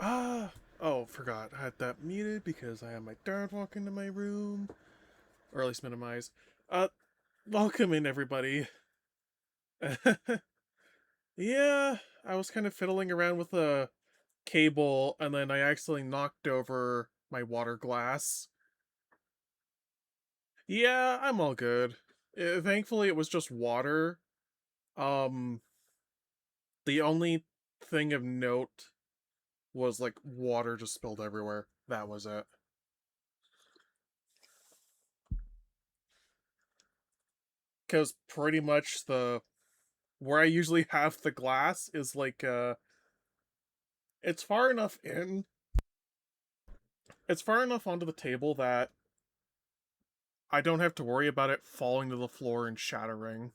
Oh, forgot. I had that muted because I had my dad walk into my room, or at least minimized. Uh, Welcome in, everybody. Yeah, I was kind of fiddling around with a cable, and then I accidentally knocked over my water glass. Yeah, I'm all good. Thankfully, it was just water. Um, the only thing of note was like water just spilled everywhere. That was it. Because pretty much the where I usually have the glass is like it's far enough in it's far enough onto the table that I don't have to worry about it falling to the floor and shattering.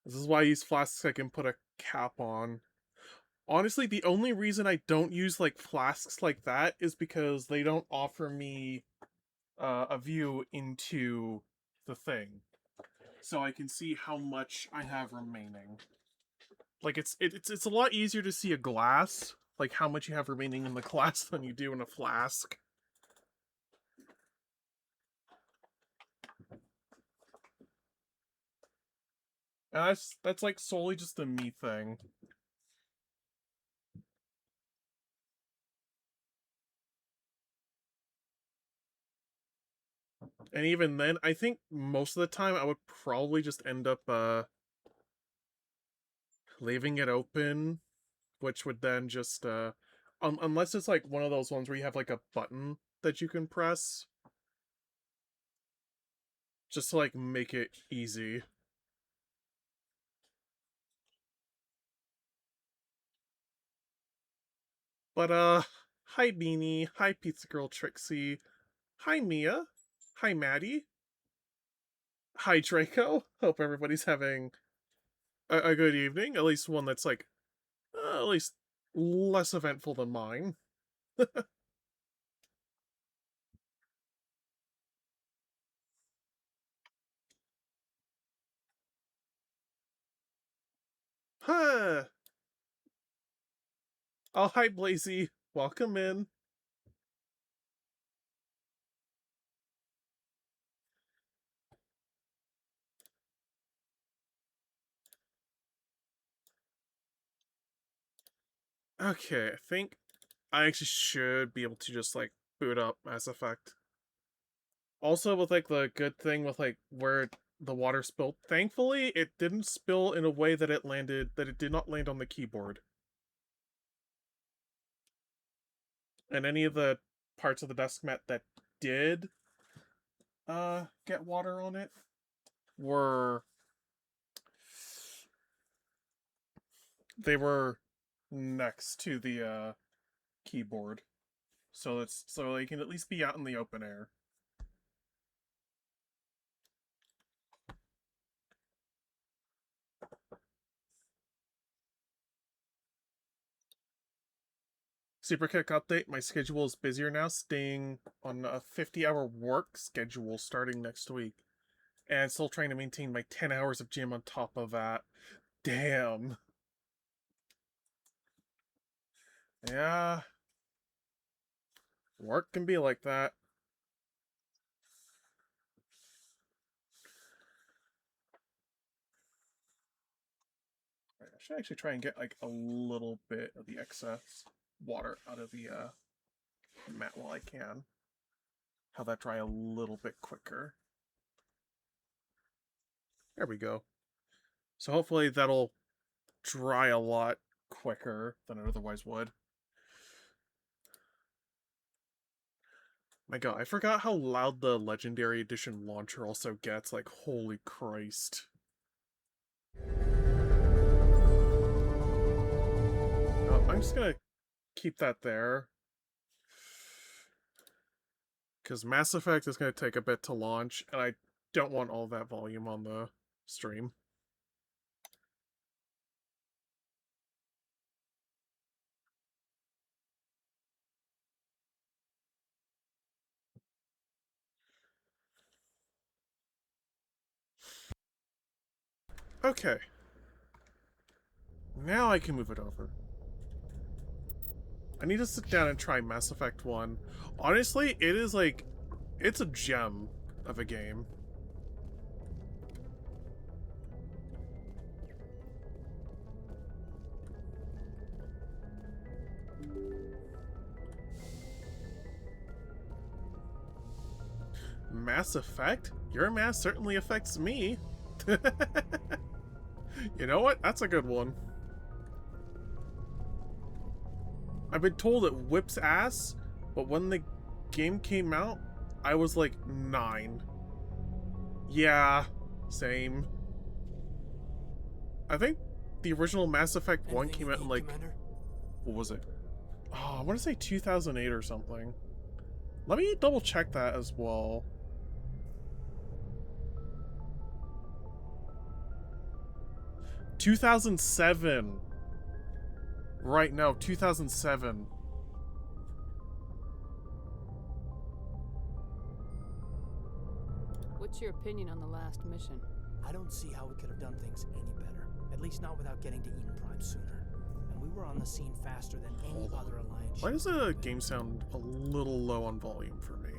This is why I use flasks I can put a cap on. Honestly, the only reason I don't use like flasks like that is because they don't offer me a view into the thing. So I can see how much I have remaining. Like it's a lot easier to see a glass, like how much you have remaining in the glass than you do in a flask. And that's like solely just a me thing. And even then, I think most of the time I would probably just end up leaving it open, which would then just unless it's like one of those ones where you have like a button that you can press just to like make it easy. But hi Beanie, hi Pizza Girl Trixie, hi Mia, hi Maddie, hi Draco. Hope everybody's having a good evening, at least one that's like at least less eventful than mine. Huh. Oh, hi, Blazy. Welcome in. Okay, I think I actually should be able to just, like, boot up Mass Effect. Also, with, like, the good thing with, like, where the water spilled, thankfully, it didn't spill in a way that it did not land on the keyboard. And any of the parts of the desk mat that did, get water on it were they were next to the keyboard, so they can at least be out in the open air. Super quick update: my schedule is busier now, staying on a 50-hour work schedule starting next week, and still trying to maintain my 10 hours of gym on top of that. Damn. Yeah, work can be like that. I should actually try and get like a little bit of the excess water out of the mat while I can. Have that dry a little bit quicker. There we go. So hopefully that'll dry a lot quicker than it otherwise would. My god, I forgot how loud the Legendary Edition launcher also gets. Like, holy Christ. I'm just gonna keep that there. Because Mass Effect is gonna take a bit to launch, and I don't want all that volume on the stream. Okay. Now I can move it over. I need to sit down and try Mass Effect 1. Honestly, it is like... It's a gem of a game. Mass Effect? Your mass certainly affects me. You know what? That's a good one. I've been told it whips ass, but when the game came out, I was like 9. Yeah, same. I think the original Mass Effect 1 came out in like... Commander? What was it? Oh, I want to say 2008 or something. Let me double check that as well. ...2007. Right, no, 2007. What's your opinion on the last mission? I don't see how we could have done things any better. At least not without getting to Eden Prime sooner. And we were on the scene faster than any other Alliance. Why does the game sound a little low on volume for me?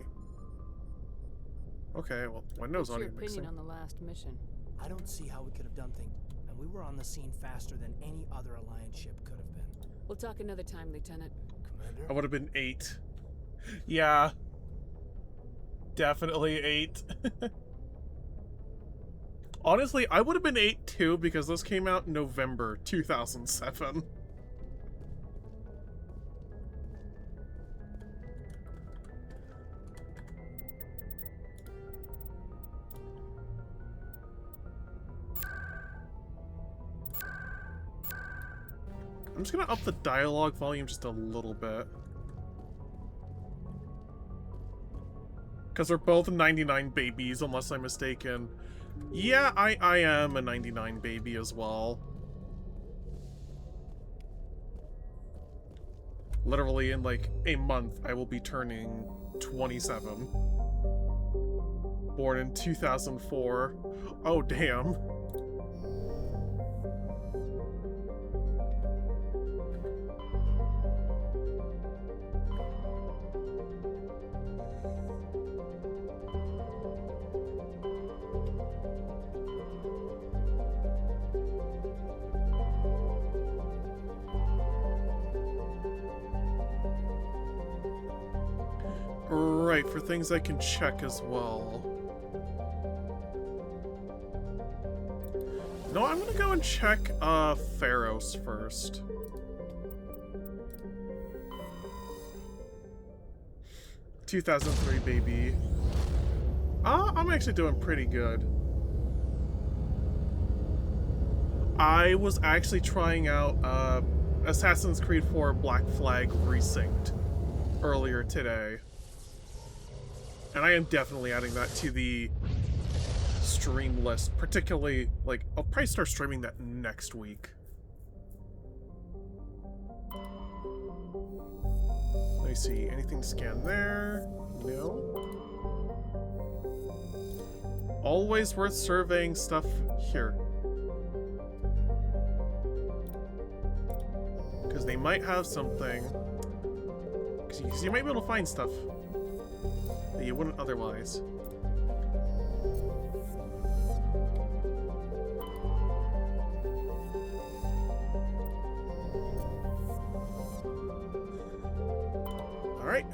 Okay, well, Windows audio What's your mixing. opinion on the last mission? I don't see how we could have done things. And we were on the scene faster than any other Alliance ship could have been. We'll talk another time, Lieutenant. Commander? I would have been 8. Yeah. Definitely 8. Honestly, I would have been 8 too, because this came out in November 2007. I'm just gonna up the dialogue volume just a little bit. Because they're both 99 babies, unless I'm mistaken. Yeah, I am a 99 baby as well. Literally in like a month, I will be turning 27. Born in 2004. Oh, damn. Right, for things I can check as well. No, I'm gonna go and check Pharos first. ...2003, baby. I'm actually doing pretty good. I was actually trying out Assassin's Creed 4 Black Flag Resynced earlier today. And I am definitely adding that to the stream list, particularly, like, I'll probably start streaming that next week. Let me see, anything to scan there? No. Always worth surveying stuff here. Because they might have something. Because you might be able to find stuff that you wouldn't otherwise. Alright.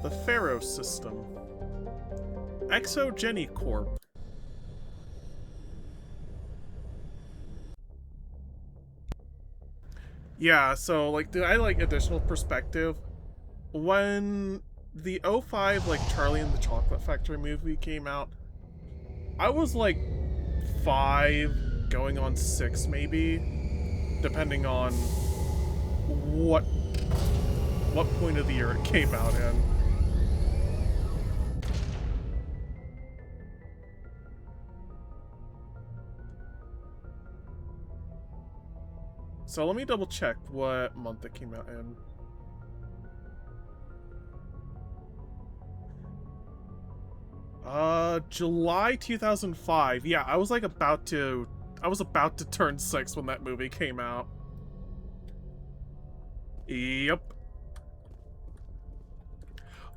The Pharos system. Exogeny Corp. Yeah, so, like, I like additional perspective. When the 05, like, Charlie and the Chocolate Factory movie came out, I was, like, 5, going on 6, maybe, depending on what point of the year it came out in. So let me double check what month it came out in. July 2005. Yeah, I was like about to I was about to turn 6 when that movie came out. Yep.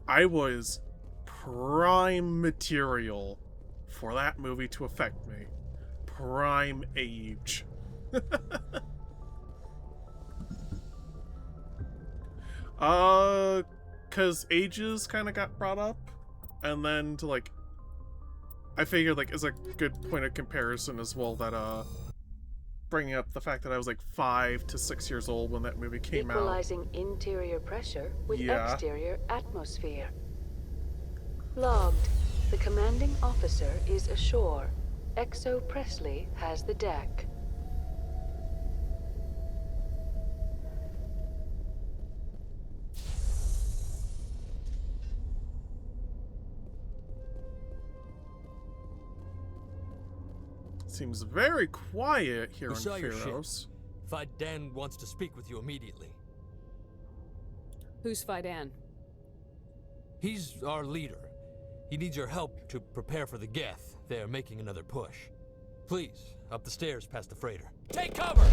I was prime material for that movie to affect me. Prime age. Cause ages kind of got brought up, and then to like, I figured like as a good point of comparison as well that bringing up the fact that I was like 5 to 6 years old when that movie came out. Equalizing interior pressure with Yeah. exterior atmosphere. Logged. The commanding officer is ashore. Exo Presley has the deck. Seems very quiet here We in saw your ship. Pharos. Fidan wants to speak with you immediately. Who's Fidan? He's our leader. He needs your help to prepare for the Geth. They're making another push. Please, up the stairs past the freighter. Take cover!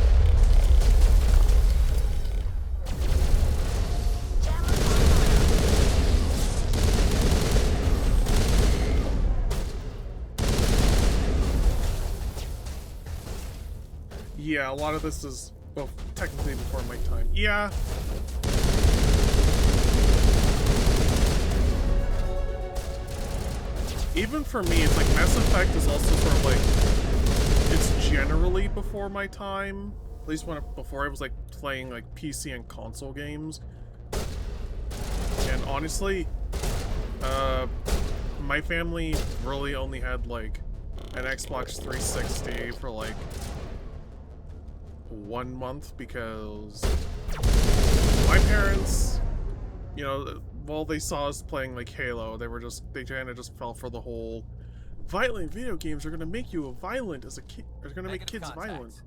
Yeah, a lot of this is, well, technically before my time. Yeah. Even for me, it's like Mass Effect is also sort of like, it's generally before my time. At least before I was like playing like PC and console games. And honestly, my family really only had like an Xbox 360 for like 1 month because my parents, you know, while they saw us playing like Halo, they kind of just fell for the whole violent video games are gonna make you violent as a kid. They're gonna make kids violent.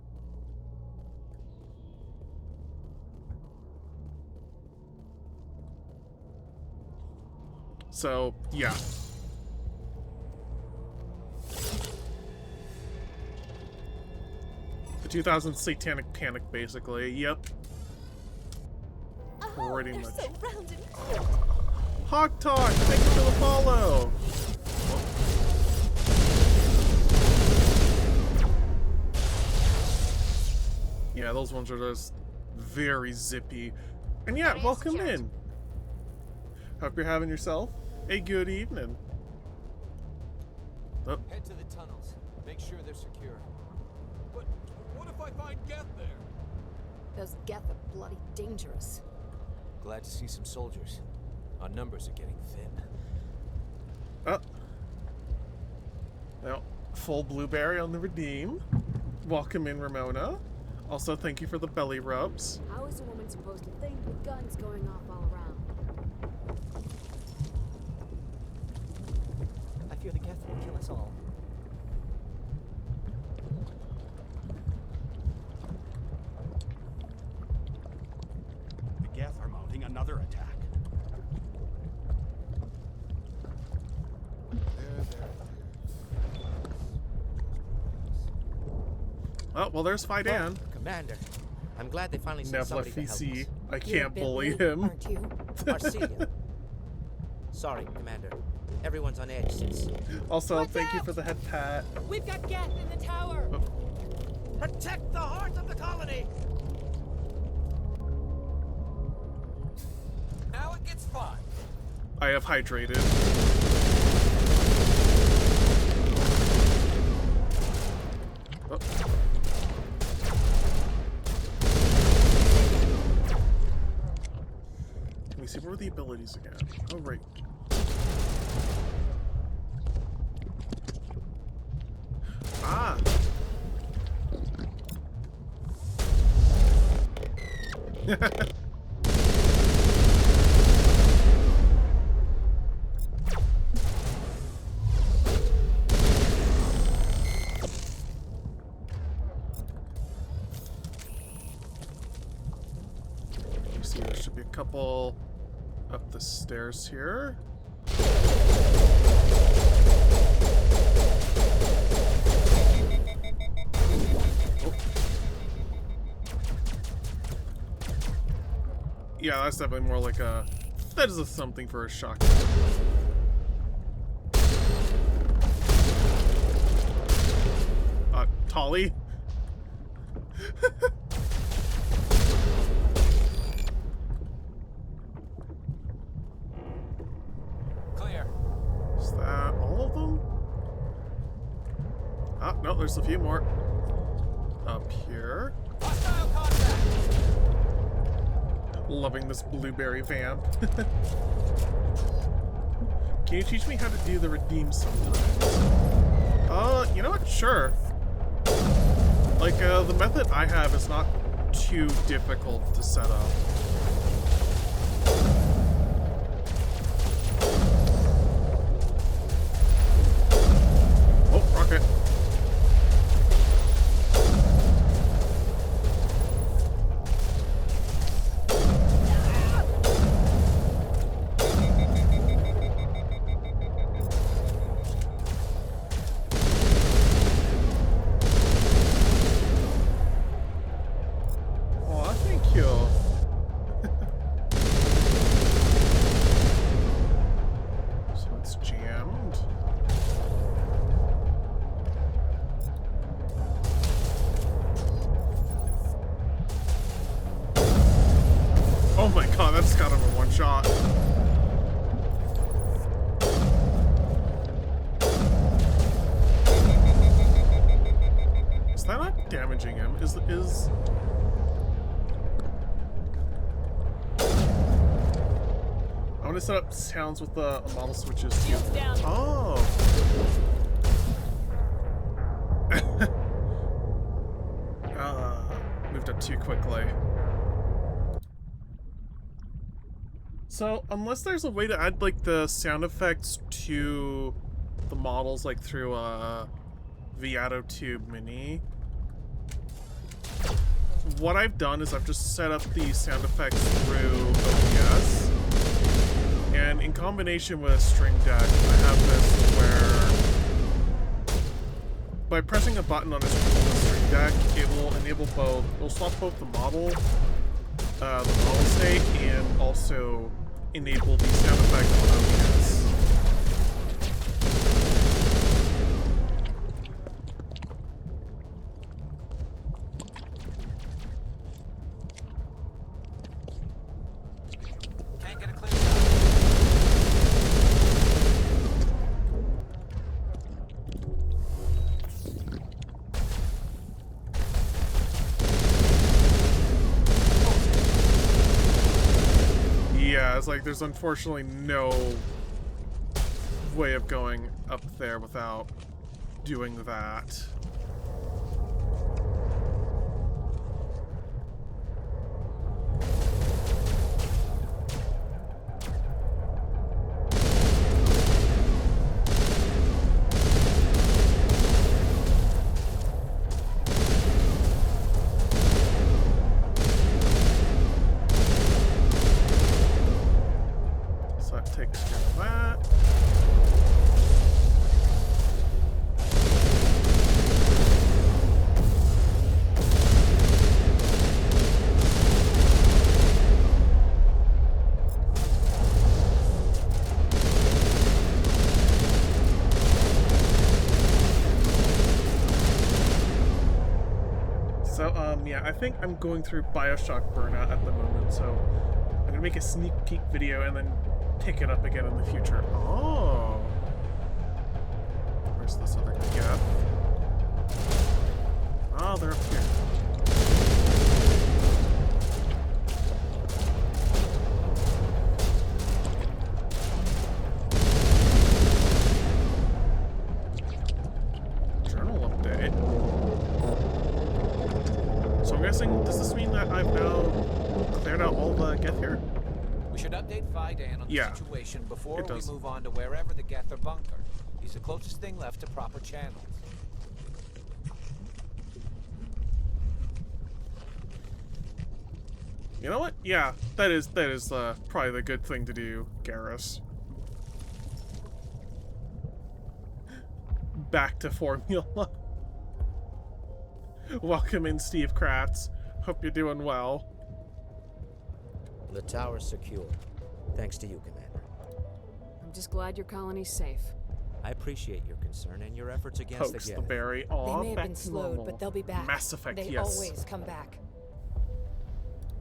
So yeah. The 2000 Satanic Panic, basically. Yep. Pretty much. So round and cool. Hawk Talk, thank you for the follow. Yeah, those ones are just very zippy. And yeah, welcome in. Hope you're having yourself a good evening. Oh. Head to the tunnels. Make sure they're secure. But what if I find Geth there? Those Geth are bloody dangerous. Glad to see some soldiers. Our numbers are getting thin. Oh. Well, full blueberry on the redeem. Welcome in, Ramona. Also, thank you for the belly rubs. How is a woman supposed to think with guns going off all around? I fear the Geth will kill us all. The Geth are mounting another attack. Oh, well, there's Fidan. Commander, I'm glad they finally sent somebody to help us. Nephla I You're a can't bit bully late, him. Aren't you? Arcelia. Sorry, Commander. Everyone's on edge since... Also, Watch thank you out! for the head pat. We've got Geth in the tower. Protect the heart of the colony! Now it gets fun. I have hydrated. Oh. Let me see, what were the abilities again? Oh, right. Ah! You see, there should be a couple up the stairs here. Yeah, that's definitely more like a... That is a something for a shotgun. Tolly? Clear. Is that all of them? Ah, no, there's a few more. Up here. Hostile contact. Loving this blueberry vamp. Can you teach me how to do the redeem sometimes? You know what? Sure. Like, the method I have is not too difficult to set up. Oh, rocket. Oh, thank you. So it's jammed. Oh my god, that's got him in one shot. Is that not damaging him? Is I'm gonna set up sounds with the model switches too. Oh. Moved up too quickly. So, unless there's a way to add, like, the sound effects to the models, like, through, Viato Tube Mini. What I've done is I've just set up the sound effects through OBS. And in combination with Stream Deck, I have this where, by pressing a button on a Stream Deck, it will enable both, it will swap both the model state, and also enable the sound effect on OBS. Can't get a clear shot. Yeah, it's like there's unfortunately no way of going up there without doing that. So that takes care of that. So, yeah, I think I'm going through Bioshock Burnout at the moment, so I'm gonna make a sneak peek video and then pick it up again in the future. Oh! Where's this other gap? Oh, they're up here. Journal update. So I'm guessing, does this mean that I've now cleared out all the Geth here? We should update Fidan on the Yeah, situation before it we does. move on to wherever the Geth are bunkered. He's the closest thing left to proper channels. You know what? Yeah, that is probably the good thing to do, Garrus. Back to formula. Welcome in, Steve Kratz. Hope you're doing well. The tower's secure. Thanks to you, Commander. I'm just glad your colony's safe. I appreciate your concern and your efforts against Pokes the the Geth. berry. They Aw, may have back been to slowed, normal. but they'll be back. Mass Effect, They yes. always come back.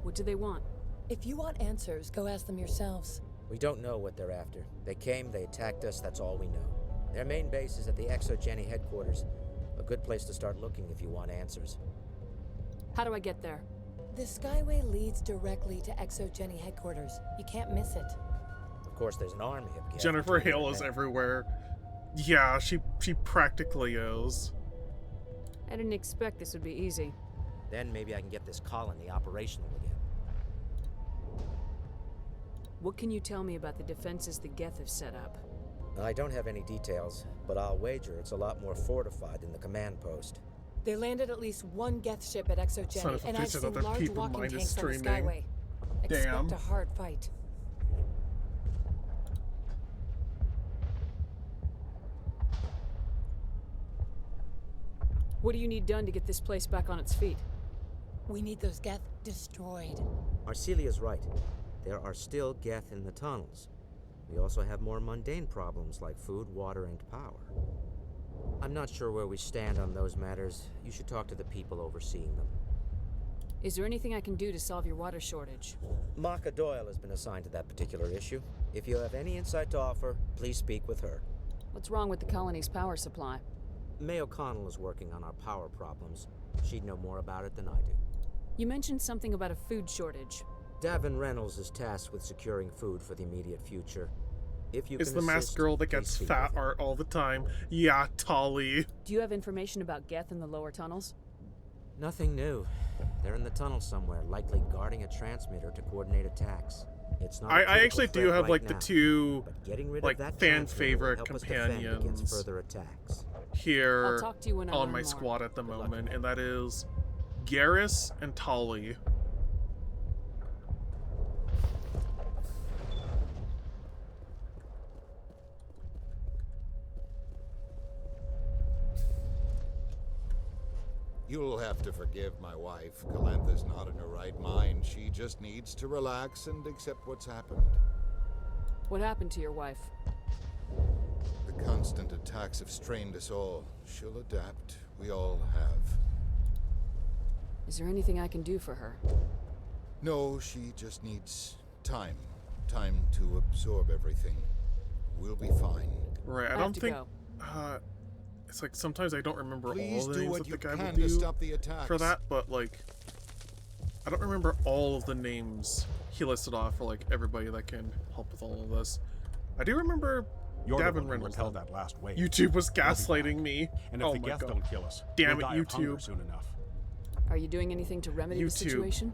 What do they want? If you want answers, go ask them yourselves. We don't know what they're after. They came, they attacked us, that's all we know. Their main base is at the ExoGeni headquarters. A good place to start looking if you want answers. How do I get there? The Skyway leads directly to ExoGeni headquarters. You can't miss it. Of course, there's an army of Geth. Jennifer Hale is everywhere. Yeah, she practically is. I didn't expect this would be easy. Then maybe I can get this colony operational again. What can you tell me about the defenses the Geth have set up? I don't have any details, but I'll wager it's a lot more fortified than the command post. They landed at least one Geth ship at Son ExoGeni, of a and bitch, I've I thought seen that large people walking mind is tanks on the streaming. Skyway. Damn. Expect a hard fight. What do you need done to get this place back on its feet? We need those Geth destroyed. Arcelia's right. There are still Geth in the tunnels. We also have more mundane problems like food, water, and power. I'm not sure where we stand on those matters. You should talk to the people overseeing them. Is there anything I can do to solve your water shortage? Maka Doyle has been assigned to that particular issue. If you have any insight to offer, please speak with her. What's wrong with the colony's power supply? May O'Connell is working on our power problems. She'd know more about it than I do. You mentioned something about a food shortage. Davin Reynolds is tasked with securing food for the immediate future. If you It's can the masked assist, girl that please gets speak fat with her. art all the time. Yeah, Tolly. Do you have information about Geth in the lower tunnels? Nothing new. They're in the tunnel somewhere, likely guarding a transmitter to coordinate attacks. It's not. a I critical actually do threat have right like the now, two but getting rid like of that fan transmitter will favorite help us defend against companions further attacks. here I'll talk to you when I on learn my more. squad at the Good luck. moment, and that is Garrus and Tolly. You'll have to forgive my wife. Calantha's not in her right mind. She just needs to relax and accept what's happened. What happened to your wife? The constant attacks have strained us all. She'll adapt. We all have. Is there anything I can do for her? No, she just needs time. Time to absorb everything. We'll be fine. Right, I have don't to think. go. It's like sometimes I don't remember Please all the do names what that you the guy would can do to stop the attacks. for that, but like, I don't remember all of the names he listed off for like everybody that can help with all of this. I do remember You're the Davin one who Reynolds. repelled that last wave. YouTube was We'll be gaslighting fine. me. And if Oh the my Geth God. don't kill us, Damn we'll it, die of hunger YouTube. soon enough. Are you doing anything to remedy the YouTube. situation?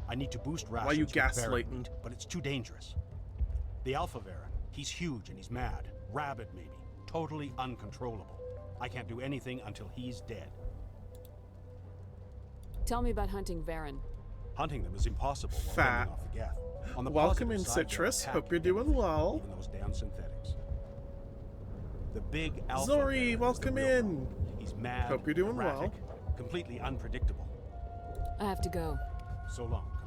I need to boost rations Why you with Varren gaslighting? meat, but it's too dangerous. The Alpha Varren, he's huge and he's mad. Rabid, maybe. Totally uncontrollable. I can't do anything until he's dead. Tell me about hunting Varen. Hunting them is impossible while Fat. fending off the Geth. On the Welcome positive in, side, they'll Citrus. attack Hope you're doing anything, well. Even those damn synthetics. The big Alpha Zori, Varren is the welcome real in. problem. He's mad, Hope you're doing well. erratic, completely unpredictable. I have to go. So long, Commander.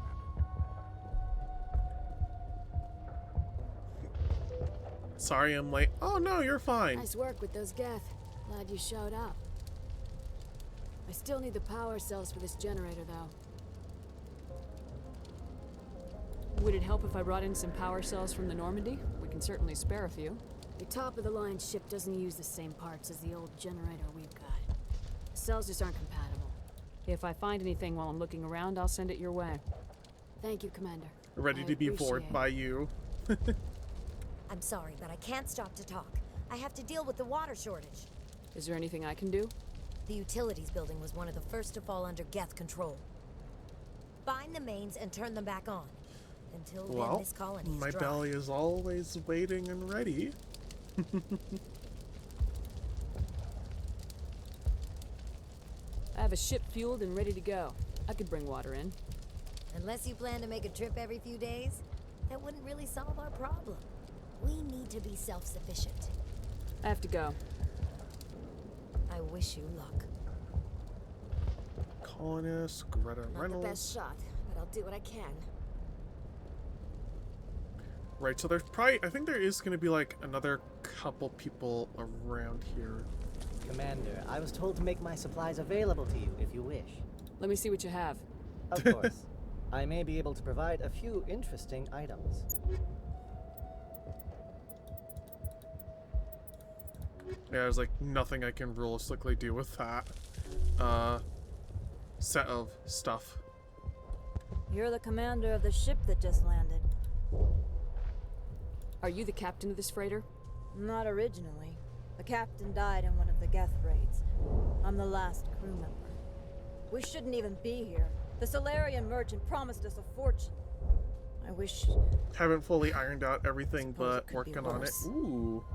Sorry, I'm late. Oh no, you're fine. Nice work with those Geth. Glad you showed up. I still need the power cells for this generator, though. Would it help if I brought in some power cells from the Normandy? We can certainly spare a few. The top-of-the-line ship doesn't use the same parts as the old generator we've got. The cells just aren't compatible. If I find anything while I'm looking around, I'll send it your way. Thank you, Commander. Ready I to be appreciate bored it. by you. I'm sorry, but I can't stop to talk. I have to deal with the water shortage. Is there anything I can do? The utilities building was one of the first to fall under Geth control. Find the mains and turn them back on. Until then, Well, this colony is my dry. belly is always waiting and ready. I have a ship fueled and ready to go. I could bring water in. Unless you plan to make a trip every few days, that wouldn't really solve our problem. We need to be self-sufficient. I have to go. I wish you luck. Colonist, Greta Not the Reynolds. best shot, but I'll do what I can. Right, so there's probably, I think there is going to be like another couple people around here. Commander, I was told to make my supplies available to you if you wish. Let me see what you have. Of course. I may be able to provide a few interesting items. Yeah, there's like nothing I can realistically do with that set of stuff. You're the commander of the ship that just landed. Are you the captain of this freighter? Not originally. The captain died in one of the Geth raids. I'm the last crew member. We shouldn't even be here. The Solarian merchant promised us a fortune. I wish... Haven't fully ironed out everything, but it could be working on it. worse. Ooh.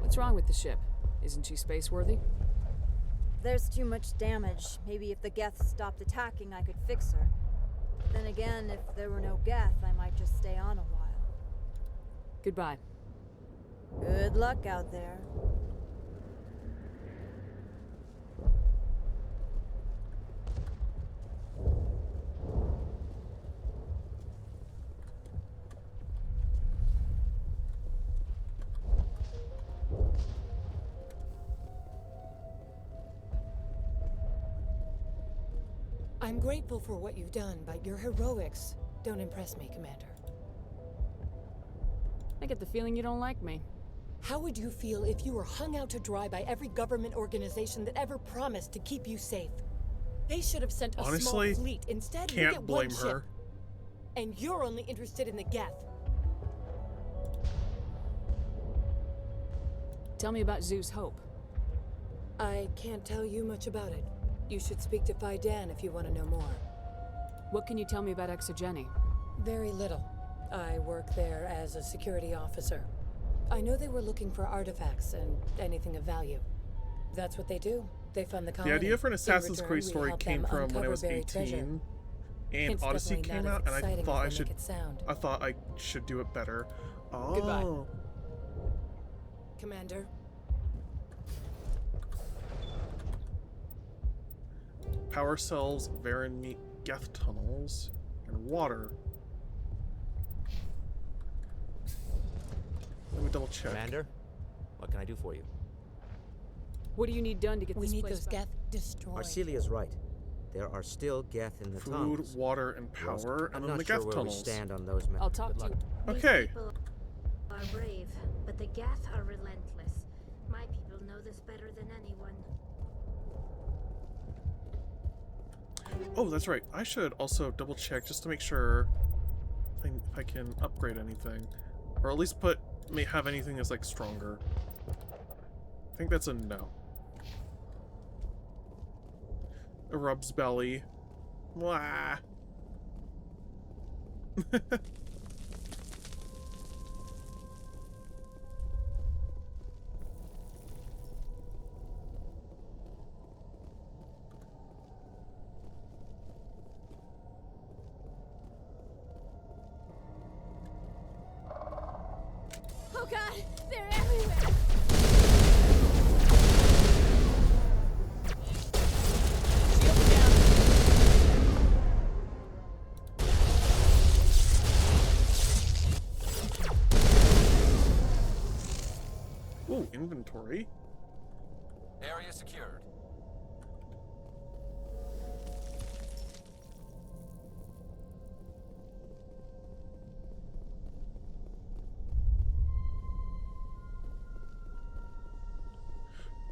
What's wrong with the ship? Isn't she space-worthy? There's too much damage. Maybe if the Geth stopped attacking, I could fix her. Then again, if there were no Geth, I might just stay on a while. Goodbye. Good luck out there. I'm grateful for what you've done, but your heroics don't impress me, Commander. I get the feeling you don't like me. How would you feel if you were hung out to dry by every government organization that ever promised to keep you safe? They should have sent a Honestly, small fleet. Instead, we can't get blame one her. ship. And you're only interested in the Geth. Tell me about Zeus Hope. I can't tell you much about it. You should speak to Fidan if you want to know more. What can you tell me about Exogeny? Very little. I work there as a security officer. I know they were looking for artifacts and anything of value. That's what they do. They fund the colony. The idea for an In Assassin's return, Creed we story help came them from when I uncover was buried treasure. 18 and It's Odyssey definitely came not out, as and I exciting thought as I they make should it sound. I thought I should do it better. Oh. Goodbye. Commander. Power cells, Varen meet Geth tunnels, and water. Let me double check. Commander, what can I do for you? What do you need done to get We this need place those back? Geth destroyed. Arcelia's right. There are still Geth in the Food, tunnels. water, and We also- power, I'm and then not the sure Geth where tunnels. we stand on those matters. I'll talk to you. Okay. These people are brave, but the Geth are relentless. My people know this better than anyone. Oh, that's right. I should also double check just to make sure if I can upgrade anything, or at least have anything that's like stronger. I think that's a no. A rub's belly. Mwah. Oh god, they're everywhere! Shield down. Ooh, inventory. Area secured.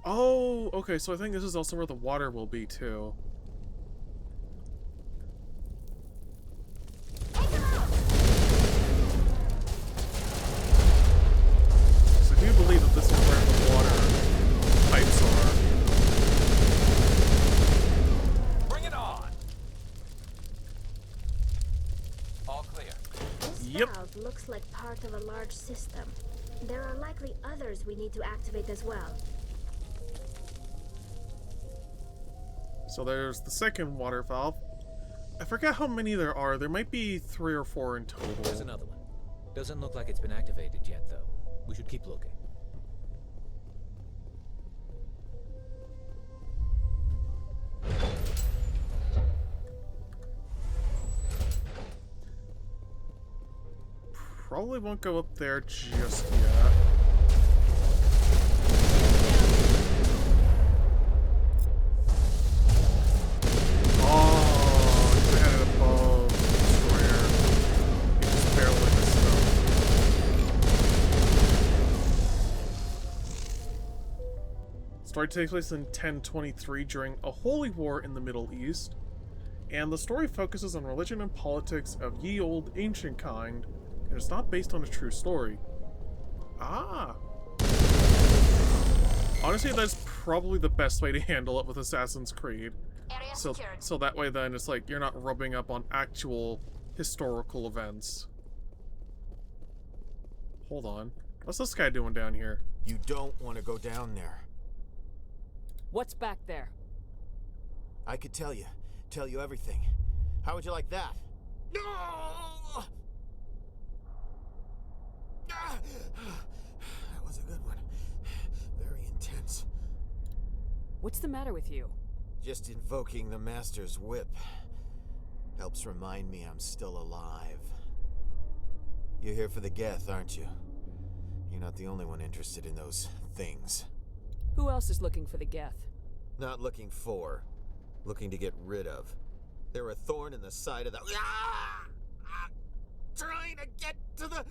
Oh, okay, so I think this is also where the water will be, too. So I do believe that this is where the water pipes are. Bring it on! All clear. This Yep. valve looks like part of a large system. There are likely others we need to activate as well. So there's the second water valve. I forget how many there are. There might be 3 or 4 in total. There's another one. Doesn't look like it's been activated yet, though. We should keep looking. probably won't go up there just yet. Oh, he's headed above the destroyer. He just barely missed him. Story takes place in 1023 during a holy war in the Middle East, and the story focuses on religion and politics of ye old ancient kind, and it's not based on a true story. Ah. Honestly, that's probably the best way to handle it with Assassin's Creed. So that way then it's like you're not rubbing up on actual historical events. Hold on. What's this guy doing down here? You don't want to go down there. What's back there? I could tell you everything. How would you like that? No! That was a good one. Very intense. What's the matter with you? Just invoking the Master's whip helps remind me I'm still alive. You're here for the Geth, aren't you? You're not the only one interested in those things. Who else is looking for the Geth? Not looking for. Looking to get rid of. They're a thorn in the side of the... Trying to get to the...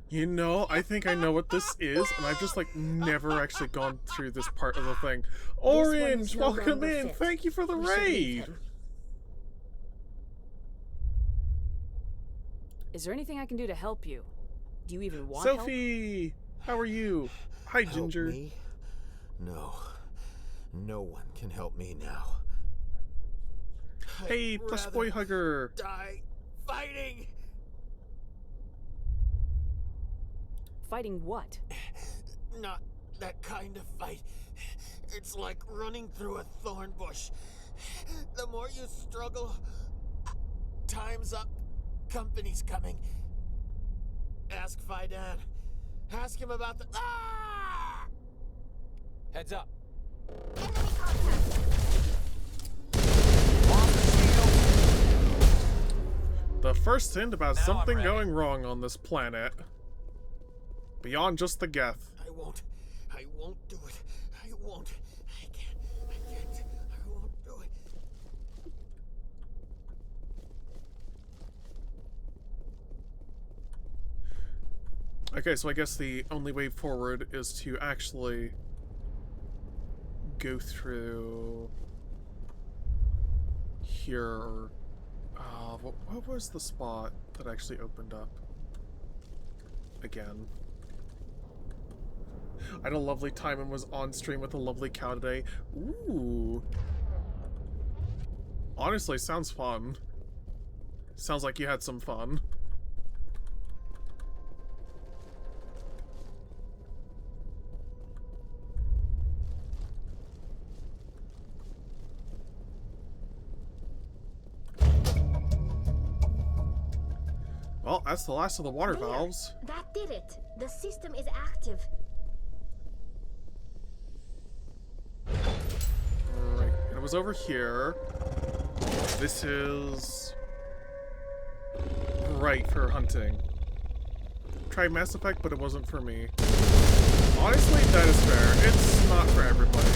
You know, I think I know what this is, and I've just, like, never actually gone through this part of the thing. Orange, welcome in! Thank you for the raid! Is there anything I can do to help you? Do you even want help? Sophie! How are you? Hi, Ginger. Help me? No. No one can help me now. Hey, plush boy hugger! Die fighting! Fighting what? Not that kind of fight. It's like running through a thorn bush. The more you struggle, time's up. Company's coming. Ask Fidan. Ask him about the... Ah! Heads up. The first hint about something going wrong on this planet. Beyond just the Geth. I won't do it. I won't. I can't. I won't do it. Okay, so I guess the only way forward is to actually go through here. What was the spot that actually opened up? Again. I had a lovely time and was on stream with a lovely cow today. Ooh. Honestly, sounds fun. Sounds like you had some fun. Well, that's the last of the water valves. That did it. The system is active. Right, and it was over here. This is... right for hunting. Tried Mass Effect, but it wasn't for me. Honestly, that is fair. It's not for everybody.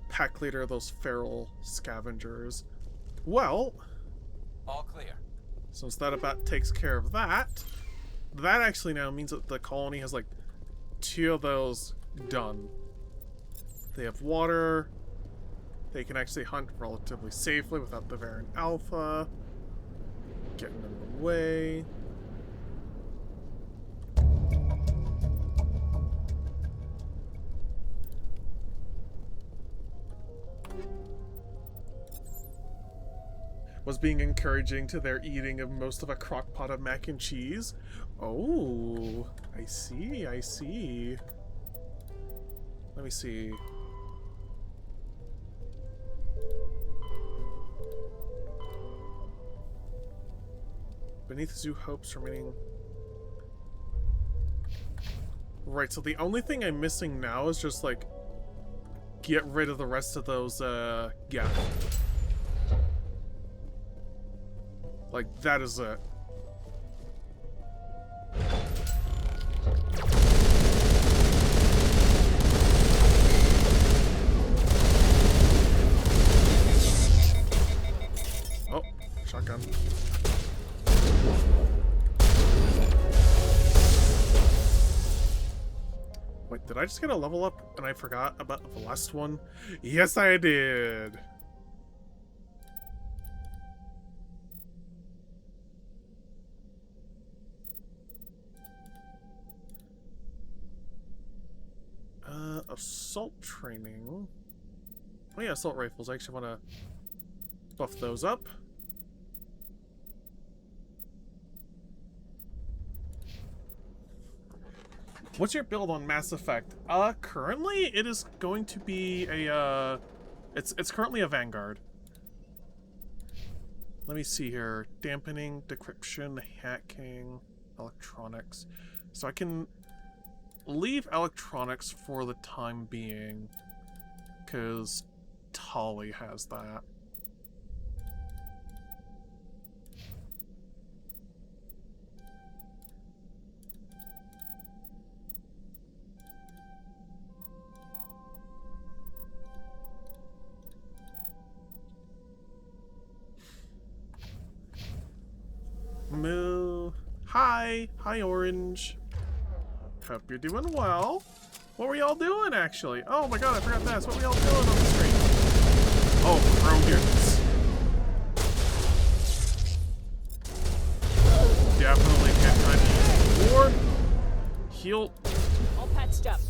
Pack leader of those feral scavengers. Well, all clear. Since that about takes care of that, that actually now means that the colony has like 2 of those done. They have water. They can actually hunt relatively safely without the Saren Alpha getting in the way. Was being encouraging to their eating of most of a crock pot of mac and cheese. Oh, I see, I see. Let me see. Beneath the zoo hopes remaining. Right, so the only thing I'm missing now is just, like, get rid of the rest of those, yeah. Like, that is it. Oh, shotgun. Wait, did I just get a level up and I forgot about the last one? Yes, I did. Assault training. Oh yeah, assault rifles. I actually want to buff those up. What's your build on Mass Effect? Currently it is going to be a, it's currently a Vanguard. Let me see here. Dampening, decryption, hacking, electronics. So I can leave electronics for the time being, because Tali has that. Moo. Hi. Hi, Orange. Hope you're doing well. What were y'all doing, actually? Oh my god, I forgot to ask. What were y'all doing on the stream? Oh, Krogans. Definitely can't touch. Or heal. All patched up.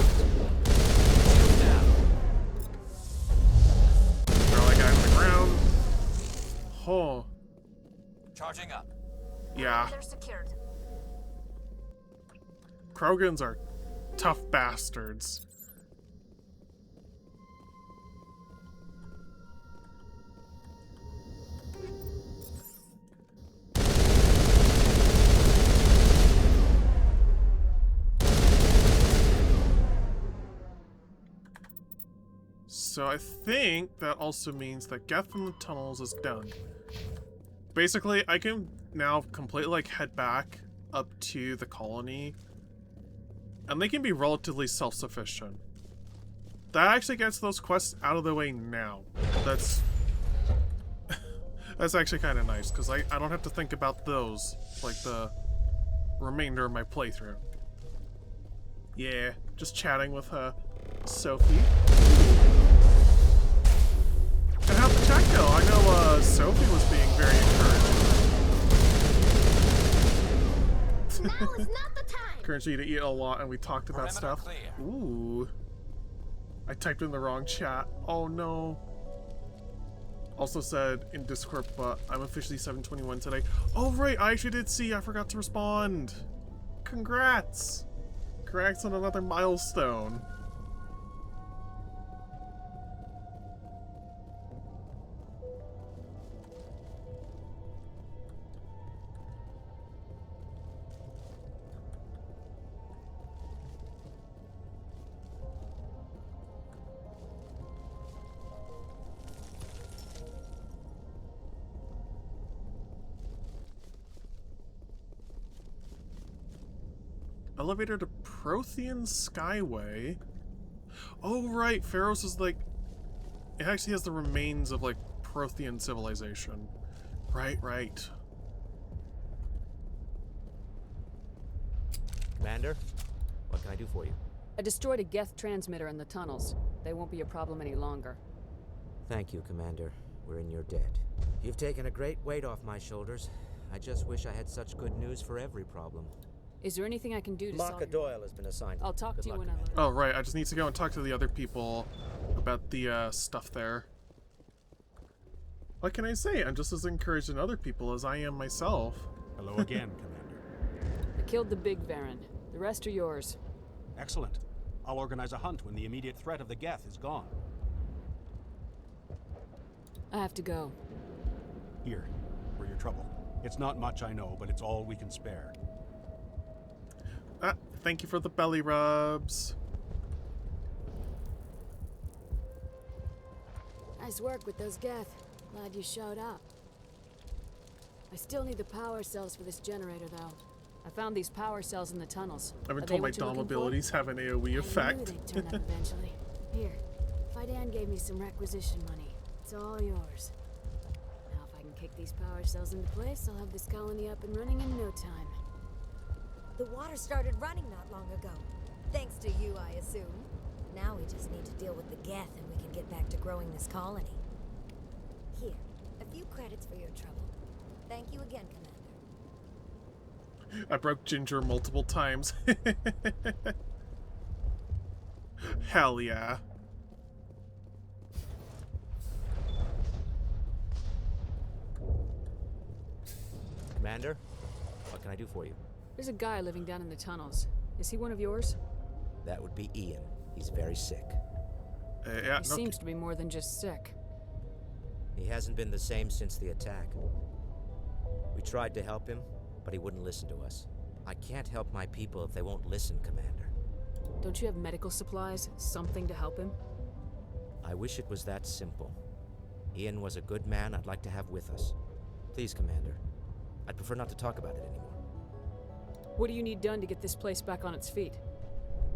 Throw that guy on the ground. Oh. Charging up. Yeah. They're secured. Krogans are tough bastards. So I think that also means that Geth in the Tunnels is done. Basically, I can now completely, like, head back up to the colony, and they can be relatively self-sufficient. That actually gets those quests out of the way now. That's that's actually kind of nice, because I don't have to think about those, like, the remainder of my playthrough. Yeah, just chatting with Sophie. And how'd the chat go? I know Sophie was being very encouraging. Now is not the time. Encouraging you to eat a lot, and we talked about stuff. Ooh. I typed in the wrong chat. Oh no. Also said in Discord, but I'm officially 721 today. Oh right, I actually did see. I forgot to respond. Congrats. Congrats on another milestone. Elevator to Prothean Skyway. Oh right, Pharos is like, it actually has the remains of like Prothean civilization. Right. Commander, what can I do for you? I destroyed a Geth transmitter in the tunnels. They won't be a problem any longer. Thank you, Commander. We're in your debt. You've taken a great weight off my shoulders. I just wish I had such good news for every problem. Is there anything I can do to solve Maka Doyle has been assigned. I'll talk to you when I learn. Oh right, I just need to go and talk to the other people about the stuff there. What can I say? I'm just as encouraged in other people as I am myself. Hello again, Commander. I killed the big Varen. The rest are yours. Excellent. I'll organize a hunt when the immediate threat of the Geth is gone. I have to go. Here, for your trouble. It's not much, I know, but it's all we can spare. Thank you for the belly rubs. Nice work with those Geth. Glad you showed up. I still need the power cells for this generator, though. I found these power cells in the tunnels. I've been Are told they my what you're Dom looking for? abilities have an AoE I effect. knew they'd turn up eventually. Here, Fidan gave me some requisition money. It's all yours. Now if I can kick these power cells into place, I'll have this colony up and running in no time. The water started running not long ago. Thanks to you, I assume. Now we just need to deal with the Geth and we can get back to growing this colony. Here, a few credits for your trouble. Thank you again, Commander. I broke Ginger multiple times. Hell yeah. Commander, what can I do for you? There's a guy living down in the tunnels. Is he one of yours? That would be Ian. He's very sick. Yeah, He seems to be more than just sick. He hasn't been the same since the attack. We tried to help him, but he wouldn't listen to us. I can't help my people if they won't listen, Commander. Don't you have medical supplies? Something to help him? I wish it was that simple. Ian was a good man I'd like to have with us. Please, Commander. I'd prefer not to talk about it anymore. What do you need done to get this place back on its feet?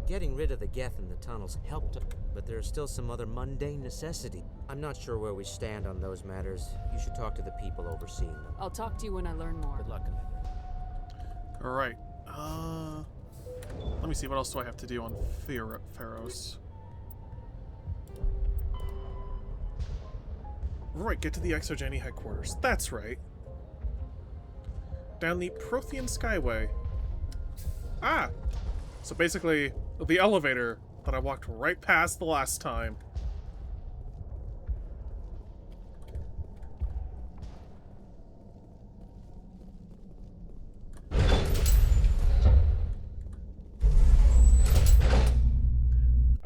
Getting rid of the Geth in the tunnels helped, but there are still some other mundane necessities. I'm not sure where we stand on those matters. You should talk to the people overseeing them. I'll talk to you when I learn more. Good luck, Commander. Alright. Let me see, what else do I have to do on Pharos? Right, get to the Exogeny headquarters. That's right. Down the Prothean Skyway. Ah! So basically, the elevator that I walked right past the last time.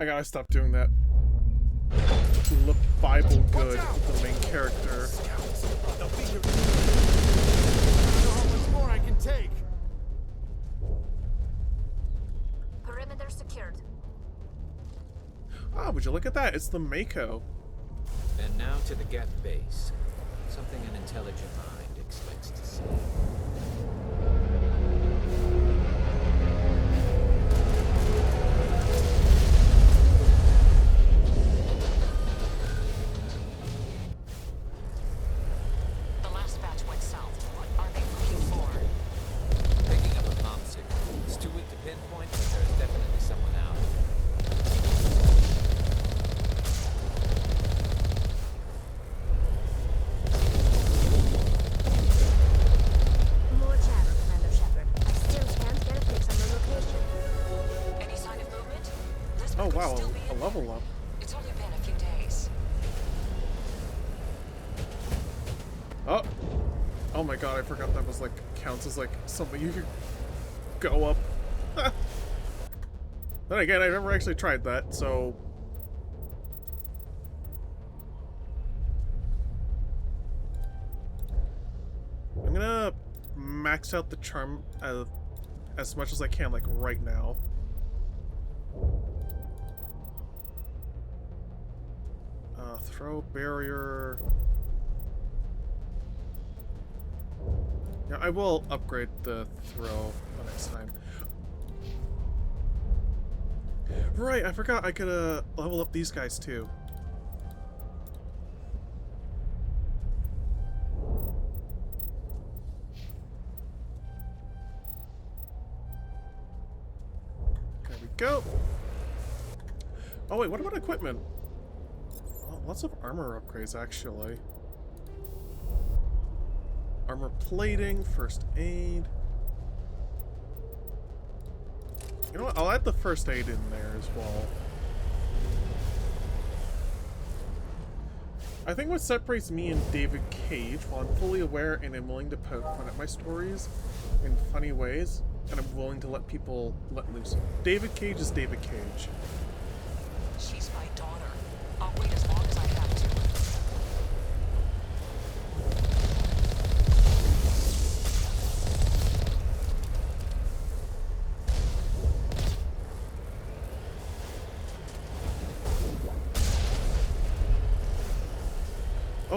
I gotta stop doing that. Look Bible good with the main character. They'll be here. I don't know how much more I can take. Perimeter secured. Ah, would you look at that? It's the Mako. And now to the Geth base. Something an intelligent mind expects to see. The last batch went south. What are they looking for? Picking up a comm signal. It's too weak to pinpoint, but there's definitely someone out. More chatter, Commander Shepard. I still can't get a fix on the location. Any sign of movement? This Oh could wow, still be a in level there. up. It's only been a few days. Oh! Oh my god, I forgot that was like, counts as like something you could go up. Then again, I never actually tried that, so... I'm gonna max out the charm as much as I can, like right now. Throw barrier. Yeah, I will upgrade the throw the next time. Right, I forgot I could level up these guys too. There we go. Oh wait, what about equipment? Oh, lots of armor upgrades actually. Armor plating, first aid. You know what? I'll add the first aid in there as well. I think what separates me and David Cage, while I'm fully aware and am willing to poke fun at my stories in funny ways, and I'm willing to let people let loose. David Cage is David Cage. She's my daughter. I'll wait as long as I have to.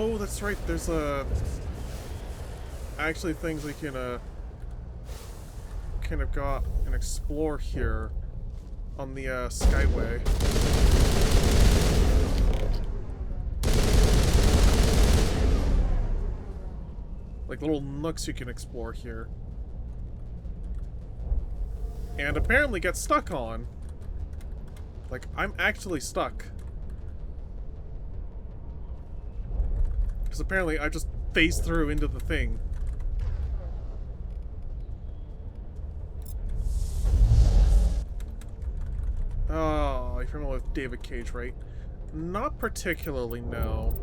Oh, that's right. There's actually things we can kind of go and explore here on the Skyway. Like little nooks you can explore here. And apparently get stuck on. Like, I'm actually stuck. Because apparently I just phased through into the thing. Oh, you're familiar with David Cage, right? Not particularly, no.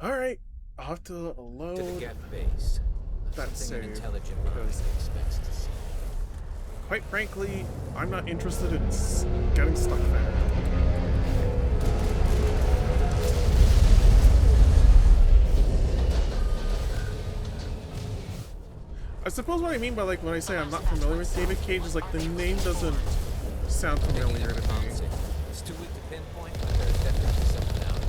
Alright, I'll have to load To the Geth base. that Something an save. intelligent mind expects to see. Quite frankly, I'm not interested in getting stuck there. I suppose what I mean by, like, when I say I'm not familiar with David Cage is, like, the name doesn't sound familiar to me. It's too weak to pinpoint, but there's definitely something out.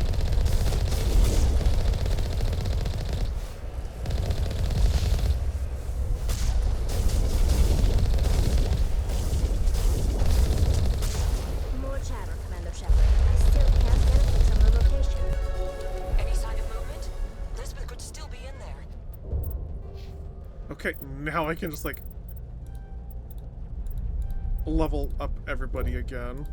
More chatter, Commander Shepard. I still can't get a fix on the location. Any sign of movement? Lisbeth could still be in there. Okay, now I can just, like, level up everybody again.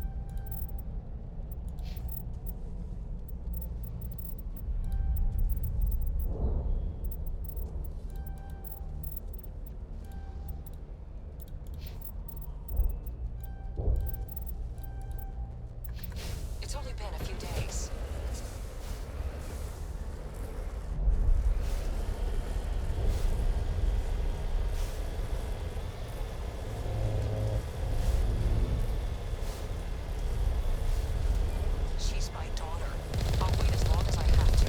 It's only been a few days. She's my daughter. I'll wait as long as I have to.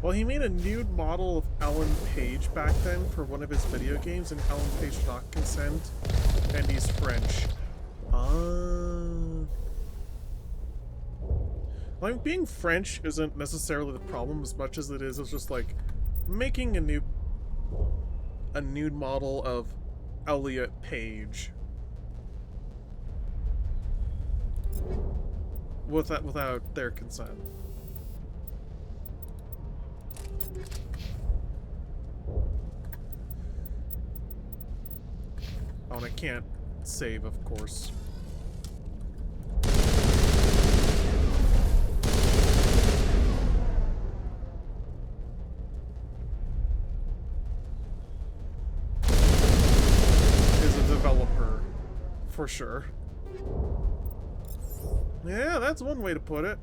Well, he made a nude model of Ellen Page back then for one of his video games, and Ellen Page did not consent, and he's French. I mean, being French isn't necessarily the problem as much as it is just like making a nude model of Elliot Page without their consent. Oh, and I can't save, of course. Is a developer, for sure. Yeah, that's one way to put it.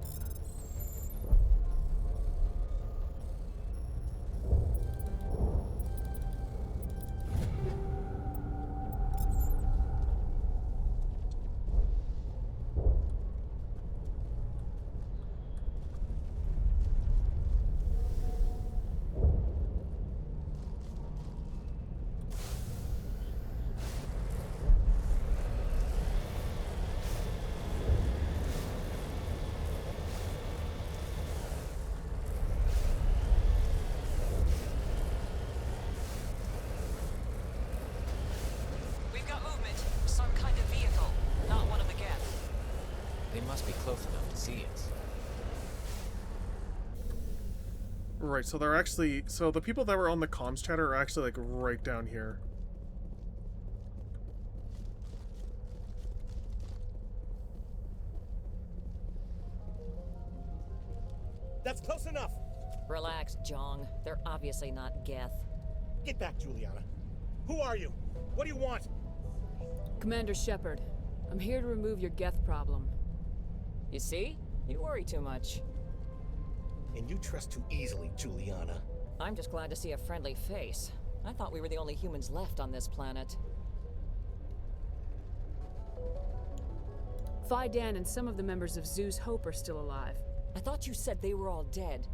We've got movement. Some kind of vehicle. Not one of the Geth. They must be close enough to see us. Right, so they're actually... So the people that were on the comms chatter are actually, like, right down here. That's close enough! Relax, Jong. They're obviously not Geth. Get back, Juliana. Who are you? What do you want? Commander Shepard, I'm here to remove your Geth problem. You see? You worry too much. And you trust too easily, Juliana. I'm just glad to see a friendly face. I thought we were the only humans left on this planet. Phi Dan and some of the members of Zoo's Hope are still alive. I thought you said they were all dead.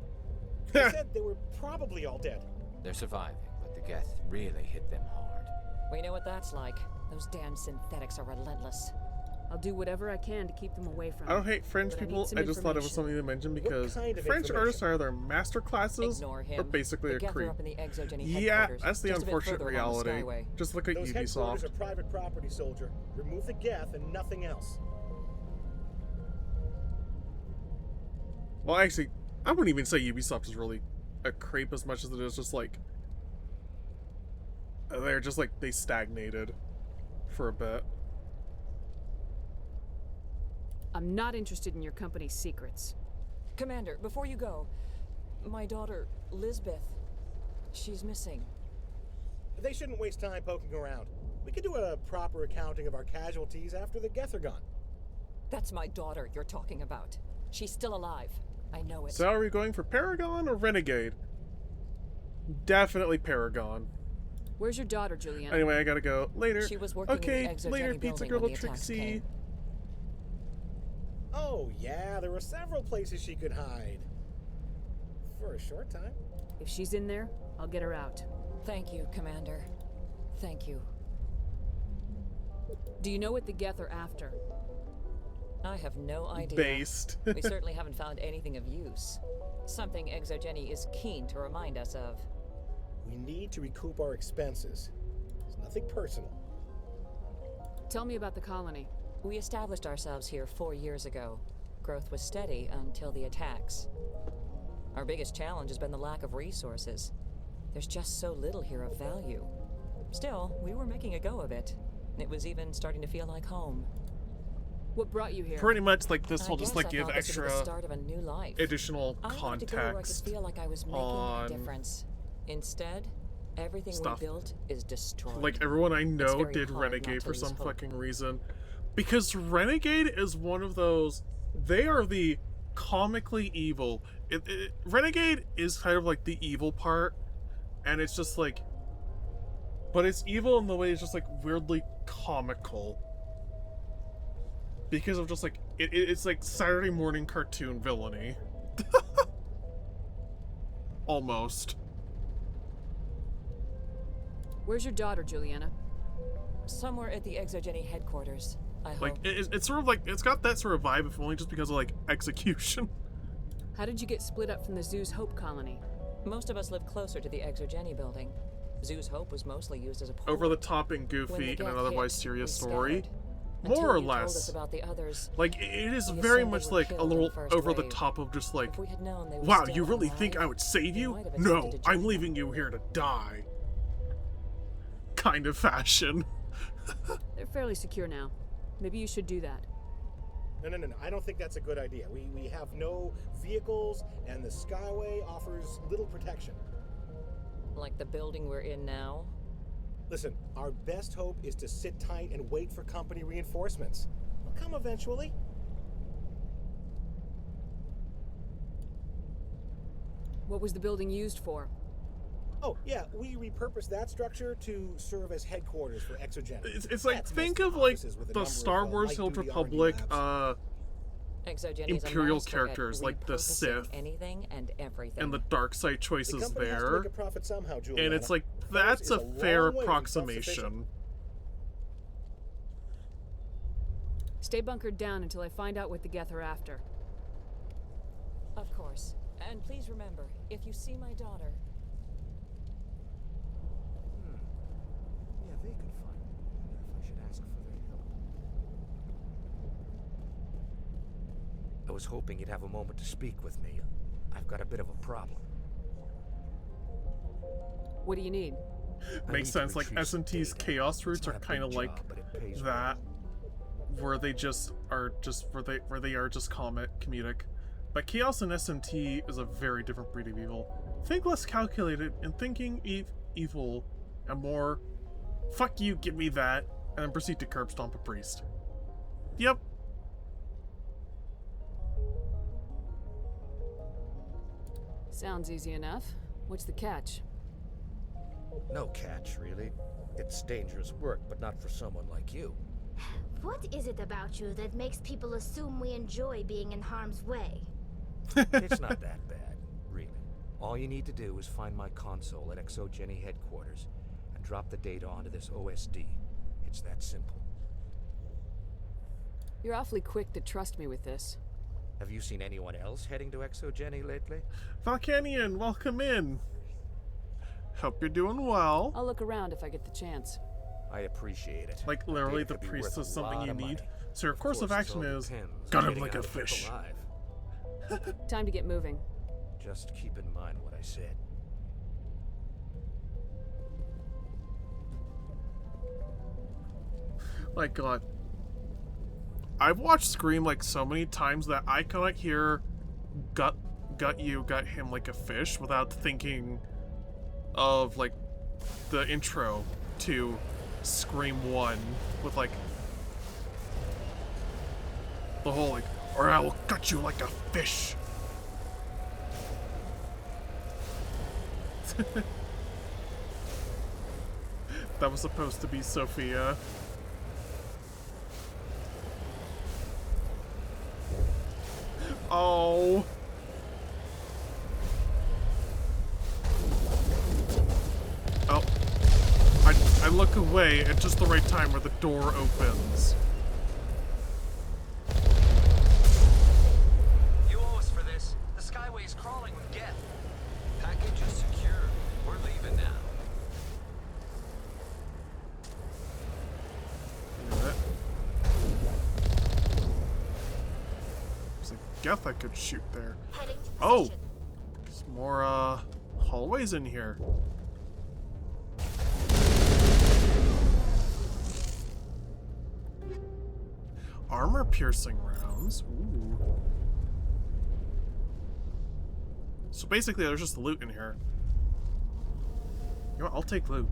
They said they were probably all dead. They're surviving, but the Geth really hit them hard. We know what that's like. Those damn synthetics are relentless. I'll do whatever I can to keep them away from I don't hate French but I need people. some I just thought it was information. something to mention because kind of French information? artists are either master classes Ignore him. or basically The a Geth are creep. up in the Exogeny Yeah, headquarters, that's the just a bit unfortunate further along the reality. Skyway. Just look at Those headquarters Ubisoft. are private property, soldier. Remove the Geth and nothing else. Well, actually, I wouldn't even say Ubisoft is really a creep as much as it is just like they're just like they stagnated for a bit. I'm not interested in your company's secrets. Commander, before you go, my daughter, Lisbeth, she's missing. They shouldn't waste time poking around. We could do a proper accounting of our casualties after the Geth are gone. That's my daughter you're talking about. She's still alive. I know it. So are we going for Paragon or Renegade? Definitely Paragon. Where's your daughter, Juliana? Anyway, I gotta go. Later. She was working okay, in the later, Exogeny Pizza building Girl when the attacks Trixie. came. Oh, yeah, there were several places she could hide. For a short time. If she's in there, I'll get her out. Thank you, Commander. Thank you. Do you know what the Geth are after? I have no idea. Based. We certainly haven't found anything of use. Something Exogeny is keen to remind us of. We need to recoup our expenses. It's nothing personal. Tell me about the colony. We established ourselves here 4 years ago. Growth was steady until the attacks. Our biggest challenge has been the lack of resources. There's just so little here of value. Still, we were making a go of it. It was even starting to feel like home. What brought you here? Pretty much like this I will just guess like I give thought this would be extra the start of a new life. additional I wanted to go where I could context feel like I was making on a difference. Instead, everything stuff. we built is destroyed. Like everyone I know very did hard not Renegade to for lose some hope. fucking reason. Because Renegade is one of those, they are the comically evil. Renegade is kind of like the evil part, and it's just like, but it's evil in the way it's just like weirdly comical. Because of just like, it's like Saturday morning cartoon villainy. Almost. Where's your daughter, Juliana? Somewhere at the Exogeny headquarters, I hope. Like, it's sort of like, it's got that sort of vibe, if only just because of like execution. How did you get split up from the Zoo's Hope colony? Most of us live closer to the Exogeny building. Zoo's Hope was mostly used as a port. Over the top and When goofy the in Geth an otherwise hit, serious we story. scattered. More or Until you told us less. about the others, Like, it is we very assumed much they were like a killed in little the first over the wave. top of just like, If we had known they were wow, still you really alive, think I would save we you? might have No, attempted I'm to- leaving you here to die. Kind of fashion. They're fairly secure now. Maybe you should do that. No. I don't think that's a good idea. We have no vehicles, and the Skyway offers little protection. Like the building we're in now? Listen, our best hope is to sit tight and wait for company reinforcements. They'll come eventually. What was the building used for? Oh, yeah, we repurposed that structure to serve as headquarters for Exogeny. It's like, That's think mostly of like offices with a the number Star of, Wars Old light-duty Republic, R&D Exogeny's a Imperial master at characters like the repurposing Sith anything and everything. and the dark side The choices company has to there. make a profit somehow, Juliana. And it's like, Ours that's is a long fair way from approximation. Stay bunkered down until I find out what the Geth are after. Of course. And please remember, if you see my daughter... Yeah, they could find me. Wonder if I should ask for their help. I was hoping you'd have a moment to speak with me. I've got a bit of a problem. What do you need? Makes sense. Like S&T's chaos roots are kind of like that, where they just are where they are just comedic. But chaos in S&T is a very different breed of evil. Think less calculated and thinking evil, and more fuck you, give me that, and then proceed to curb stomp a priest. Yep. Sounds easy enough. What's the catch? No catch, really. It's dangerous work, but not for someone like you. What is it about you that makes people assume we enjoy being in harm's way? It's not that bad, really. All you need to do is find my console at ExoGeni headquarters and drop the data onto this OSD. It's that simple. You're awfully quick to trust me with this. Have you seen anyone else heading to ExoGeni lately? Volcanian, welcome in. Hope you're doing well. I'll look around if I get the chance. I appreciate it. Like, literally, the priest is something you need. So your course of action is, depends got on him getting like a out of here fish. alive. Time to get moving. Just keep in mind what I said. My god. I've watched Scream like so many times that I cannot hear gut him like a fish without thinking of like the intro to Scream 1 with like the whole like, or I will gut you like a fish. That was supposed to be Sophia. Oh. Oh. I look away at just the right time where the door opens. You owe us for this. The Skyway is crawling with Geth. Package is secure. We're leaving now. There's a Geth I could shoot there. Oh! There's more, hallways in here. Armor-piercing rounds. Ooh. So basically, there's just loot in here. You know what? I'll take loot.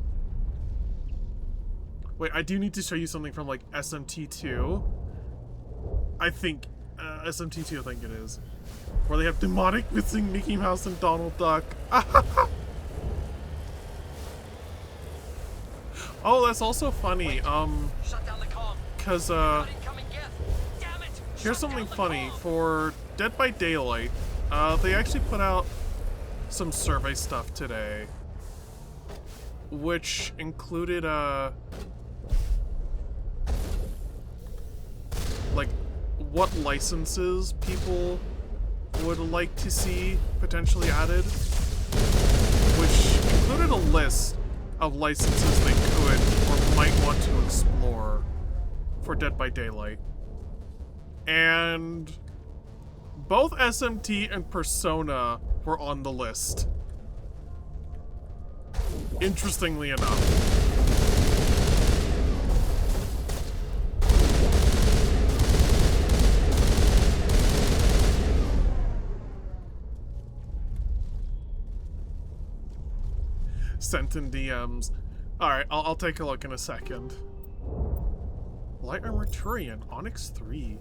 Wait, I do need to show you something from, like, SMT2. I think, SMT2 I think it is. Where they have demonic missing Mickey Mouse and Donald Duck. Oh, that's also funny, cause, here's something funny. For Dead by Daylight, they actually put out some survey stuff today, which included, like, what licenses people would like to see potentially added, which included a list of licenses they could or might want to explore for Dead by Daylight. And both SMT and Persona were on the list. Interestingly enough. Sent in DMs. Alright, I'll take a look in a second. Light Armor Turian, Onyx 3.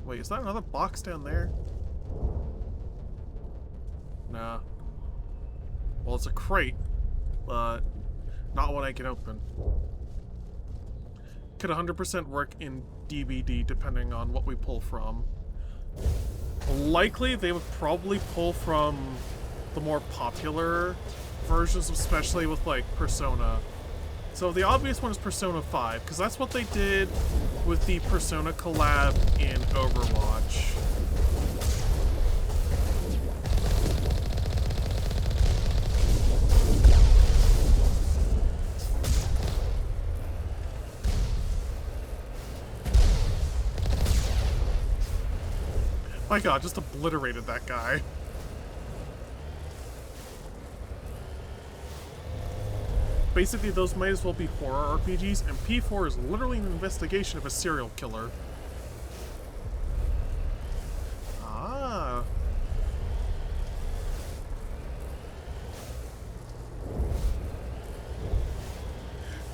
Wait, is that another box down there? Nah. Well, it's a crate, but not one I can open. Could 100% work in DVD depending on what we pull from. Likely, they would probably pull from the more popular versions, especially with, like, Persona. So the obvious one is Persona 5, because that's what they did with the Persona collab in Overwatch. My god, just obliterated that guy. Basically, those might as well be horror RPGs, and P4 is literally an investigation of a serial killer. Ah.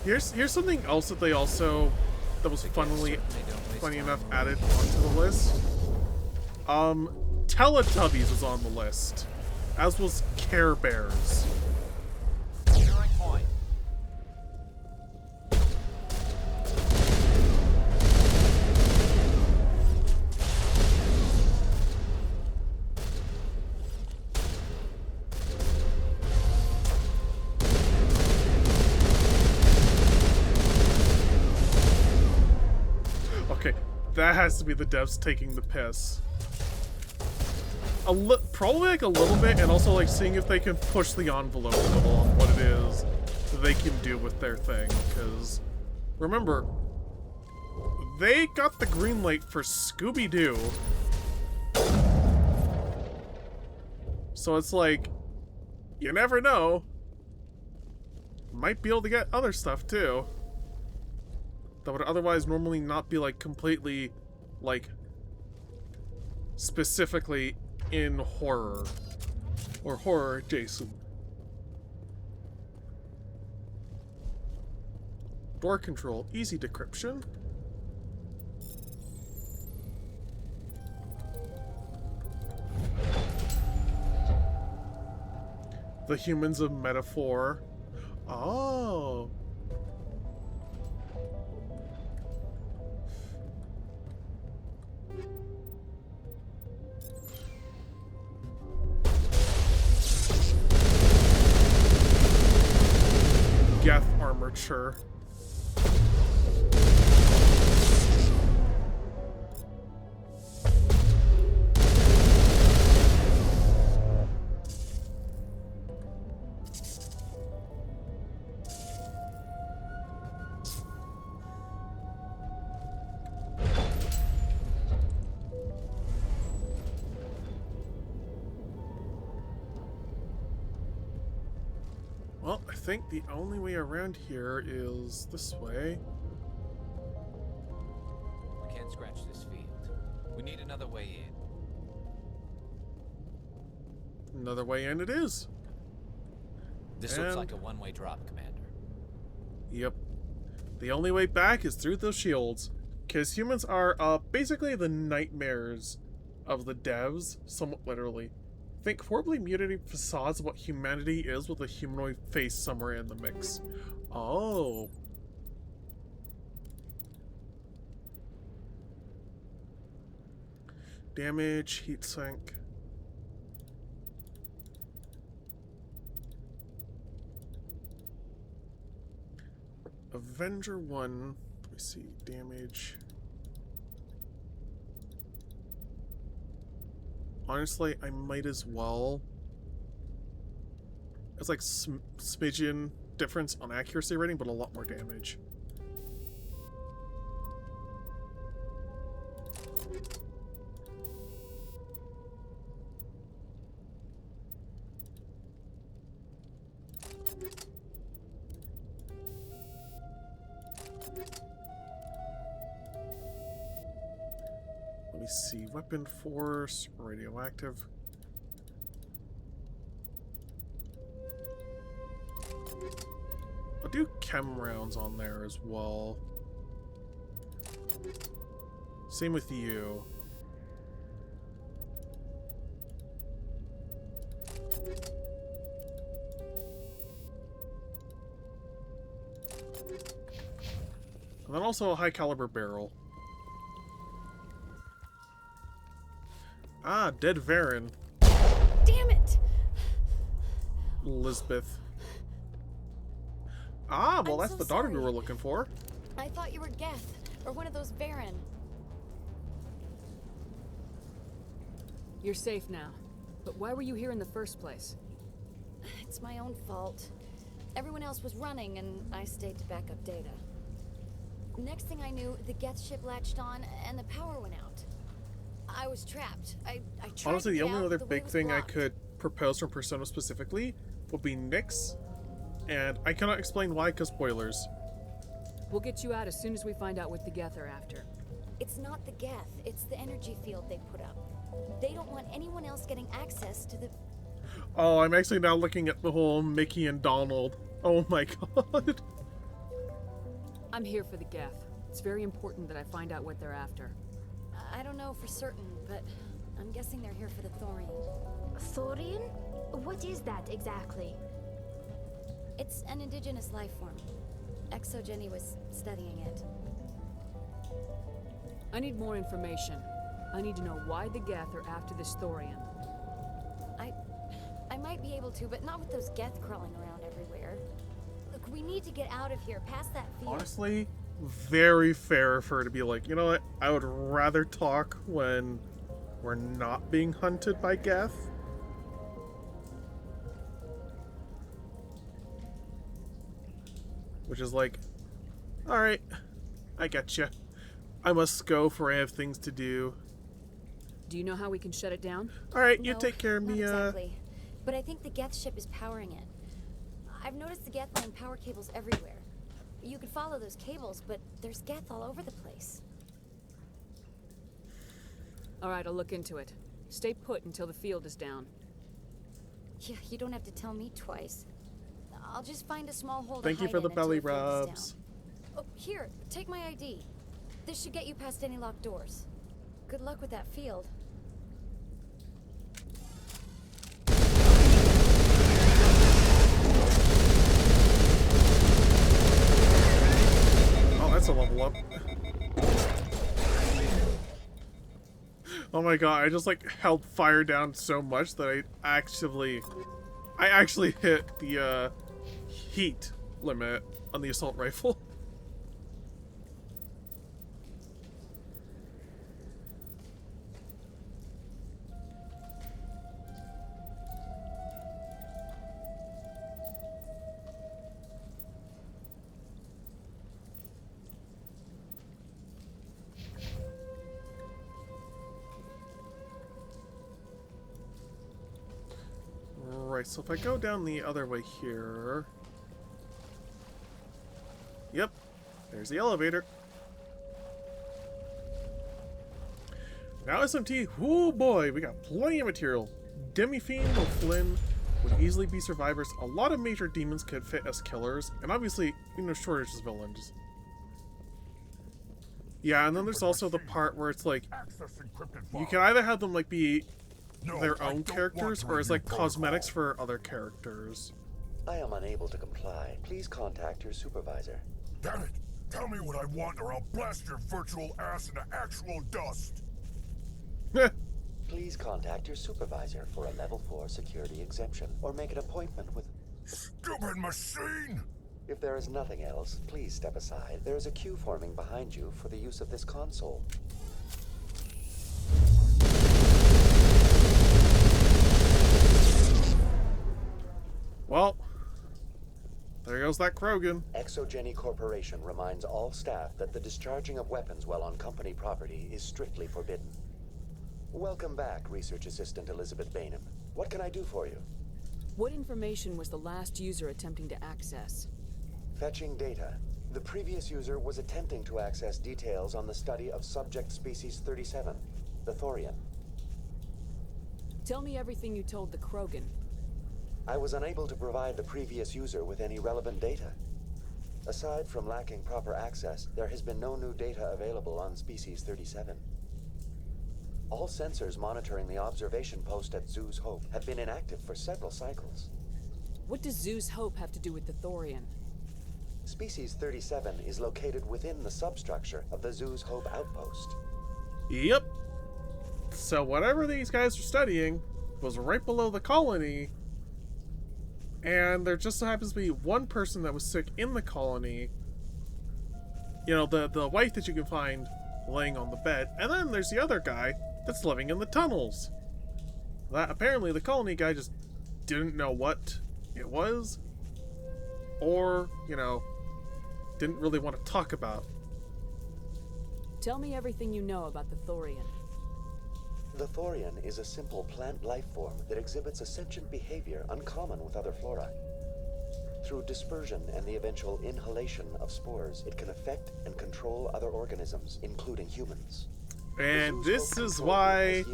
Here's something else that they also, that was funny enough added onto the list. Teletubbies was on the list, as was Care Bears. That has to be the devs taking the piss. Probably like a little bit, and also like seeing if they can push the envelope a little on what it is that they can do with their thing. Because remember, they got the green light for Scooby-Doo. So it's like, you never know. Might be able to get other stuff too. That would otherwise normally not be like completely, like, specifically in horror. Or horror adjacent. Door control, easy decryption. The humans of metaphor. Oh. Geth armature. Well, I think the only way around here is this way. We can't scratch this field. We need another way in. Another way in it is. This looks like a one-way drop, Commander. Yep. The only way back is through those shields. Because humans are basically the nightmares of the devs, somewhat literally. Think horribly mutated facades of what humanity is with a humanoid face somewhere in the mix. Oh. Damage, heat sink. Avenger 1. Let me see. Damage. Honestly, I might as well. It's like smidgen difference on accuracy rating, but a lot more damage. Let me see. Weapon force, radioactive. I'll do chem rounds on there as well. Same with you. And then also a high caliber barrel. Ah, dead Varen. Damn it! Lisbeth. Ah, well, I'm that's so the daughter we sorry. were looking for. I thought you were Geth, or one of those Varen. You're safe now. But why were you here in the first place? It's my own fault. Everyone else was running, and I stayed to back up data. Next thing I knew, the Geth ship latched on, and the power went out. I was trapped. I tried Honestly, to the get only out, other the way big was thing I blocked. could propose from Persona specifically would be Nyx. And I cannot explain why, because spoilers. We'll get you out as soon as we find out what the Geth are after. It's not the Geth, it's the energy field they put up. They don't want anyone else getting access to the... Oh, I'm actually now looking at the whole Mickey and Donald. Oh my god. I'm here for the Geth. It's very important that I find out what they're after. I don't know for certain, but I'm guessing they're here for the thorium. Thorium? What is that exactly? It's an indigenous life form. Exogeny was studying it. I need more information. I need to know why the Geth are after this thorium. I might be able to, but not with those Geth crawling around everywhere. Look, we need to get out of here, past that field. Honestly, very fair for her to be like, you know what, I would rather talk when we're not being hunted by Geth. Which is like, alright, I getcha. I must go for I have things to do. Do you know how we can shut it down? Alright, you No, take care, not Mia. exactly. But I think the Geth ship is powering it. I've noticed the Geth line power cables everywhere. You could follow those cables, but there's Geth all over the place. Alright, I'll look into it. Stay put until the field is down. Yeah, you don't have to tell me twice. I'll just find a small hole to Thank you hide for in the until belly the field is rubs. down. Oh, here, take my ID. This should get you past any locked doors. Good luck with that field. Oh, that's a level up. Oh my god, I just like held fire down so much that I actually hit the heat limit on the assault rifle. Right, so if I go down the other way here... Yep, there's the elevator. Now SMT, whoo boy, we got plenty of material. Demi-Fiend or Flynn would easily be survivors. A lot of major demons could fit as killers, and obviously, you know, shortage of villains. Yeah, and then there's also the part where it's like, you can either have them like be their own characters, or as like cosmetics for other characters. I am unable to comply. Please contact your supervisor. Damn it! Tell me what I want or I'll blast your virtual ass into actual dust! Please contact your supervisor for a level 4 security exemption, or make an appointment with... Stupid machine! If there is nothing else, please step aside. There is a queue forming behind you for the use of this console. Well, there goes that Krogan. Exogeny Corporation reminds all staff that the discharging of weapons while on company property is strictly forbidden. Welcome back, Research Assistant Elizabeth Bainham. What can I do for you? What information was the last user attempting to access? Fetching data. The previous user was attempting to access details on the study of subject species 37, the Thorian. Tell me everything you told the Krogan. I was unable to provide the previous user with any relevant data. Aside from lacking proper access, there has been no new data available on species 37. All sensors monitoring the observation post at Zeus Hope have been inactive for several cycles. What does Zeus Hope have to do with the Thorian? Species 37 is located within the substructure of the Zeus Hope outpost. Yep. So whatever these guys are studying was right below the colony, and there just so happens to be one person that was sick in the colony. You know, the wife that you can find laying on the bed, and then there's the other guy that's living in the tunnels. That apparently the colony guy just didn't know what it was, or, you know, didn't really want to talk about. Tell me everything you know about the Thorian. The Thorian is a simple plant life form that exhibits a sentient behavior uncommon with other flora. Through dispersion and the eventual inhalation of spores, it can affect and control other organisms, including humans. And this is why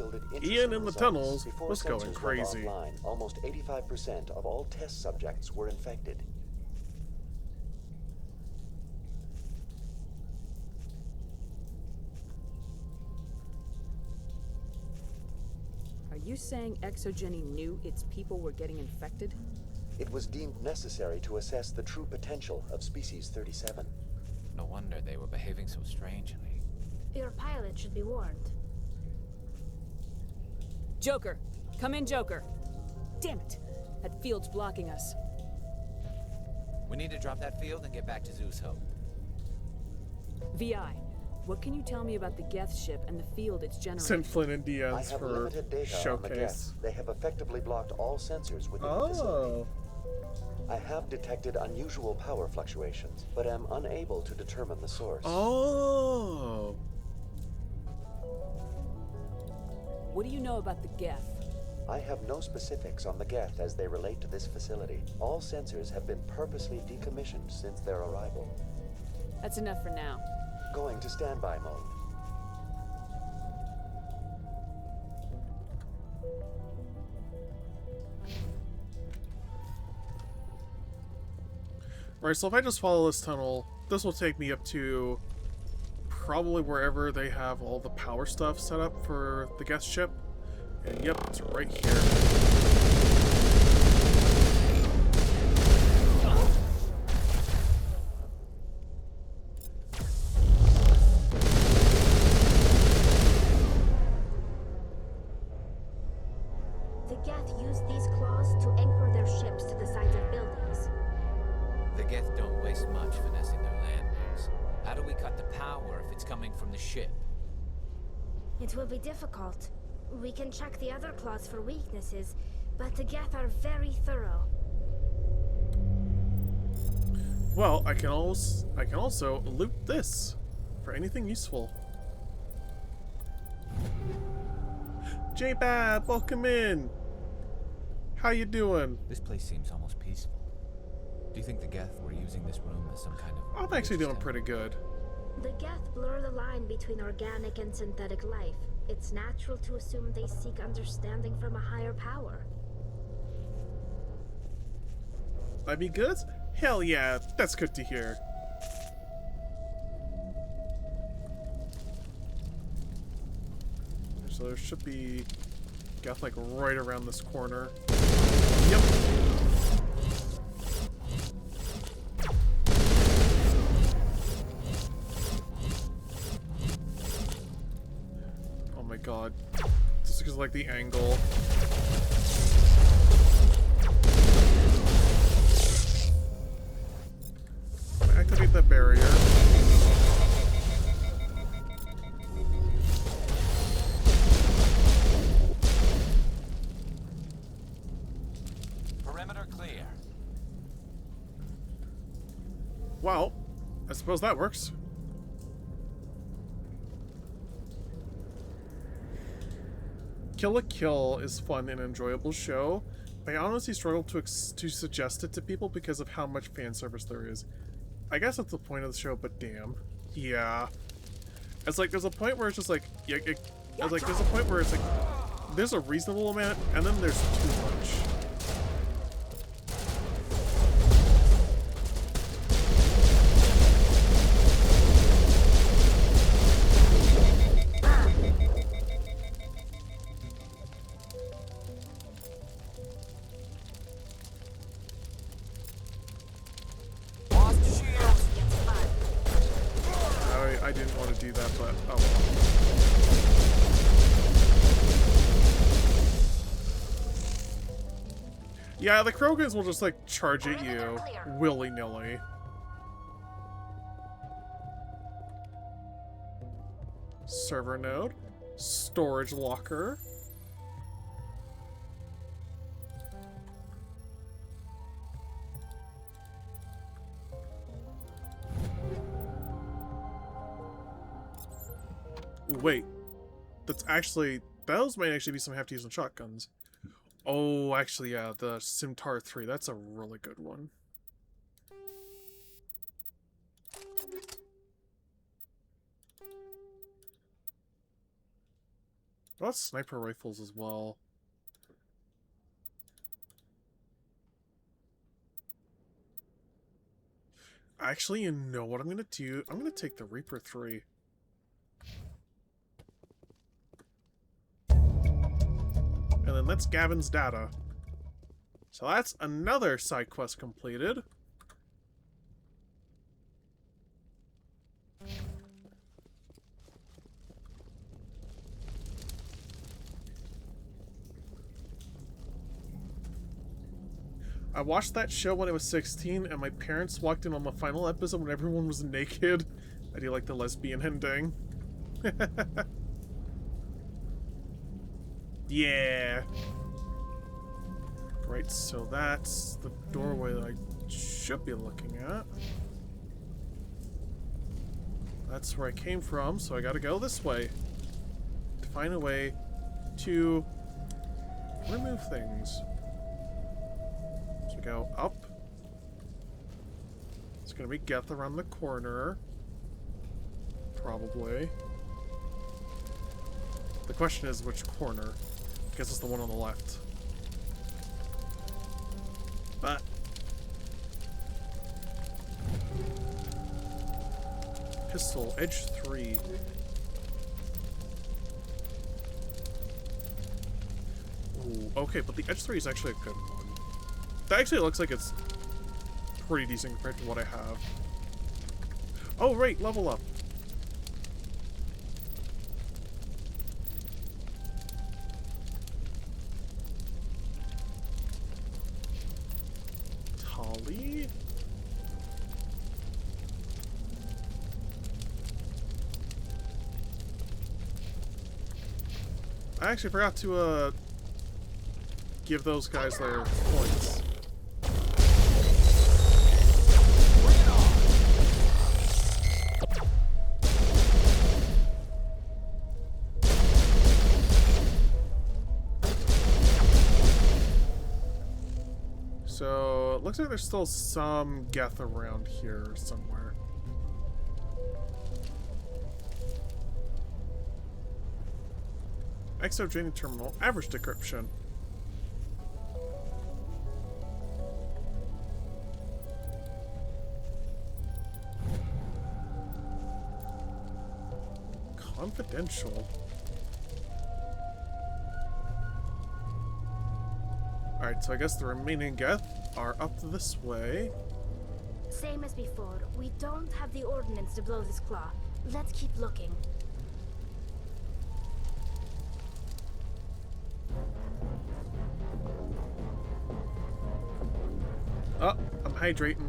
Ian in the tunnels was going crazy. Offline, almost 85% of all test subjects were infected. Are you saying Exogeny knew its people were getting infected? It was deemed necessary to assess the true potential of species 37. No wonder they were behaving so strangely. Your pilot should be warned. Joker! Come in, Joker! Damn it! That field's blocking us. We need to drop that field and get back to Zeus Hope. VI, what can you tell me about the Geth ship and the field it's generating? Send Flynn and I Diaz have for limited data on the showcase. Geth. They have effectively blocked all sensors within the facility. Oh. I have detected unusual power fluctuations, but am unable to determine the source. Oh. What do you know about the Geth? I have no specifics on the Geth as they relate to this facility. All sensors have been purposely decommissioned since their arrival. That's enough for now. Going to standby mode. Right, so if I just follow this tunnel, this will take me up to probably wherever they have all the power stuff set up for the guest ship. And yep, it's right here. The Geth use these claws to anchor their ships to the sides of buildings. The Geth don't waste much finessing their landings. How do we cut the power if it's coming from the ship? It will be difficult. We can check the other claws for weaknesses, but the Geth are very thorough. Well, I can also loot this for anything useful. J-Bab, welcome in. How you doing? This place seems almost peaceful. Do you think the Geth were using this room as some kind of... I'm actually doing pretty good. The Geth blur the line between organic and synthetic life. It's natural to assume they seek understanding from a higher power. That'd be good? Hell yeah, that's good to hear. So there should be Geth like right around this corner. Yep. Oh my god. Just because like the angle. Activate that barrier. Perimeter clear. Well, I suppose that works. Kill la Kill is fun and enjoyable show. I honestly struggle to suggest it to people because of how much fan service there is. I guess that's the point of the show, but damn. Yeah. It's like, there's a point where it's just like, yeah, it's like, there's a point where it's like, there's a reasonable amount, and then there's too much. I didn't want to do that, but oh well. Yeah, the Krogans will just like charge at you willy-nilly. Server node, storage locker. Wait, those might actually be some hefties and shotguns. Oh, actually, yeah, the Simtar 3, that's a really good one. Lots of sniper rifles as well. Actually, you know what I'm gonna do? I'm gonna take the Reaper 3. And then that's Gavin's data. So that's another side quest completed. I watched that show when I was 16, and my parents walked in on the final episode when everyone was naked. I do like the lesbian ending. Yeah. Right, so that's the doorway that I should be looking at. That's where I came from, so I gotta go this way to find a way to remove things. So we go up. It's gonna be Geth around the corner. Probably. The question is which corner. I guess it's the one on the left. But pistol, edge 3. Ooh, okay, but the edge 3 is actually a good one. That actually looks like it's pretty decent compared to what I have. Oh, right, level up. Holly? I actually forgot to, give those guys their points. So, it looks like there's still some Geth around here somewhere. Exogeny terminal, average decryption. Confidential. Alright, so I guess the remaining Geth are up this way. Same as before. We don't have the ordnance to blow this claw. Let's keep looking. Oh, I'm hydrating.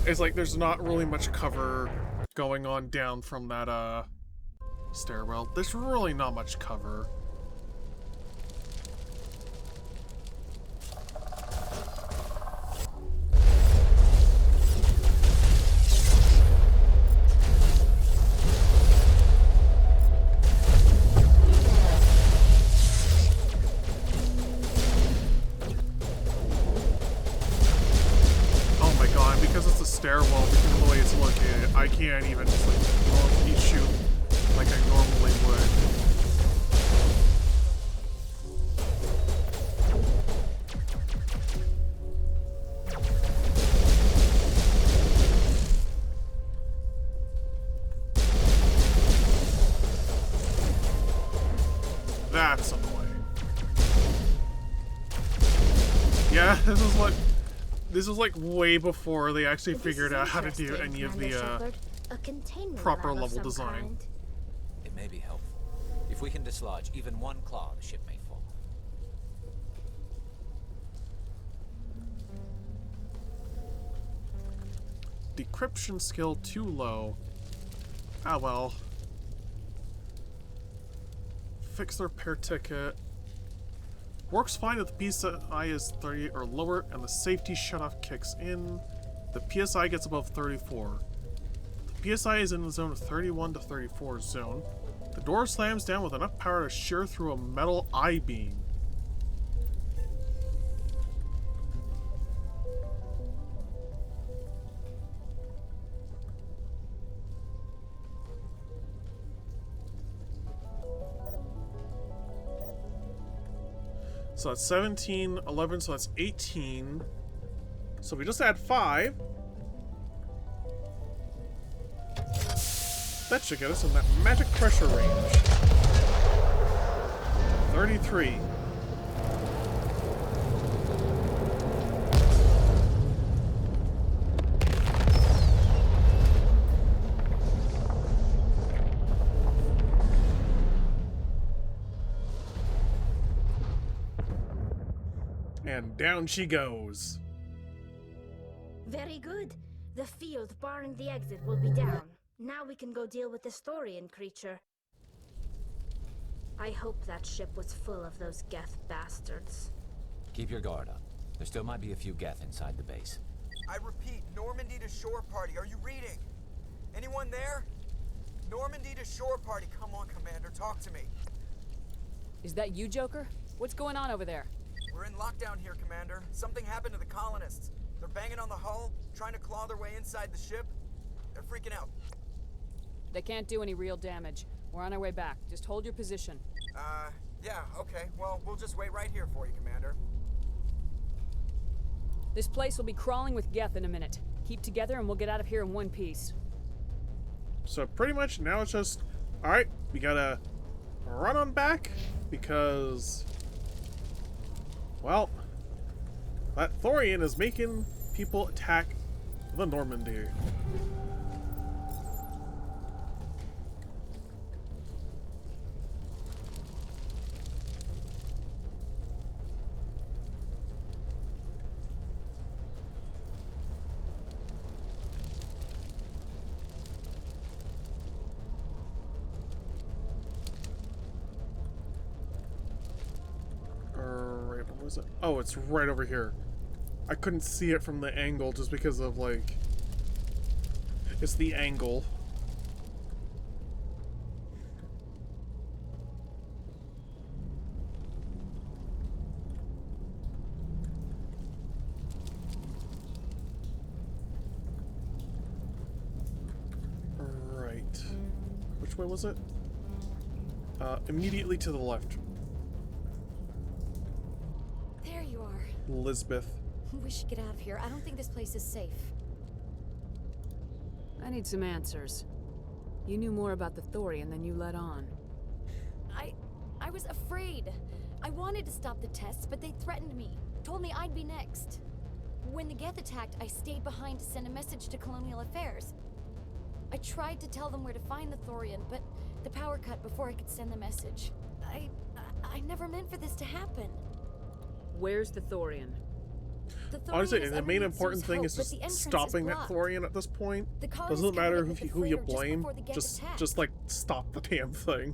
It's like there's not really much cover going on down from that stairwell. There's really not much cover. Stairwell, because of the way it's located, I can't even just like normally shoot like I normally would. That's annoying. Yeah, this is like way before they actually figured out how to do any of the proper level design. It may be helpful. If we can dislodge even one claw, the ship may fall. Decryption skill too low. Ah well. Fix the repair ticket. Works fine if the PSI is 30 or lower and the safety shutoff kicks in. The PSI gets above 34. The PSI is in the zone of 31 to 34 zone. The door slams down with enough power to shear through a metal I-beam. So that's 17, 11, so that's 18. So we just add 5. That should get us in that magic pressure range. 33. And down she goes. Very good. The field barring the exit will be down. Now we can go deal with the Thorian creature. I hope that ship was full of those Geth bastards. Keep your guard up. There still might be a few Geth inside the base. I repeat, Normandy to shore party. Are you reading? Anyone there? Normandy to shore party. Come on, Commander, talk to me. Is that you, Joker? What's going on over there? We're in lockdown here, Commander. Something happened to the colonists. They're banging on the hull, trying to claw their way inside the ship. They're freaking out. They can't do any real damage. We're on our way back. Just hold your position. Yeah, okay. Well, we'll just wait right here for you, Commander. This place will be crawling with Geth in a minute. Keep together and we'll get out of here in one piece. So pretty much now it's just, alright, we gotta run on back because, well, that Thorian is making people attack the Normandy. Is it? Oh, it's right over here. I couldn't see it from the angle just because of, like, it's the angle. Right. Which way was it? Immediately to the left. Elizabeth. We should get out of here. I don't think this place is safe. I need some answers. You knew more about the Thorian than you let on. I was afraid. I wanted to stop the tests, but they threatened me. Told me I'd be next. When the Geth attacked, I stayed behind to send a message to Colonial Affairs. I tried to tell them where to find the Thorian, but the power cut before I could send the message. I never meant for this to happen. Where's the Thorian? Honestly, the main important thing is just stopping that Thorian at this point. Doesn't matter who you blame, just like stop the damn thing.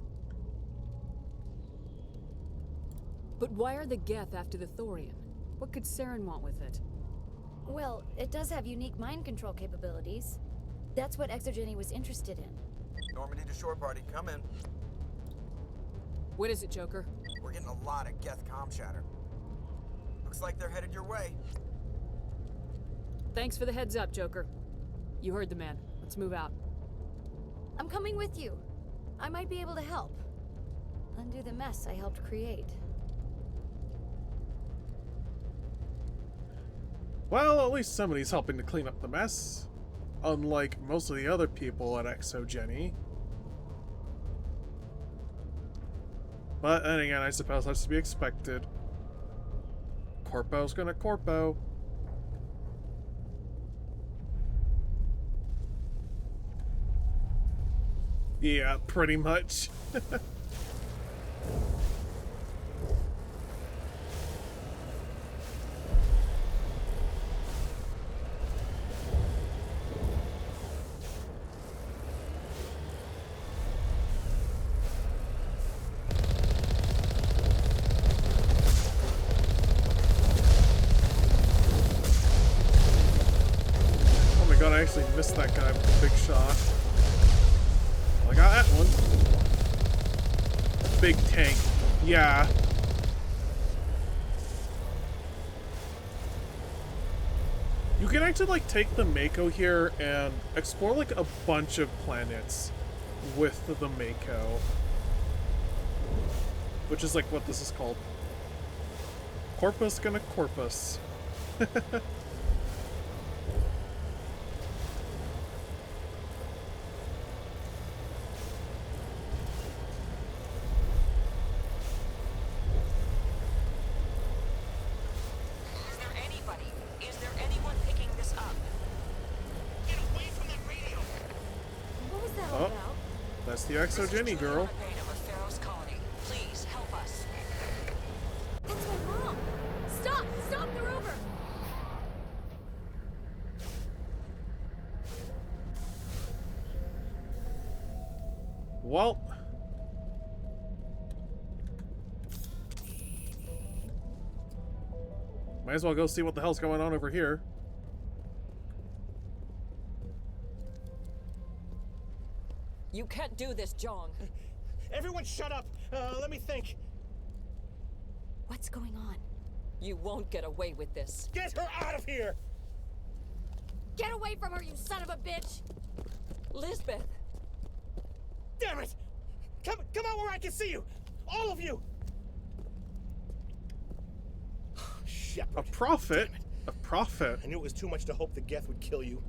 But why are the Geth after the Thorian? What could Saren want with it? Well, it does have unique mind control capabilities. That's what Exogeny was interested in. Normandy to shore party, come in. What is it, Joker? We're getting a lot of Geth comm chatter. Looks like they're headed your way. Thanks for the heads up, Joker. You heard the man. Let's move out. I'm coming with you. I might be able to help. Undo the mess I helped create. Well, at least somebody's helping to clean up the mess. Unlike most of the other people at Exogeny. But then again, I suppose that's to be expected. Corpo's gonna corpo. Yeah, pretty much. I actually missed that guy with a big shot. Well, I got that one. Big tank. Yeah. You can actually, like, take the Mako here and explore, like, a bunch of planets with the Mako. Which is, like, what this is called. Corpus gonna corpus. That's the Exogeny girl. That's my mom! Stop! Stop! Well, might as well go see what the hell's going on over here. You can't do this, Jong. Everyone shut up! Let me think. What's going on? You won't get away with this. Get her out of here! Get away from her, you son of a bitch! Lisbeth! Damn it! Come out where I can see you! All of you! Shit. A prophet? A prophet? I knew it was too much to hope the Geth would kill you.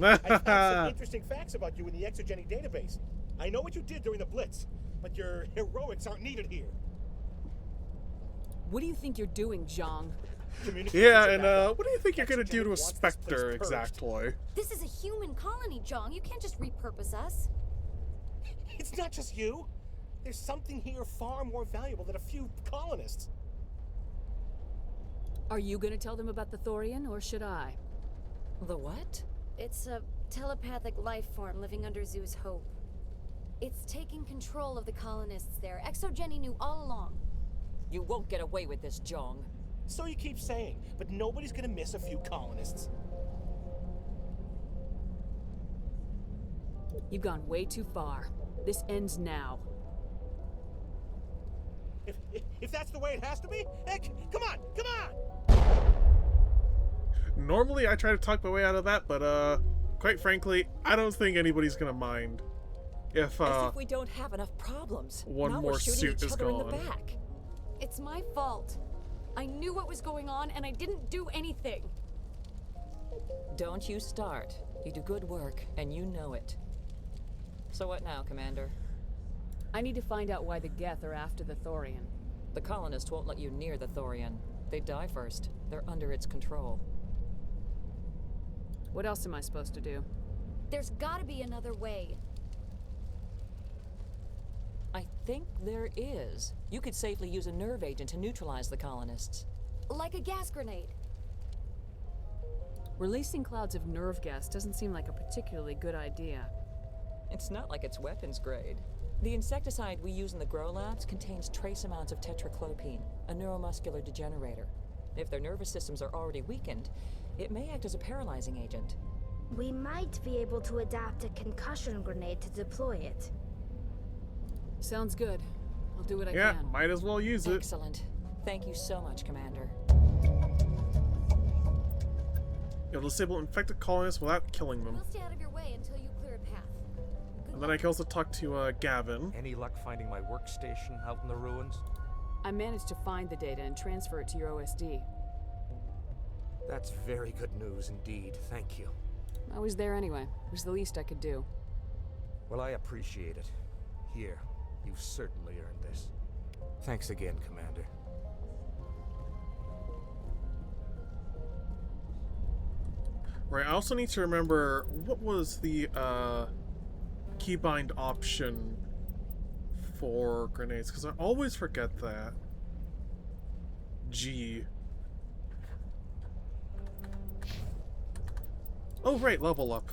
I found some interesting facts about you in the exogeny database. I know what you did during the Blitz, but your heroics aren't needed here. What do you think you're doing, Zhang? Yeah, and what do you think you're gonna do to a Spectre exactly? This is a human colony, Jong. You can't just repurpose us. It's not just you. There's something here far more valuable than a few colonists. Are you gonna tell them about the Thorian, or should I? The what? It's a telepathic life form living under Zoo's hope. It's taking control of the colonists there. Exogeny knew all along. You won't get away with this, Jong. So you keep saying, but nobody's gonna miss a few colonists. You've gone way too far. This ends now. If that's the way it has to be, heck, come on! Normally I try to talk my way out of that, but quite frankly, I don't think anybody's gonna mind if As if we don't have enough problems. one now more we're shooting suit each is other gone. in the back. It's my fault. I knew what was going on, and I didn't do anything. Don't you start. You do good work, and you know it. So what now, Commander? I need to find out why the Geth are after the Thorian. The colonists won't let you near the Thorian. They die first. They're under its control. What else am I supposed to do? There's gotta be another way. I think there is. You could safely use a nerve agent to neutralize the colonists. Like a gas grenade. Releasing clouds of nerve gas doesn't seem like a particularly good idea. It's not like it's weapons grade. The insecticide we use in the grow labs contains trace amounts of tetraclopine, a neuromuscular degenerator. If their nervous systems are already weakened, it may act as a paralyzing agent. We might be able to adapt a concussion grenade to deploy it. Sounds good. I'll do what I Yeah, can. might as well use it. Excellent. Thank you so much, Commander. You'll disable infected colonists without killing them. We'll stay out of your way until you clear a path. And then I can also talk to Gavin. Any luck finding my workstation out in the ruins? I managed to find the data and transfer it to your OSD. That's very good news indeed. Thank you. I was there anyway. It was the least I could do. Well, I appreciate it. Here, you've certainly earned this. Thanks again, Commander. Right, I also need to remember what was the keybind option for grenades, because I always forget that. G. Oh right, level up.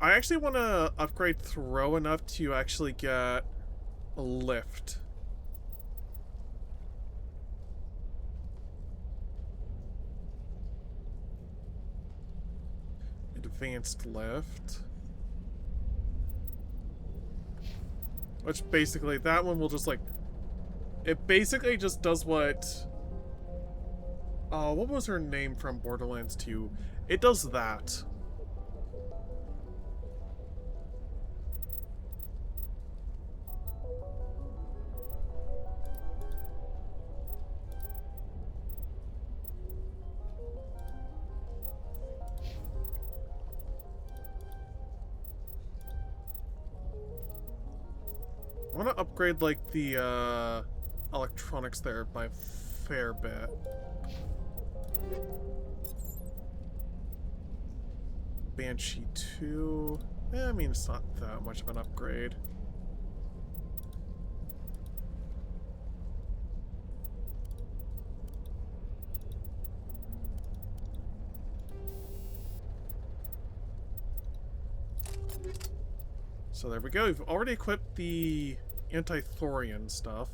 I actually want to upgrade throw enough to actually get a lift. Advanced lift. Which basically, that one will just like... It basically just does what... what was her name from Borderlands 2? It does that. I want to upgrade, like, the, electronics there by a fair bit. Banshee 2... I mean, it's not that much of an upgrade. So there we go. We've already equipped the anti-thorium stuff.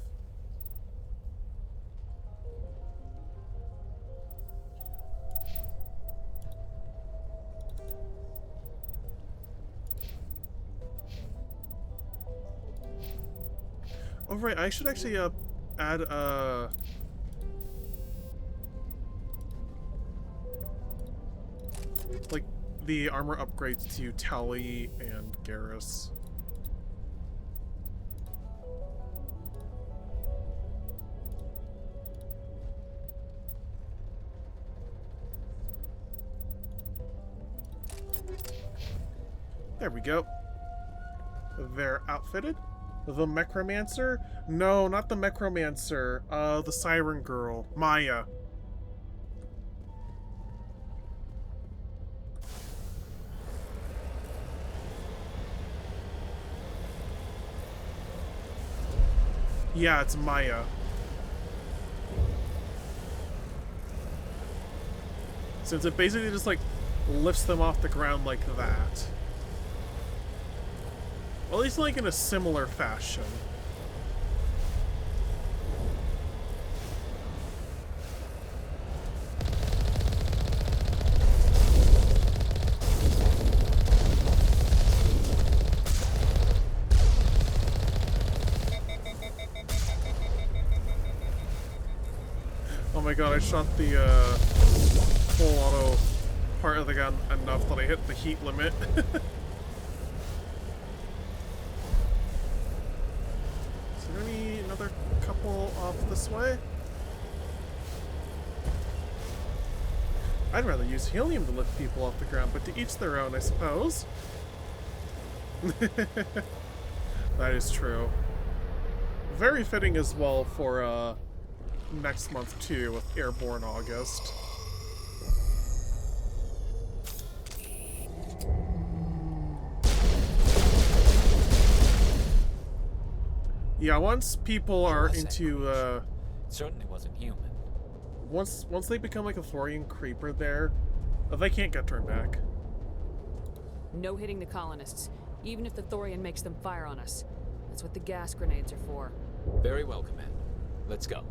Oh right, I should actually add like the armor upgrades to Tally and Garrus. There we go. They're outfitted. The Necromancer? No, not the Necromancer. The Siren Girl. Maya. Yeah, it's Maya. Since it basically just, like, lifts them off the ground like that. Well, at least, like, in a similar fashion. Oh my god, I shot the full auto part of the gun enough that I hit the heat limit. Is there another couple off this way? I'd rather use helium to lift people off the ground, but to each their own, I suppose. That is true. Very fitting as well for next month too, with Airborne August. Yeah, once people are into certainly wasn't human. Once they become like a Thorian creeper there, they can't get turned back. No hitting the colonists, even if the Thorian makes them fire on us. That's what the gas grenades are for. Very well, Commander. Let's go.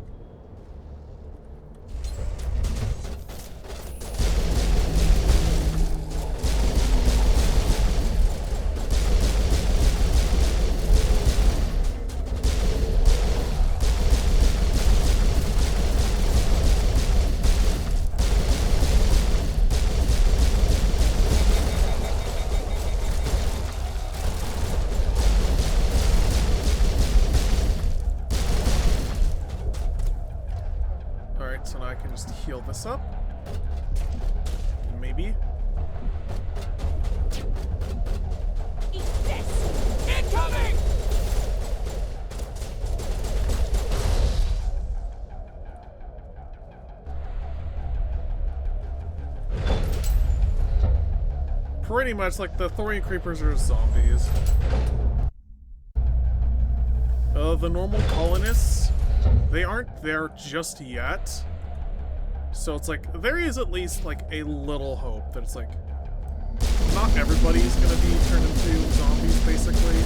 So now I can just heal this up. Maybe. Eat this! Incoming! Pretty much like the Thorian creepers are zombies. The normal colonists, they aren't there just yet. So it's like, there is at least like a little hope that it's like, not everybody's gonna be turned into zombies, basically.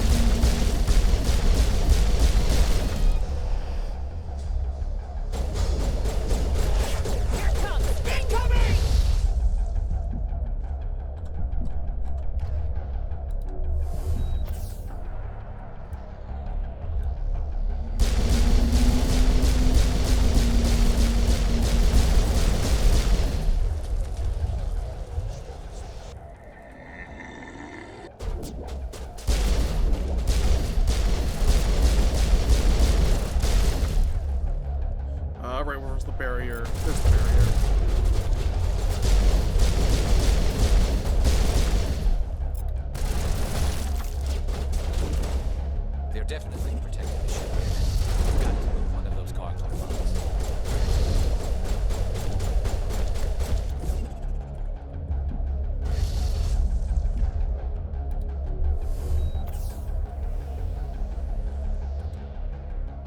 Right, where's the barrier? There's the barrier. They're definitely protecting the ship. We've got to move one of those cargo bombs.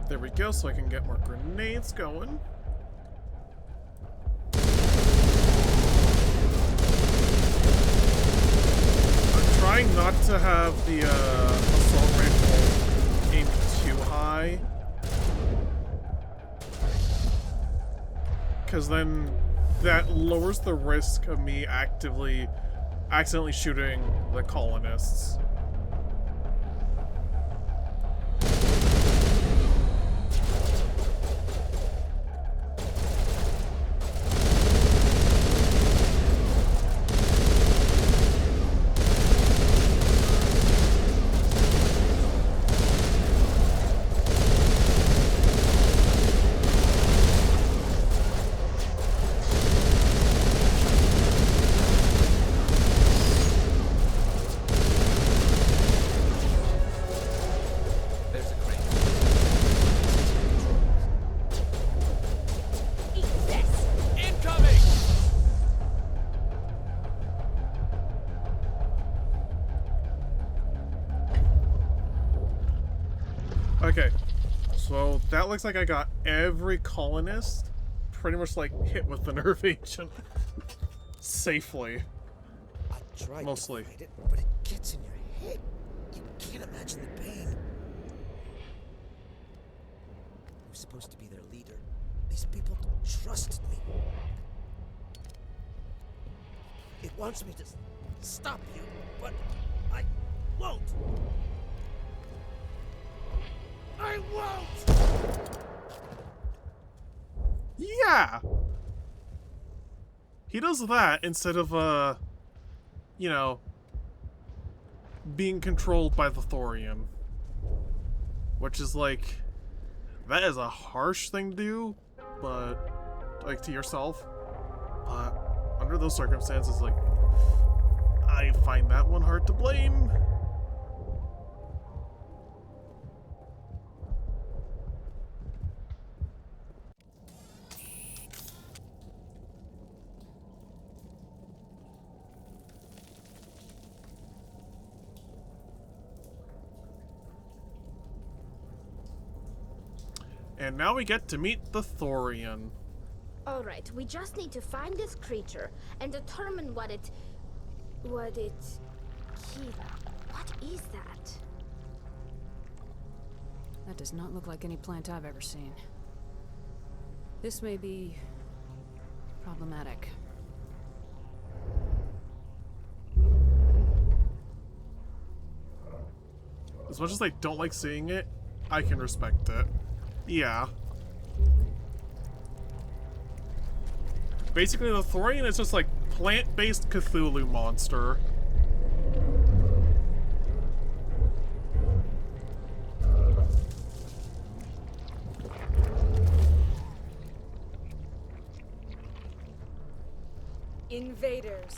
There we go, so I can get more grenades going. I'm trying not to have the because then that lowers the risk of me accidentally shooting the colonists. Okay, so that looks like I got every colonist pretty much like hit with the nerve agent safely. I tried mostly. to fight it, but it gets in your head. You can't imagine the pain. I'm supposed to be their leader. These people trusted me. It wants me to stop you, but I won't. I won't! Yeah! He does that instead of, you know, being controlled by the Thorian. Which is like, that is a harsh thing to do, but, like, to yourself. But, under those circumstances, like, I find that one hard to blame. And now we get to meet the Thorian. Alright, we just need to find this creature and determine what it... What is that? That does not look like any plant I've ever seen. This may be problematic. As much as I don't like seeing it, I can respect it. Yeah. Basically, the Thorian is just like plant-based Cthulhu monster. Invaders,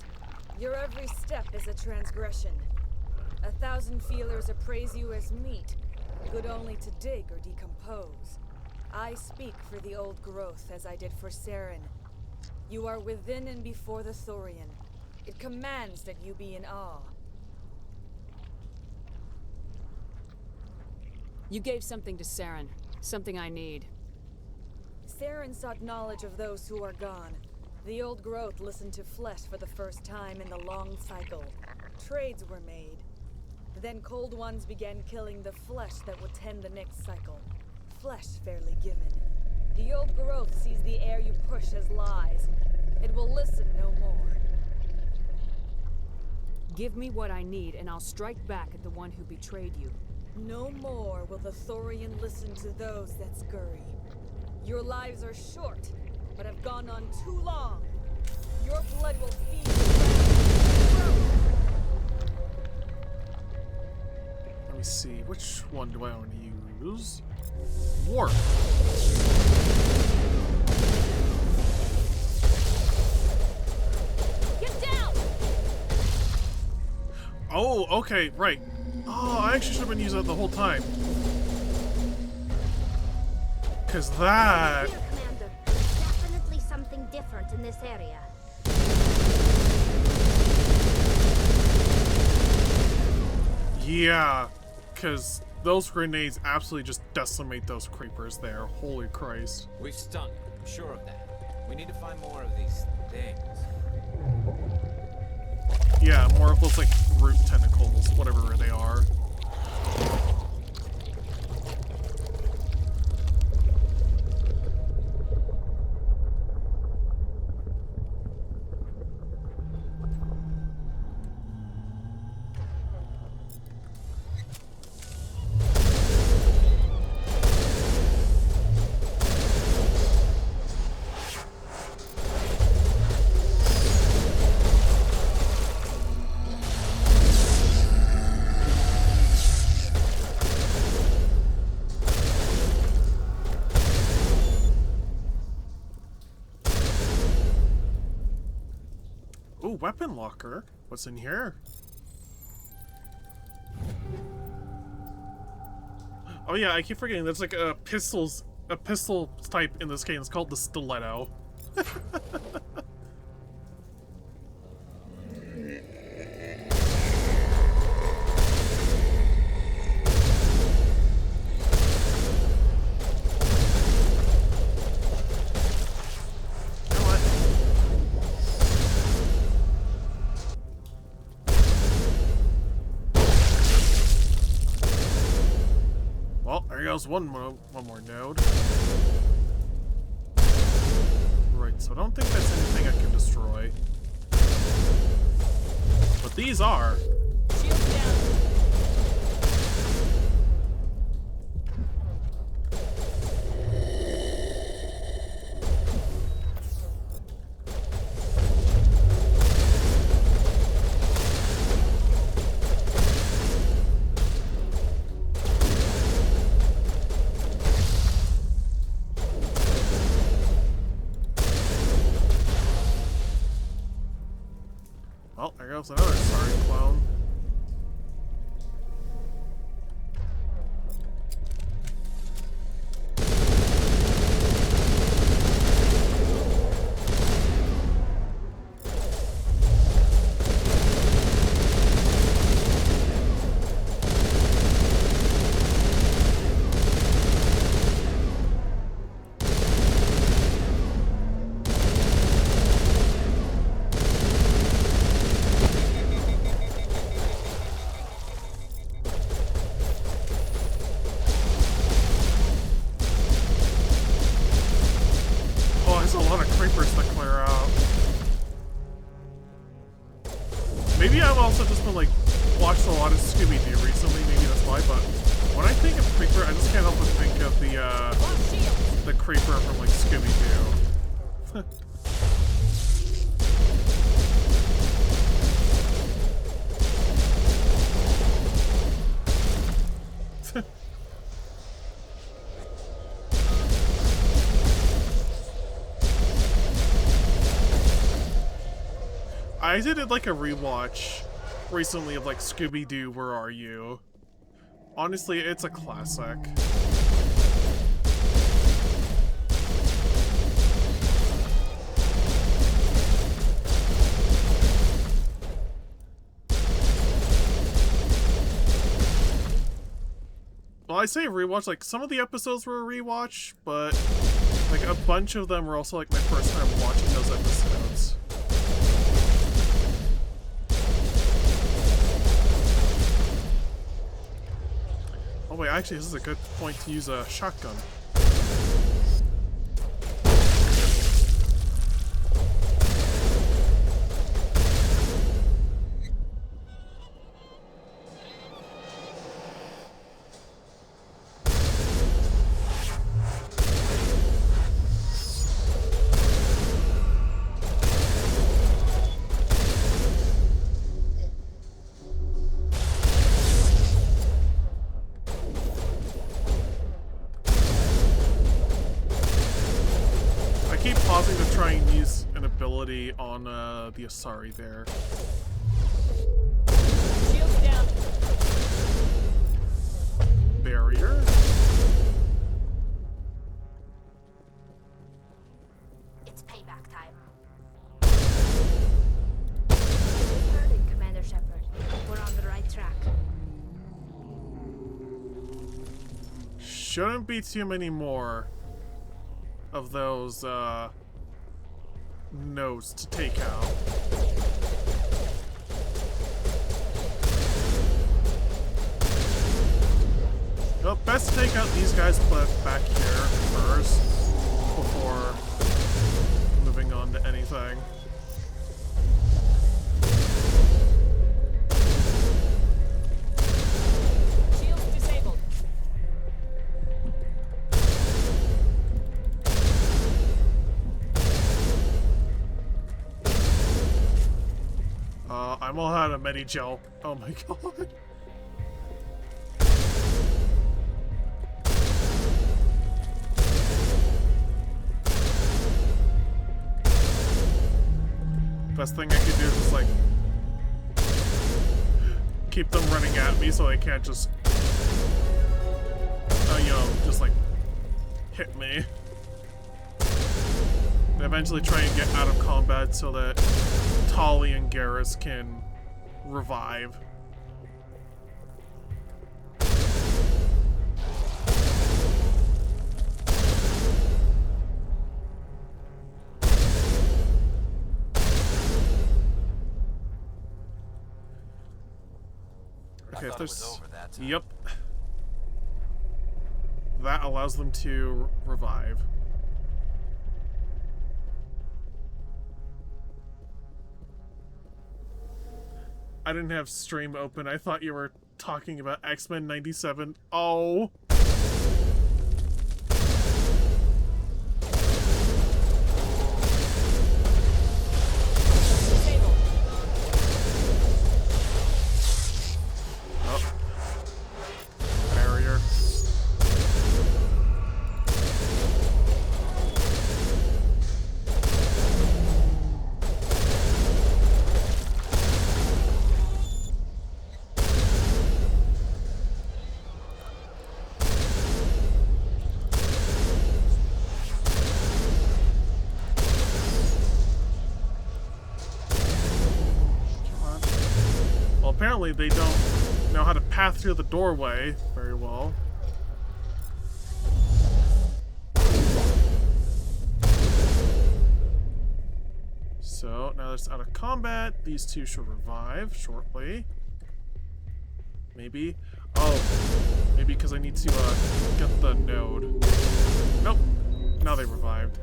your every step is a transgression. 1,000 feelers appraise you as meat, good only to dig or decompose. I speak for the old growth as I did for Saren. You are within and before the Thorian. It commands that you be in awe. You gave something to Saren. Something I need. Saren sought knowledge of those who are gone. The old growth listened to flesh for the first time in the long cycle. Trades were made. Then cold ones began killing the flesh that would tend the next cycle. Flesh fairly given. The old growth sees the air you push as lies. It will listen no more. Give me what I need, and I'll strike back at the one who betrayed you. No more will the Thorian listen to those that scurry. Your lives are short, but have gone on too long. Your blood will feed the ground. Let me see, which one do I want to use? Warp. Get down! Oh, okay, right. Oh, I actually should have been using that the whole time. Cause that... Here, Commander. Definitely something different in this area. Yeah, cause those grenades absolutely just decimate those creepers there. Holy Christ. We've stunk, I'm sure of that. We need to find more of these things. Yeah, more of those like root tentacles, whatever they are. Oh, weapon locker. What's in here? Oh yeah, I keep forgetting. There's like a pistol type in this game. It's called the stiletto. Well, there goes one more node. Right, so I don't think that's anything I can destroy. But these are. Shields down. Well, there goes another Saren clone. Maybe I've also just been like watched a lot of Scooby-Doo recently, maybe that's why, but when I think of Creeper, I just can't help but think of the Creeper from like Scooby-Doo. I did like a rewatch recently of like Scooby-Doo, Where Are You? Honestly, it's a classic. Well, I say rewatch, like some of the episodes were a rewatch, but like a bunch of them were also like my first time watching those episodes. Oh wait, actually this is a good point to use a shotgun. On the Asari there. Shields down. Barrier. It's payback time. Heard it, Commander Shepard. We're on the right track. Shouldn't be too many more of those nodes to take out. Well, best to take out these guys back here first before moving on to anything. Shields disabled. I'm all out of Medi-Gel. Oh my god. Best thing I could do is just like keep them running at me so they can't just you know, just like hit me. And eventually try and get out of combat so that Tali and Garrus can revive. Okay, if there's... Yep. That allows them to revive. I didn't have stream open. I thought you were talking about X-Men 97. Oh. Barrier. Well, apparently they don't know how to path through the doorway very well. So, now that's out of combat. These two should revive shortly. Maybe. Oh, maybe because I need to get the node. Nope. Now they revived.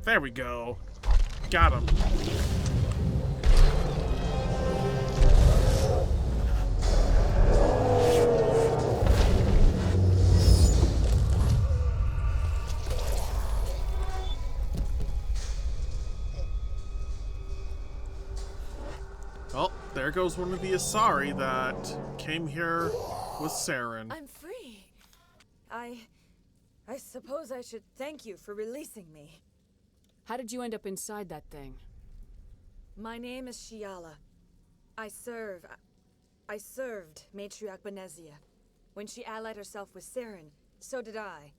There we go. Got him. Well, there goes one of the Asari that came here with Saren. I'm free. I suppose I should thank you for releasing me. How did you end up inside that thing? My name is Shiala. I served Matriarch Benezia. When she allied herself with Saren, so did I.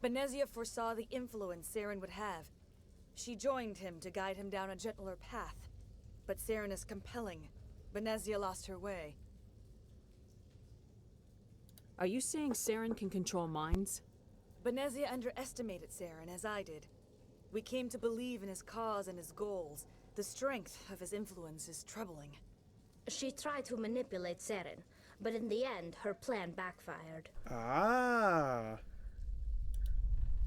Benezia foresaw the influence Saren would have. She joined him to guide him down a gentler path. But Saren is compelling. Benezia lost her way. Are you saying Saren can control minds? Benezia underestimated Saren, as I did. We came to believe in his cause and his goals. The strength of his influence is troubling. She tried to manipulate Saren, but in the end, her plan backfired. Ah.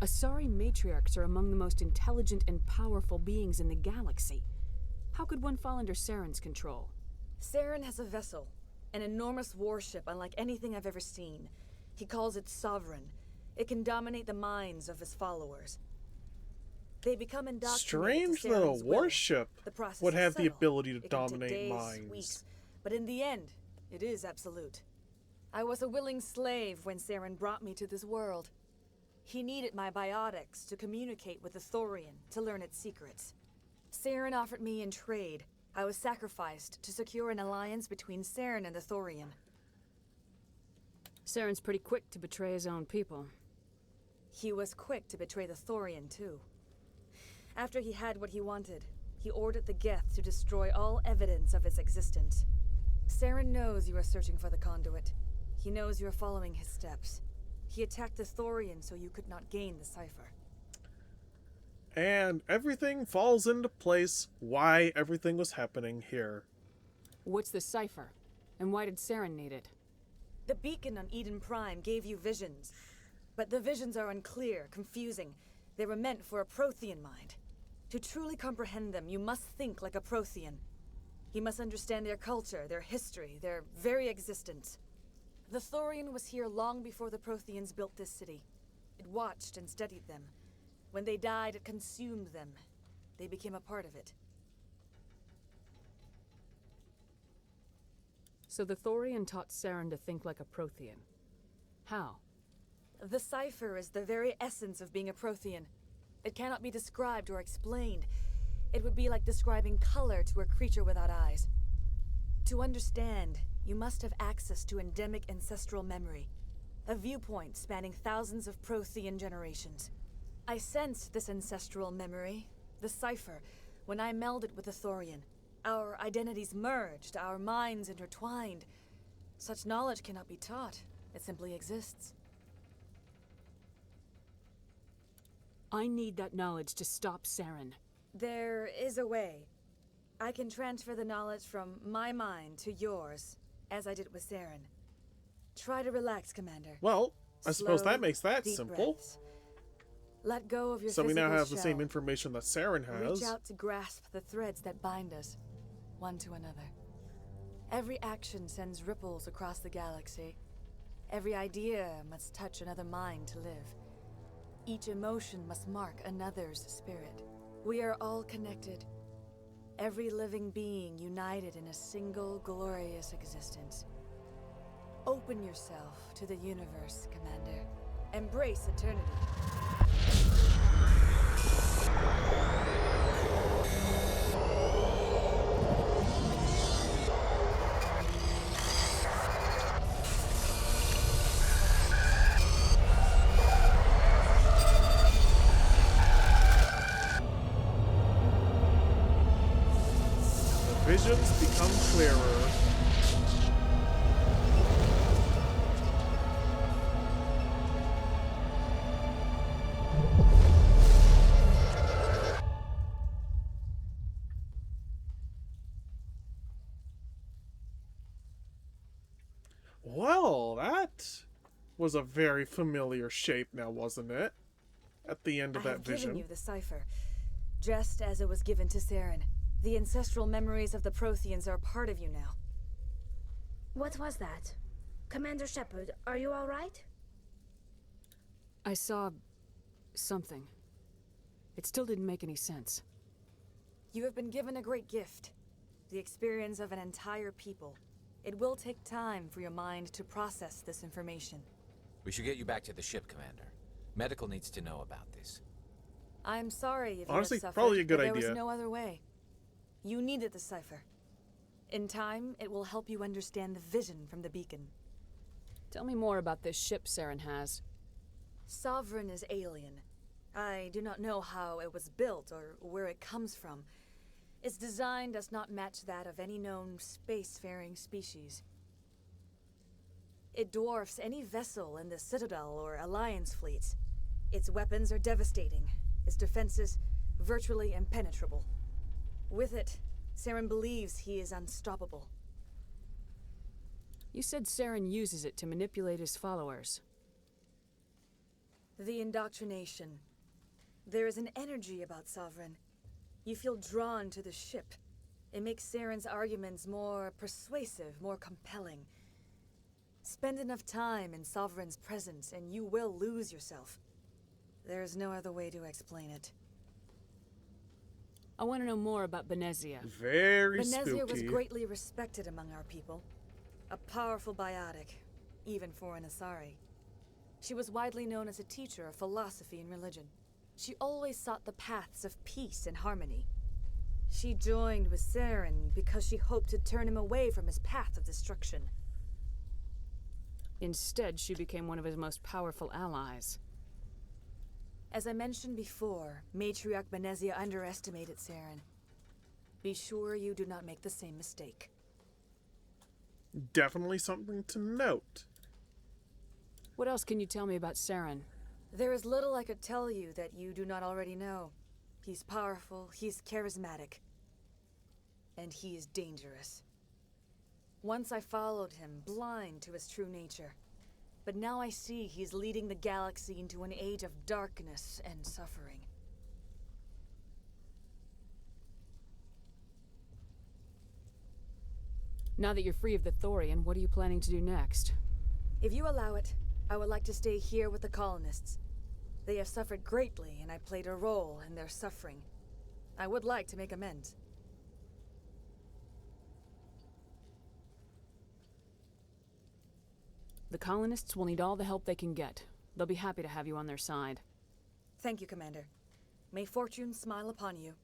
Asari matriarchs are among the most intelligent and powerful beings in the galaxy. How could one fall under Saren's control? Saren has a vessel, an enormous warship unlike anything I've ever seen. He calls it Sovereign. It can dominate the minds of his followers. They become indoctrinated. Strange that a warship would have the ability to dominate minds. Weeks, but in the end, it is absolute. I was a willing slave when Saren brought me to this world. He needed my biotics to communicate with the Thorian, to learn its secrets. Saren offered me in trade. I was sacrificed to secure an alliance between Saren and the Thorian. Saren's pretty quick to betray his own people. He was quick to betray the Thorian, too. After he had what he wanted, he ordered the Geth to destroy all evidence of its existence. Saren knows you are searching for the conduit. He knows you are following his steps. He attacked the Thorian so you could not gain the cipher. And everything falls into place why everything was happening here. What's the cipher? And why did Saren need it? The beacon on Eden Prime gave you visions. But the visions are unclear, confusing. They were meant for a Prothean mind. To truly comprehend them, you must think like a Prothean. You must understand their culture, their history, their very existence. The Thorian was here long before the Protheans built this city. It watched and studied them. When they died, it consumed them. They became a part of it. So the Thorian taught Saren to think like a Prothean. How? The cipher is the very essence of being a Prothean. It cannot be described or explained. It would be like describing color to a creature without eyes. To understand, you must have access to endemic ancestral memory, a viewpoint spanning thousands of Prothean generations. I sensed this ancestral memory, the cipher, when I melded with the Thorian. Our identities merged, our minds intertwined. Such knowledge cannot be taught. It simply exists. I need that knowledge to stop Saren. There is a way. I can transfer the knowledge from my mind to yours, as I did with Saren. Try to relax, Commander. Well, I suppose Slow, that makes that deep simple. breaths. Let go of your So we now physical have the same shell. information that Saren has. Reach out to grasp the threads that bind us, one to another. Every action sends ripples across the galaxy. Every idea must touch another mind to live. Each emotion must mark another's spirit. We are all connected. Every living being united in a single glorious existence. Open yourself to the universe, Commander. Embrace eternity. Visions become clearer. Well, that was a very familiar shape now, wasn't it? At the end of I that have given vision. you the cipher, just as it was given to Saren. The ancestral memories of the Protheans are part of you now. What was that? Commander Shepard, are you all right? I saw something. It still didn't make any sense. You have been given a great gift, the experience of an entire people. It will take time for your mind to process this information. We should get you back to the ship, Commander. Medical needs to know about this. I'm sorry if Honestly, you have suffered, probably a good but there idea. was no other way. You needed the cipher. In time, it will help you understand the vision from the beacon. Tell me more about this ship Saren has. Sovereign is alien. I do not know how it was built or where it comes from. Its design does not match that of any known spacefaring species. It dwarfs any vessel in the Citadel or Alliance fleets. Its weapons are devastating, its defenses virtually impenetrable. With it, Saren believes he is unstoppable. You said Saren uses it to manipulate his followers. The indoctrination. There is an energy about Sovereign. You feel drawn to the ship. It makes Saren's arguments more persuasive, more compelling. Spend enough time in Sovereign's presence and you will lose yourself. There is no other way to explain it. I want to know more about Benezia. Very Benezia was spooky. greatly respected among our people. A powerful biotic, even for an Asari. She was widely known as a teacher of philosophy and religion. She always sought the paths of peace and harmony. She joined with Saren because she hoped to turn him away from his path of destruction. Instead, she became one of his most powerful allies. As I mentioned before, Matriarch Benezia underestimated Saren. Be sure you do not make the same mistake. Definitely something to note. What else can you tell me about Saren? There is little I could tell you that you do not already know. He's powerful, he's charismatic, and he is dangerous. Once I followed him, blind to his true nature. But now I see he's leading the galaxy into an age of darkness and suffering. Now that you're free of the Thorian, what are you planning to do next? If you allow it, I would like to stay here with the colonists. They have suffered greatly, and I played a role in their suffering. I would like to make amends. The colonists will need all the help they can get. They'll be happy to have you on their side. Thank you, Commander. May fortune smile upon you.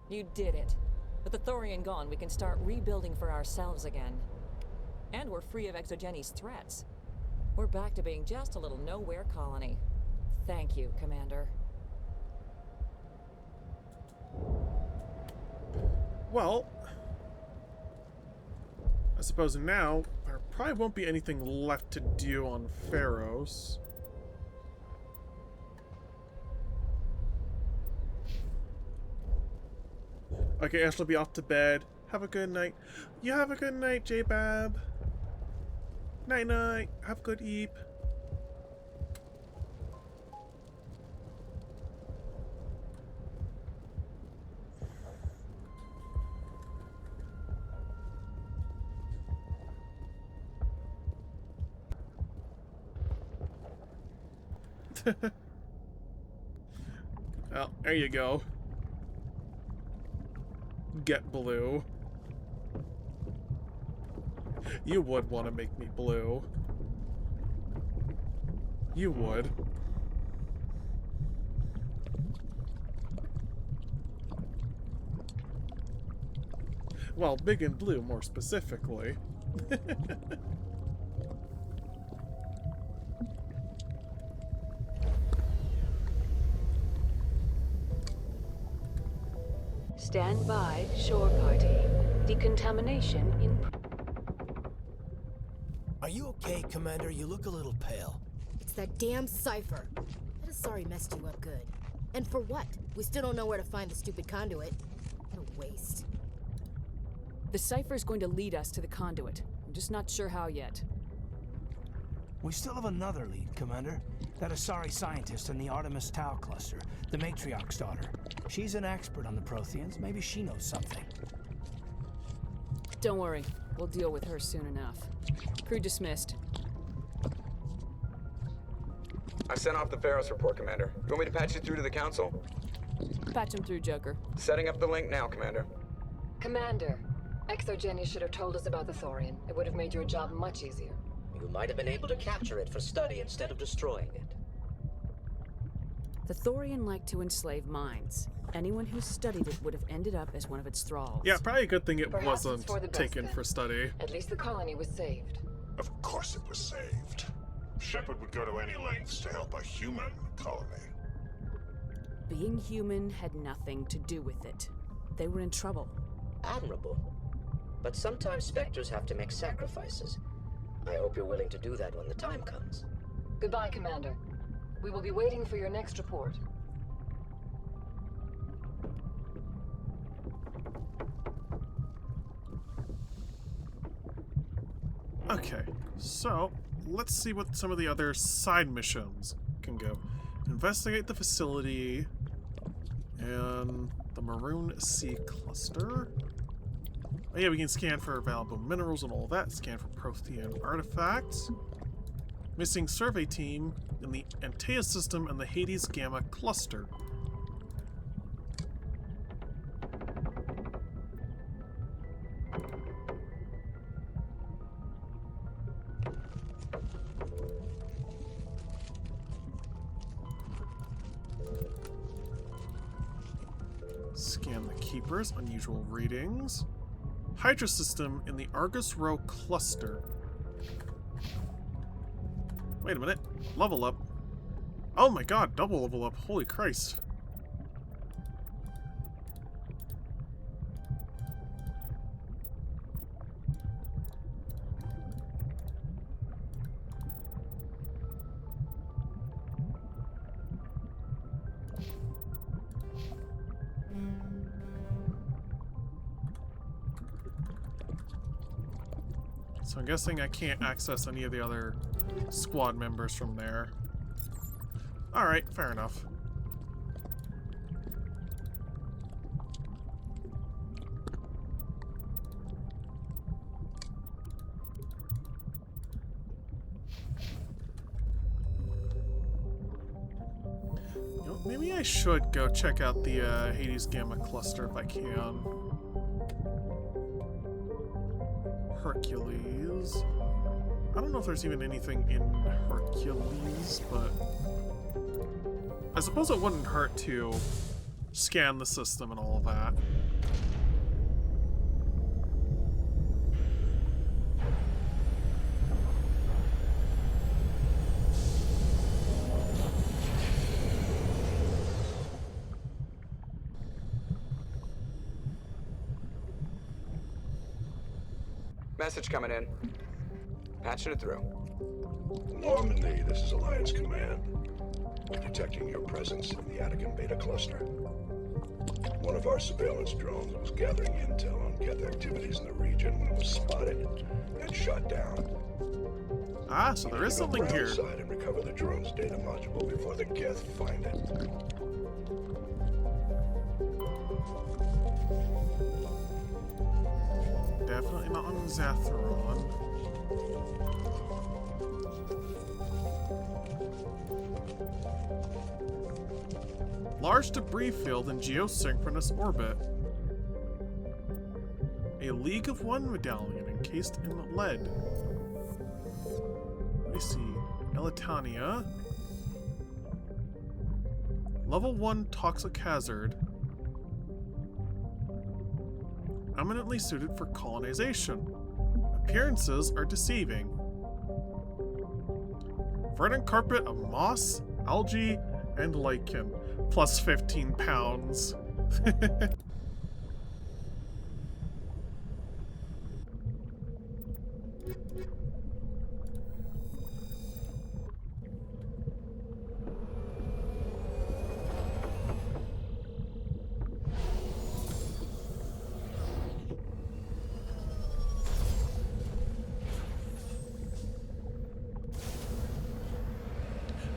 You did it. With the Thorian gone, we can start rebuilding for ourselves again. And we're free of Exogeni's threats. We're back to being just a little nowhere colony. Thank you, Commander. Well, I suppose now there probably won't be anything left to do on Pharos. Okay, Ash will be off to bed. Have a good night. You have a good night, J-Bab. Night-night. Have a good eep. Well, there you go. Get blue. You would want to make me blue. You would. Well, big and blue, more specifically. Stand by, shore party. Decontamination in... Are you okay, Commander? You look a little pale. It's that damn cipher. That Asari messed you up good. And for what? We still don't know where to find the stupid conduit. What a waste. The cipher's going to lead us to the conduit. I'm just not sure how yet. We still have another lead, Commander. That Asari scientist in the Artemis Tau cluster, the Matriarch's daughter. She's an expert on the Protheans. Maybe she knows something. Don't worry. We'll deal with her soon enough. Crew dismissed. I sent off the Pharos report, Commander. You want me to patch you through to the Council? Patch him through, Joker. Setting up the link now, Commander. Commander, Exogeny should have told us about the Thorian. It would have made your job much easier. You might have been able to capture it for study instead of destroying it. The Thorian liked to enslave minds. Anyone who studied it would have ended up as one of its thralls. Yeah, probably a good thing it Perhaps wasn't it's for the best, taken then. for study. At least the colony was saved. Of course it was saved. Shepard would go to any lengths to help a human colony. Being human had nothing to do with it. They were in trouble. Admirable. But sometimes Spectres have to make sacrifices. I hope you're willing to do that when the time comes. Goodbye, Commander. We will be waiting for your next report. Okay, so let's see what some of the other side missions can go. Investigate the facility and the Maroon Sea Cluster. Oh yeah, we can scan for valuable minerals and all that. Scan for Prothean artifacts. Missing survey team in the Antaeus system and the Hades Gamma Cluster. Scan the Keepers, unusual readings. Hydra system in the Argus Row Cluster. Wait a minute. Level up. Oh my god, double level up. Holy Christ. So I'm guessing I can't access any of the other squad members from there. Alright, fair enough. You know, maybe I should go check out the Hades Gamma Cluster if I can. Hercules. I don't know if there's even anything in Hercules, but I suppose it wouldn't hurt to scan the system and all of that. Message coming in. Patching it through. Normandy, this is Alliance Command. Detecting your presence in the Attican Beta Cluster. One of our surveillance drones was gathering intel on Geth activities in the region when it was spotted and shot down. Ah, so there is something here. Outside and recover the drone's data module before the Geth find it. Definitely not on Zatharon. Large debris field in geosynchronous orbit. A League of One medallion encased in lead. Let me see. Elitania. Level 1 toxic hazard. Eminently suited for colonization. Appearances are deceiving. Verdant carpet of moss, algae, and lichen. Plus 15 pounds.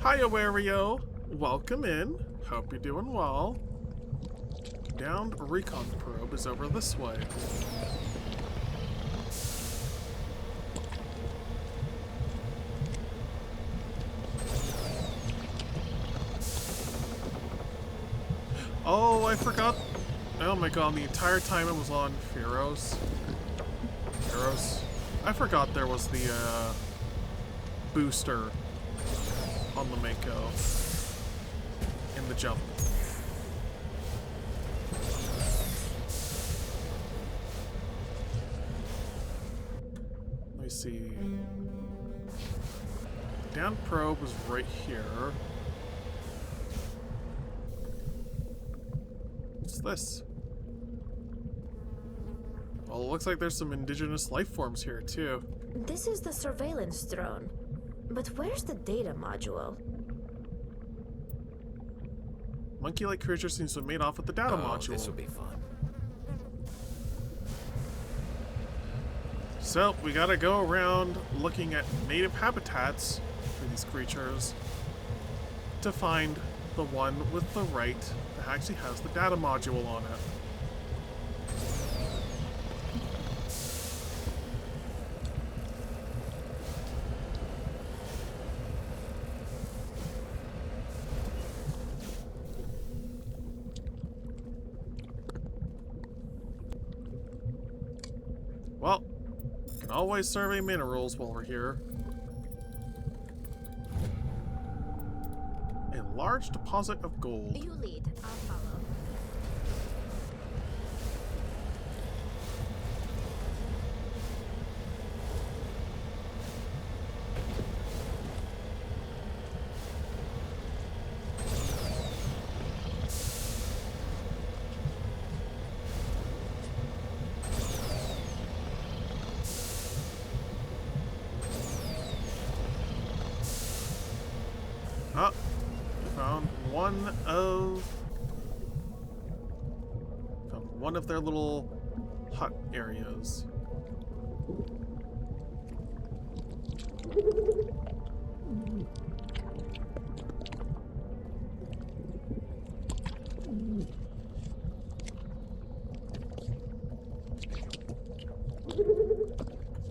Hiya, Wario. Welcome in. Hope you're doing well. Downed recon probe is over this way. Oh, I forgot. Oh my god, the entire time it was on Pharos. I forgot there was the booster on the Mako in the jump. Let me see. Down probe was right here. What's this? Well, it looks like there's some indigenous life forms here too. This is the surveillance drone. But where's the data module? Monkey-like creature seems to have made off with the data module. This will be fun. So, we gotta go around looking at native habitats for these creatures to find the one with the right that actually has the data module on it. Well, can always survey minerals while we're here. A large deposit of gold. You lead, I'll follow. Oh, found one of their little hut areas.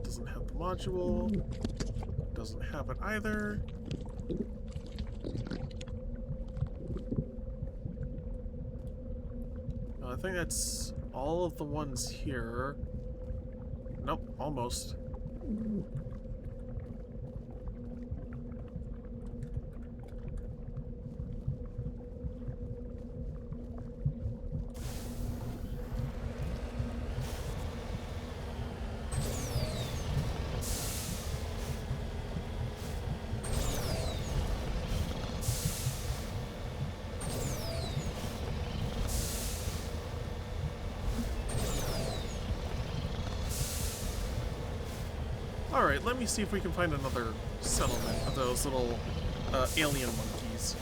Doesn't have the module. Doesn't have it either. I think that's all of the ones here. Nope, almost. Alright, let me see if we can find another settlement of those little alien monkeys.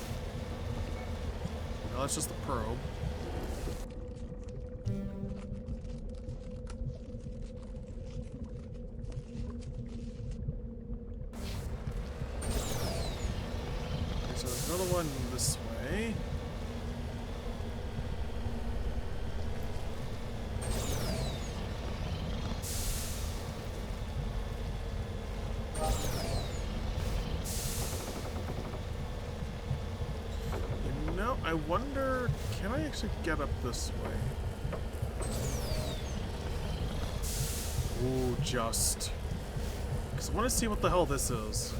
No, that's just the probe. So there's another one this way. I wonder, can I actually get up this way? Ooh, just. Because I want to see what the hell this is.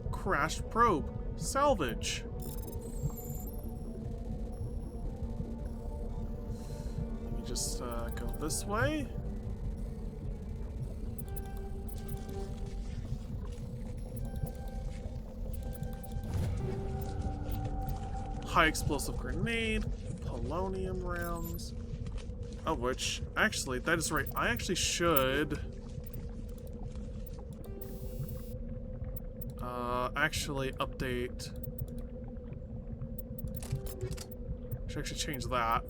Crashed probe. Salvage. Just go this way. High explosive grenade, polonium rounds. Oh, which actually, that is right. I actually should actually update. Should actually change that.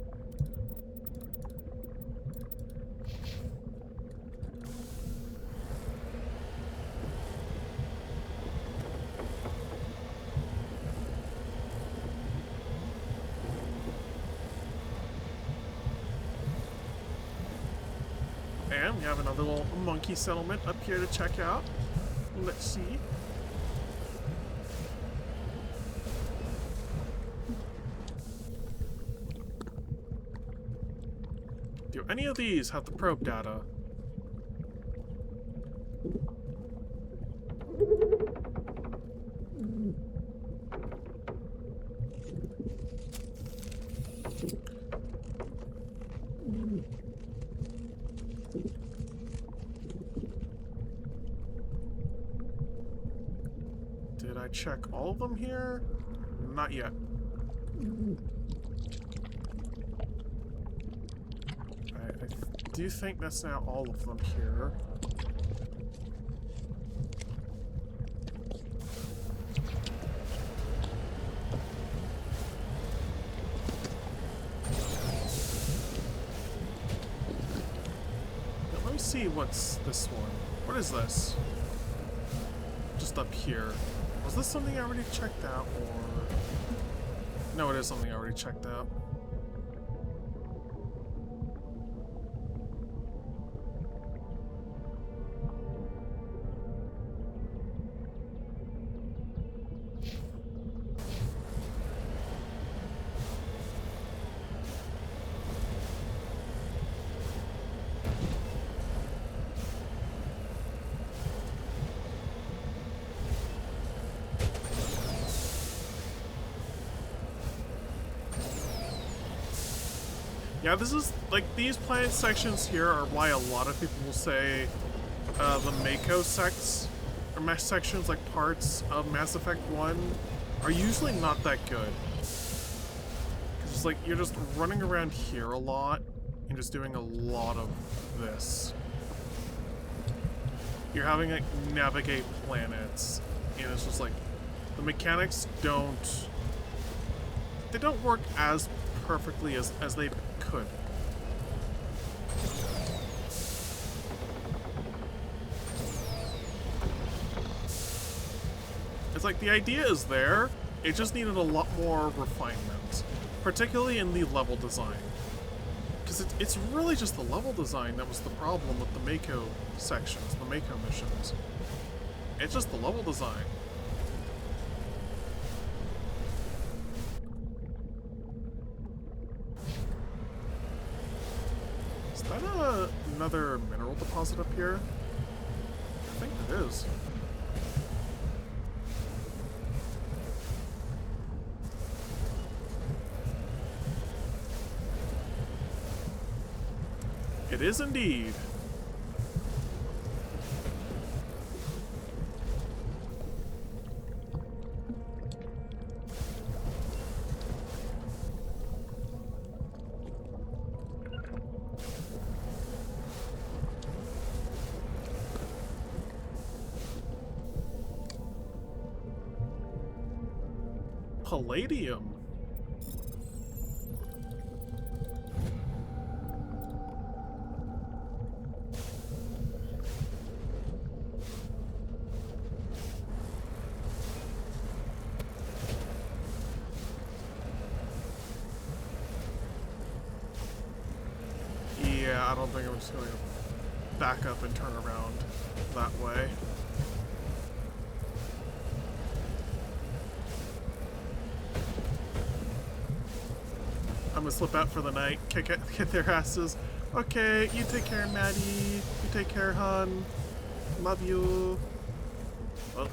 And we have another little monkey settlement up here to check out. Let's see. Do any of these have the probe data? Did I check all of them here? Not yet. I do think that's now all of them here. Now, let me see what's this one. What is this? Just up here. Was this something I already checked out, or... No, it is something I already checked out. Yeah, this is, like, these planet sections here are why a lot of people will say the Mako sections, like parts of Mass Effect 1, are usually not that good. Because it's like, you're just running around here a lot, and just doing a lot of this. You're having, like, navigate planets, and it's just like, the mechanics don't work as perfectly as they could. It's like the idea is there, it just needed a lot more refinement, particularly in the level design. Because it's really just the level design that was the problem with the Mako sections, the Mako missions. It's just the level design. Is that another mineral deposit up here? I think it is. It is indeed. palladium. Yeah, I don't think I'm just gonna back up and turn around that way. I'm gonna slip out for the night, kick their asses. Okay, you take care, Maddie. You take care, hon. Love you. Well.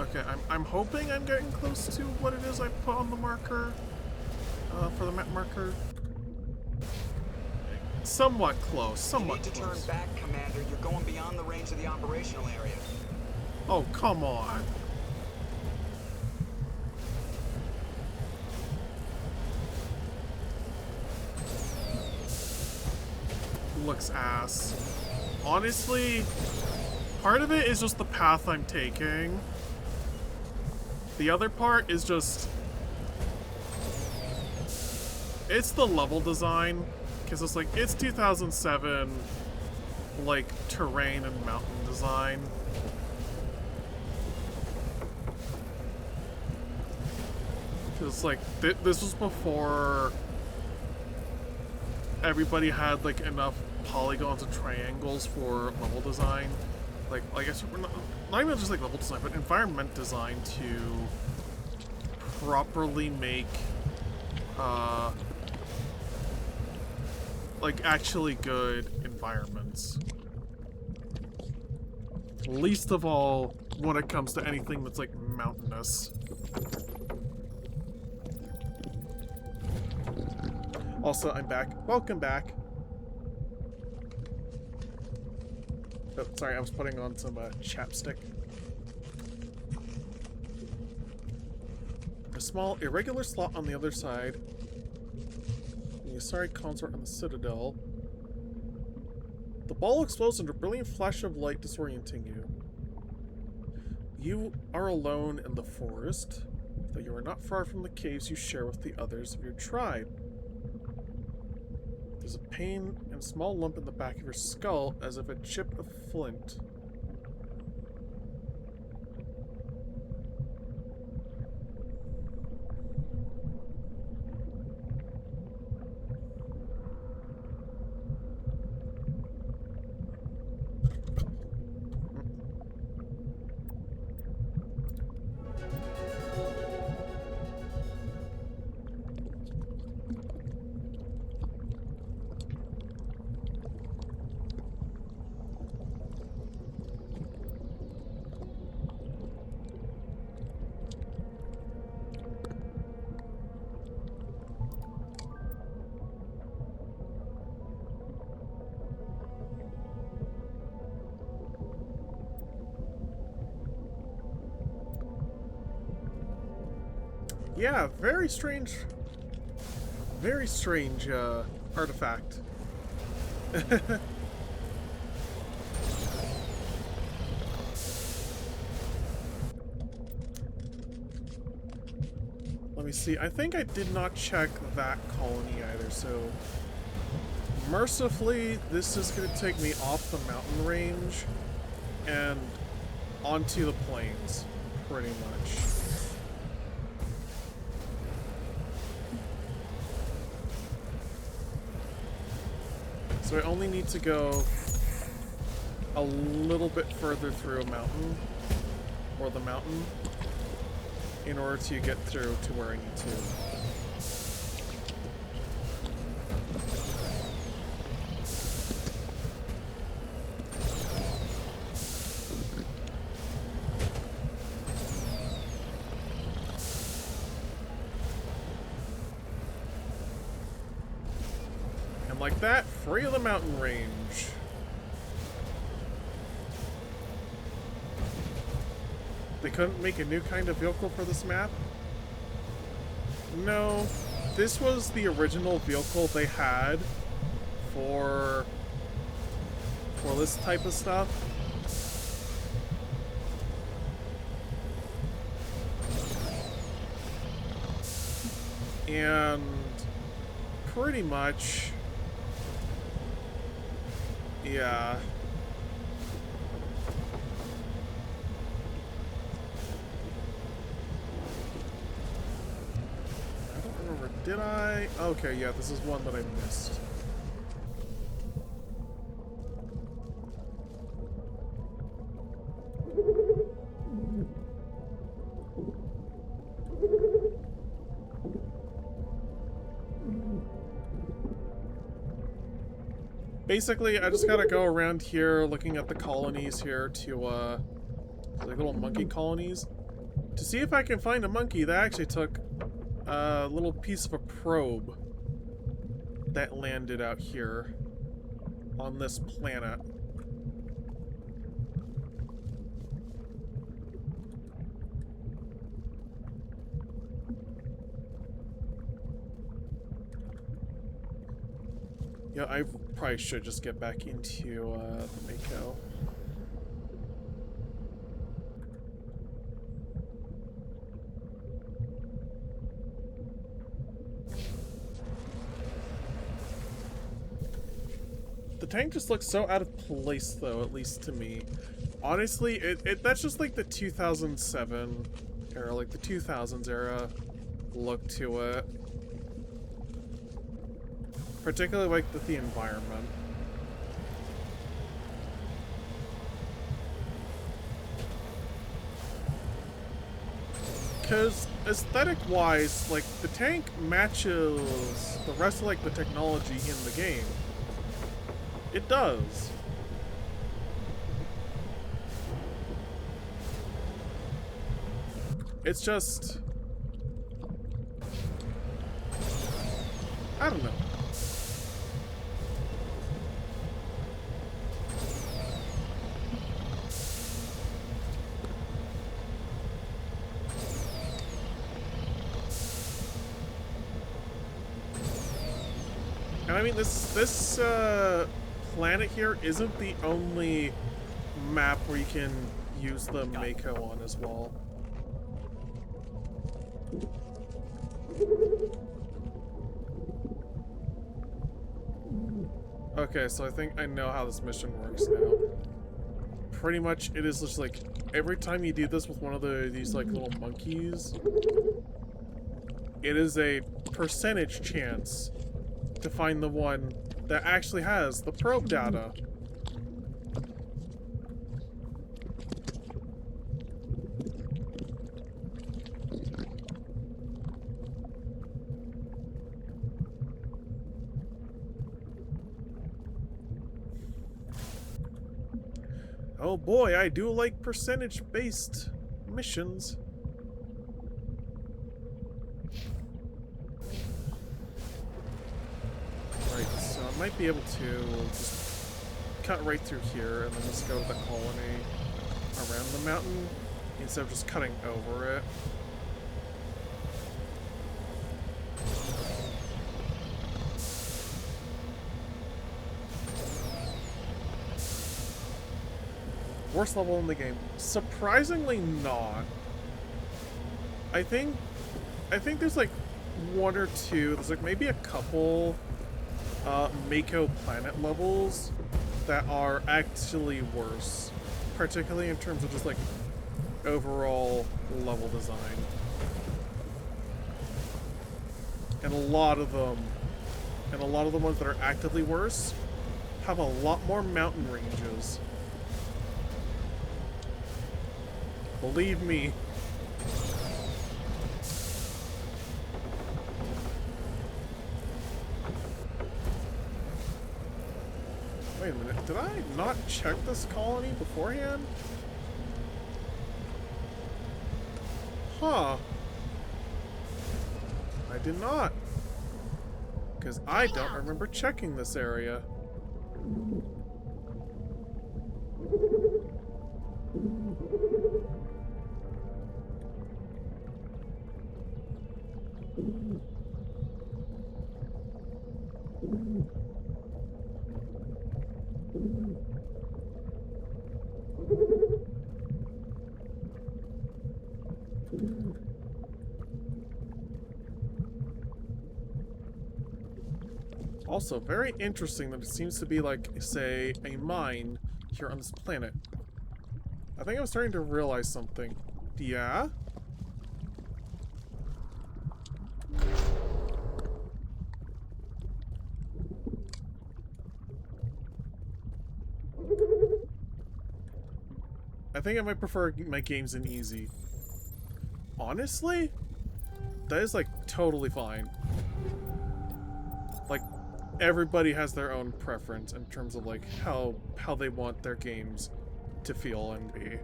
Okay, I'm hoping I'm getting close to what it is I put on the marker, for the map marker. Somewhat close, somewhat close. You need to close. turn back, Commander. You're going beyond the range of the operational area. Oh, come on. Looks ass. Honestly, part of it is just the path I'm taking. The other part is just... it's the level design. Because it's like, it's 2007, like, terrain and mountain design. Because, like, this was before everybody had, like, enough polygons and triangles for level design. Like I guess not even just like level design, but environment design to properly make like actually good environments. Least of all when it comes to anything that's like mountainous. Also, I'm back. Welcome back. Oh, sorry, I was putting on some chapstick. A small, irregular slot on the other side. The Asari consort on the Citadel. The ball explodes under a brilliant flash of light, disorienting you. You are alone in the forest, though you are not far from the caves you share with the others of your tribe. There's a pain and a small lump in the back of your skull, as if a chip of flint. Yeah, very strange artifact. Let me see. I think I did not check that colony either, so mercifully this is going to take me off the mountain range and onto the plains, pretty much. So I only need to go a little bit further through a mountain, or the mountain, in order to get through to where I need to. And like that, free of the mountain range. They couldn't make a new kind of vehicle for this map? No, this was the original vehicle they had for this type of stuff. And pretty much, yeah. I don't remember, did I? Okay, yeah, this is one that I missed. Basically, I just gotta go around here looking at the colonies here to, like little monkey colonies, to see if I can find a monkey that actually took a little piece of a probe that landed out here on this planet. Yeah, I probably should just get back into the Mako. The tank just looks so out of place, though, at least to me. Honestly, that's just like the 2007 era, like the 2000s era look to it. Particularly like the environment. Because aesthetic-wise, like, the tank matches the rest of, like, the technology in the game. It does. It's just... I don't know. And I mean, this planet here isn't the only map where you can use the Mako on as well. Okay, so I think I know how this mission works now. Pretty much, it is just like, every time you do this with one of these like little monkeys, it is a percentage chance to find the one that actually has the probe data. Oh boy, I do like percentage-based missions. Right, so I might be able to just cut right through here and then just go to the colony around the mountain instead of just cutting over it. Worst level in the game? Surprisingly not. I think there's like one or two, there's like maybe a couple Mako planet levels that are actually worse. Particularly in terms of just like overall level design. And a lot of them, and a lot of the ones that are actively worse, have a lot more mountain ranges. Believe me. Wait a minute, did I not check this colony beforehand? Huh. I did not. Because I don't remember checking this area. Also, very interesting that it seems to be like, say, a mine here on this planet. I think I'm starting to realize something. Yeah? I think I might prefer my games in easy. Honestly? That is, like, totally fine. Like, everybody has their own preference in terms of, like, how they want their games to feel and be.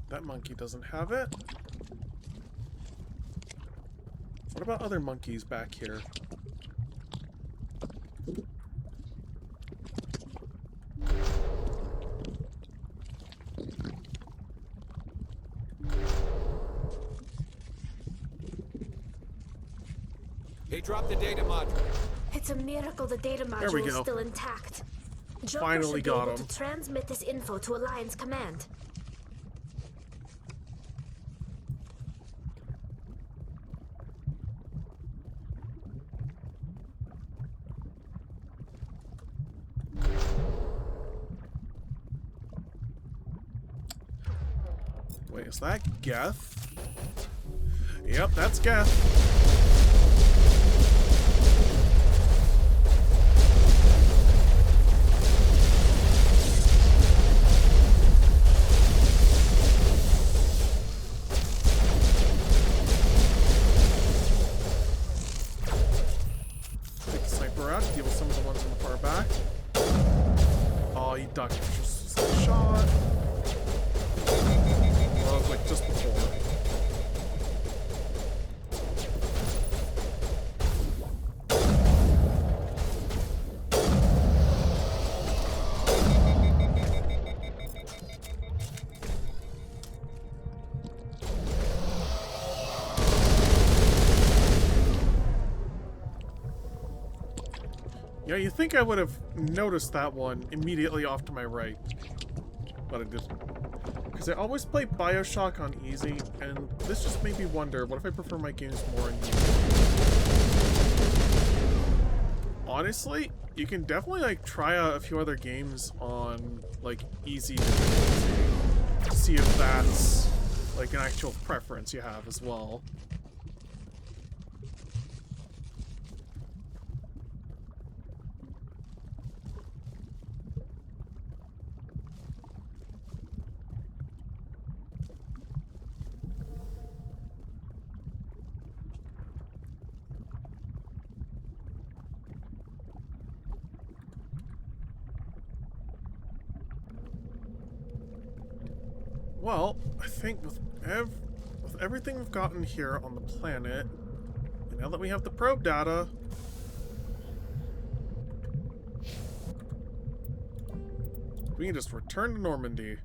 That monkey doesn't have it. What about other monkeys back here? He dropped the data module. It's a miracle the data There we module is go. still intact. Joker Finally should be got able him. to transmit this info to Alliance Command. Wait, is that Geth? Yep, that's Geth. Take the sniper out, deal with some of the ones in the far back. Oh, he ducked just a shot. Well, it was like just before. Yeah, you think I would have noticed that one immediately off to my right, but I didn't. Because I always play BioShock on easy, and this just made me wonder, what if I prefer my games more on easy? Honestly, you can definitely, like, try out a few other games on, like, easy difficulty to see if that's, like, an actual preference you have as well. Well, I think with everything we've gotten here on the planet, and now that we have the probe data, we can just return to Normandy.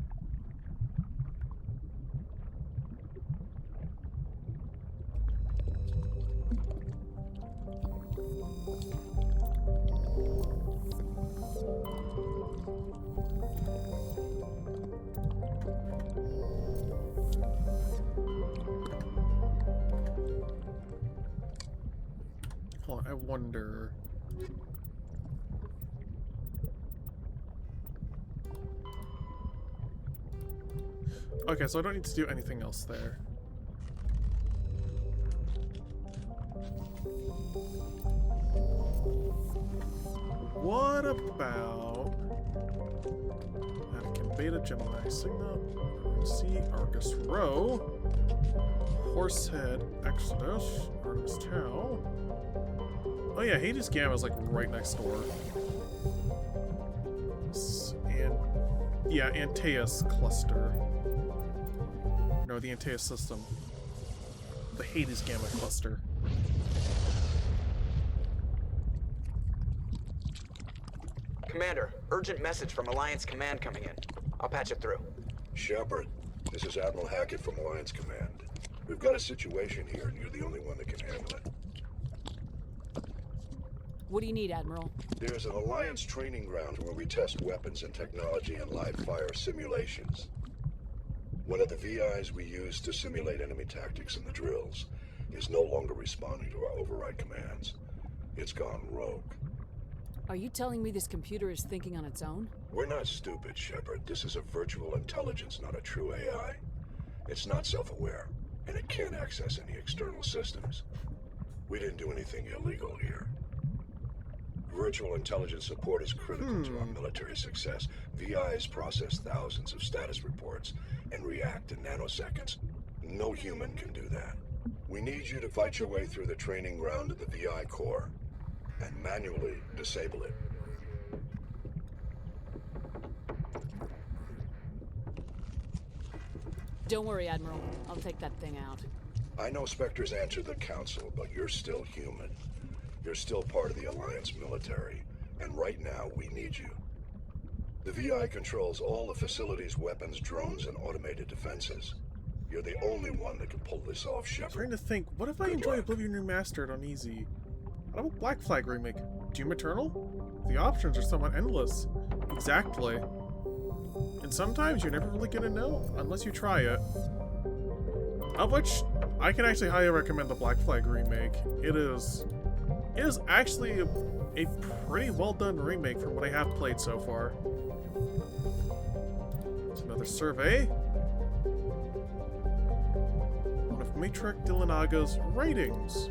Hold on, I wonder. Okay, so I don't need to do anything else there. What about Anakin Beta, Gemini Sigma, C, Argus Rho, Horsehead, Exodus, Artemis Tau. Oh yeah, Hades Gamma is like right next door. And yeah, Antaeus cluster. No, the Antaeus system. The Hades Gamma cluster. Commander, urgent message from Alliance Command coming in. I'll patch it through. Shepard, this is Admiral Hackett from Alliance Command. We've got a situation here, and you're the only one that can handle it. What do you need, Admiral? There's an Alliance training ground where we test weapons and technology in live fire simulations. One of the VIs we use to simulate enemy tactics in the drills is no longer responding to our override commands. It's gone rogue. Are you telling me this computer is thinking on its own? We're not stupid, Shepard. This is a virtual intelligence, not a true AI. It's not self-aware, and it can't access any external systems. We didn't do anything illegal here. Virtual intelligence support is critical to our military success. VIs process thousands of status reports and react in nanoseconds. No human can do that. We need you to fight your way through the training ground of the VI core and manually disable it. Don't worry, Admiral. I'll take that thing out. I know Spectres answer the Council, but you're still human. You're still part of the Alliance military, and right now we need you. The VI controls all the facility's weapons, drones, and automated defenses. You're the only one that can pull this off, Shepard. I'm trying to think, what if I enjoy Oblivion Remastered on easy? How about Black Flag Remake? Doom Eternal? The options are somewhat endless. Exactly. And sometimes you're never really gonna know, unless you try it. Of which, I can actually highly recommend the Black Flag Remake. It is actually a pretty well done remake from what I have played so far. It's another survey. One of Matrix Dillinaga's writings.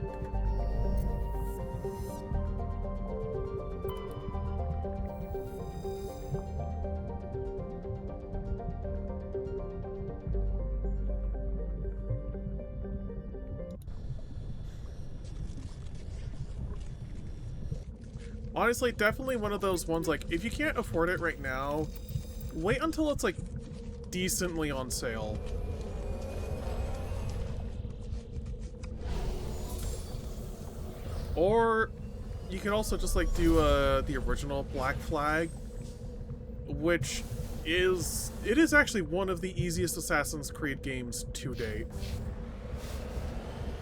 Honestly, definitely one of those ones, like, if you can't afford it right now, wait until it's, like, decently on sale. Or, you can also just, like, do, the original Black Flag, which is... It is actually one of the easiest Assassin's Creed games to date.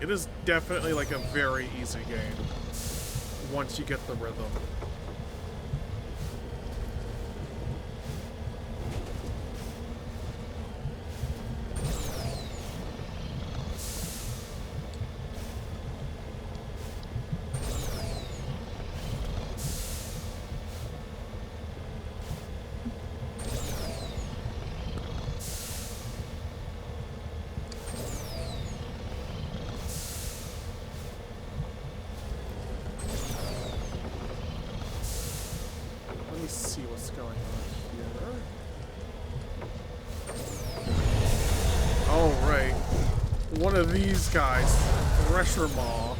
It is definitely, like, a very easy game once you get the rhythm. Let me see what's going on here. Oh, right. One of these guys, Thresher Maw.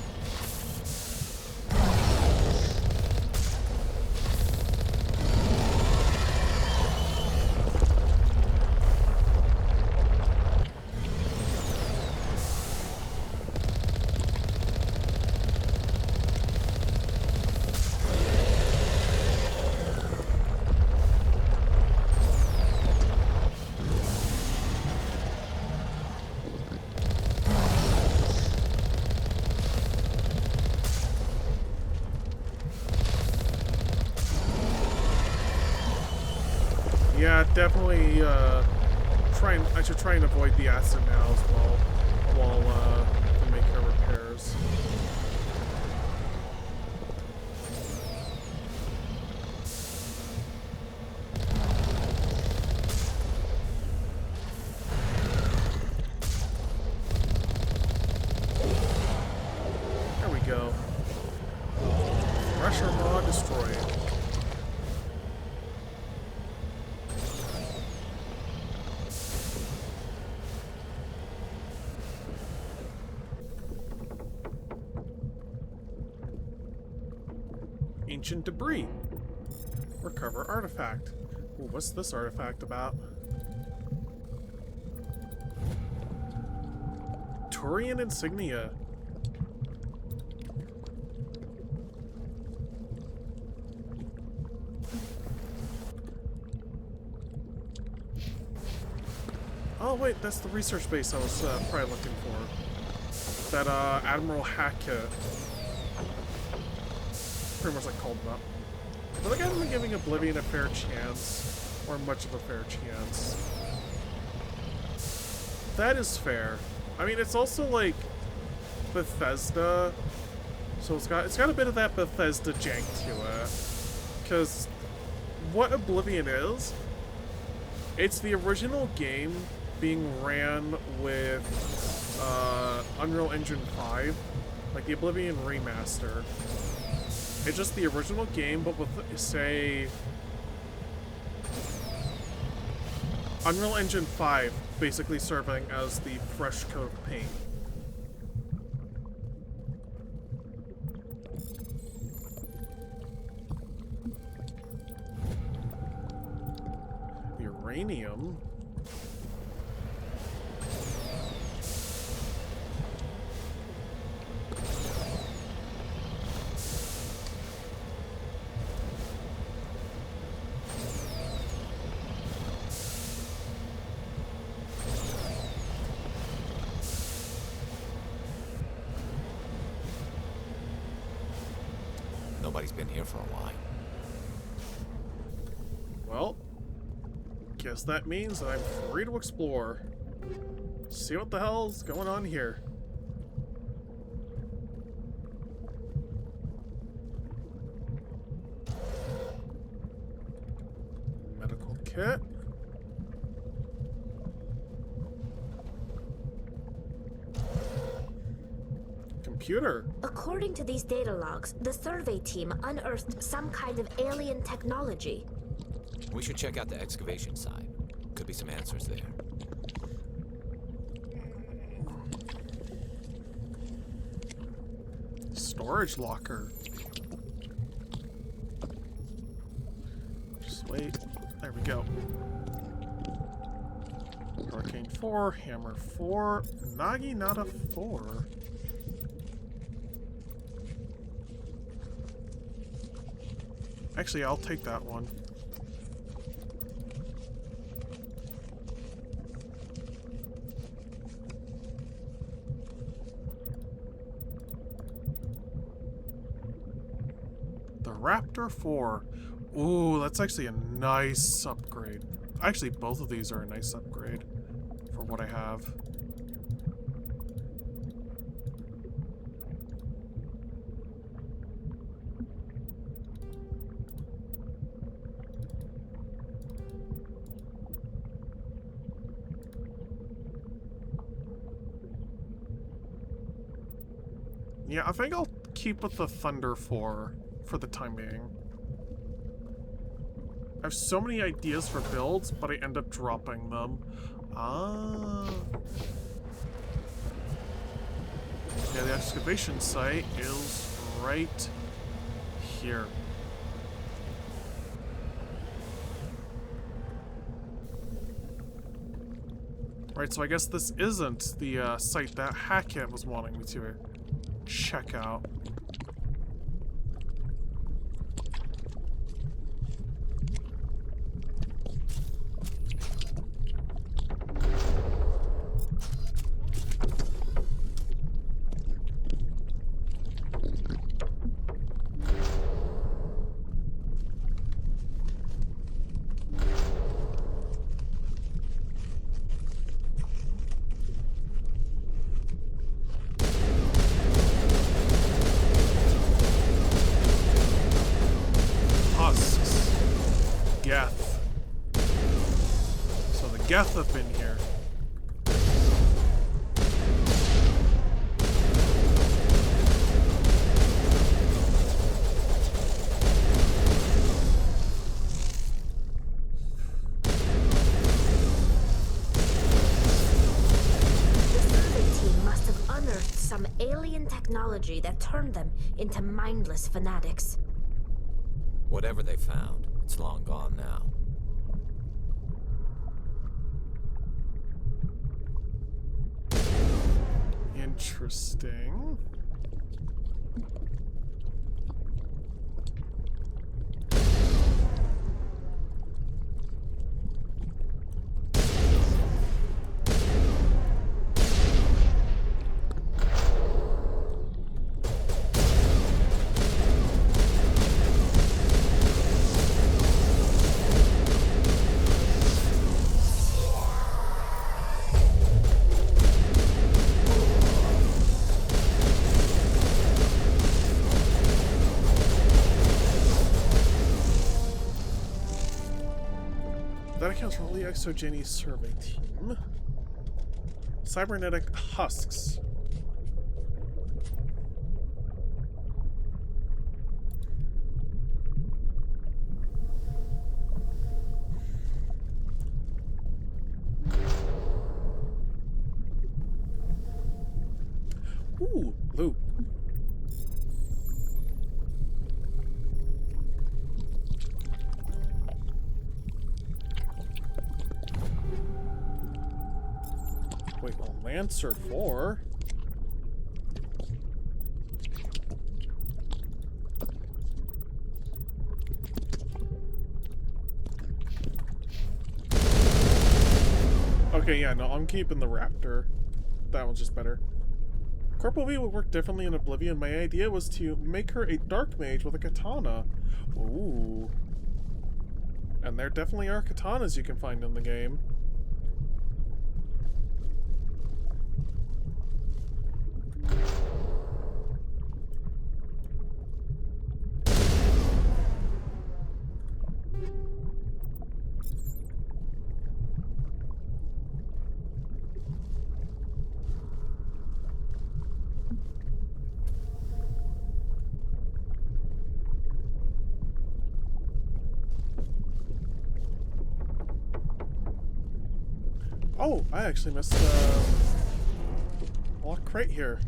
Yeah, definitely, I should try and avoid the acid now as well, while, I make her repairs. There we go. Pressure Maw destroyed. ancient debris. Recover artifact. Ooh, what's this artifact about? Turian insignia. Oh wait, that's the research base I was probably looking for. That Admiral Hackett pretty much like called him up. But like I haven't been giving Oblivion a fair chance, or much of a fair chance. That is fair. I mean, it's also like Bethesda, so it's got a bit of that Bethesda jank to it. Because what Oblivion is, it's the original game being ran with Unreal Engine 5, like the Oblivion remaster. It's just the original game, but with, say, Unreal Engine 5 basically serving as the fresh coat of paint. The uranium. Nobody's been here for a while. Well, guess that means that I'm free to explore. See what the hell's going on here. Medical kit. Computer. According to these data logs, the survey team unearthed some kind of alien technology. We should check out the excavation site. Could be some answers there. Storage locker. Just wait. There we go. Hurricane 4, Hammer 4, Naginata 4. Actually, I'll take that one. The Raptor 4. Ooh, that's actually a nice upgrade. Actually, both of these are a nice upgrade for what I have. Yeah, I think I'll keep with the Thunder 4 for the time being. I have so many ideas for builds, but I end up dropping them. Ah. Yeah, the excavation site is right here. Right, so I guess this isn't the site that Hackett was wanting me to check out. Geth have been here. The survey team must have unearthed some alien technology that turned them into mindless fanatics. Whatever they found, it's long gone now. Interesting. That accounts for all the Exogeny survey team. Cybernetic husks. Ooh, blue. Wait, well, Lancer 4? Okay, yeah, no, I'm keeping the Raptor. That one's just better. Corporal V would work differently in Oblivion. My idea was to make her a dark mage with a katana. Ooh. And there definitely are katanas you can find in the game. Oh, I actually missed a locked crate here.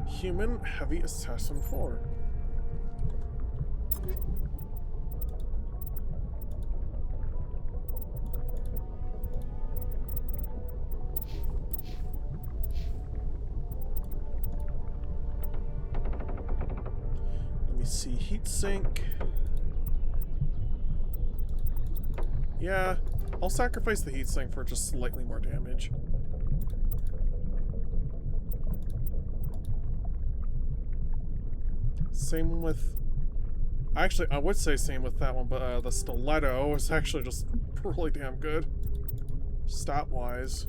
Human Heavy Assassin 4. Let me see, heatsink. Yeah, I'll sacrifice the heatsink for just slightly more damage. Same with... Actually, I would say same with that one, but the stiletto is actually just really damn good. Stat-wise.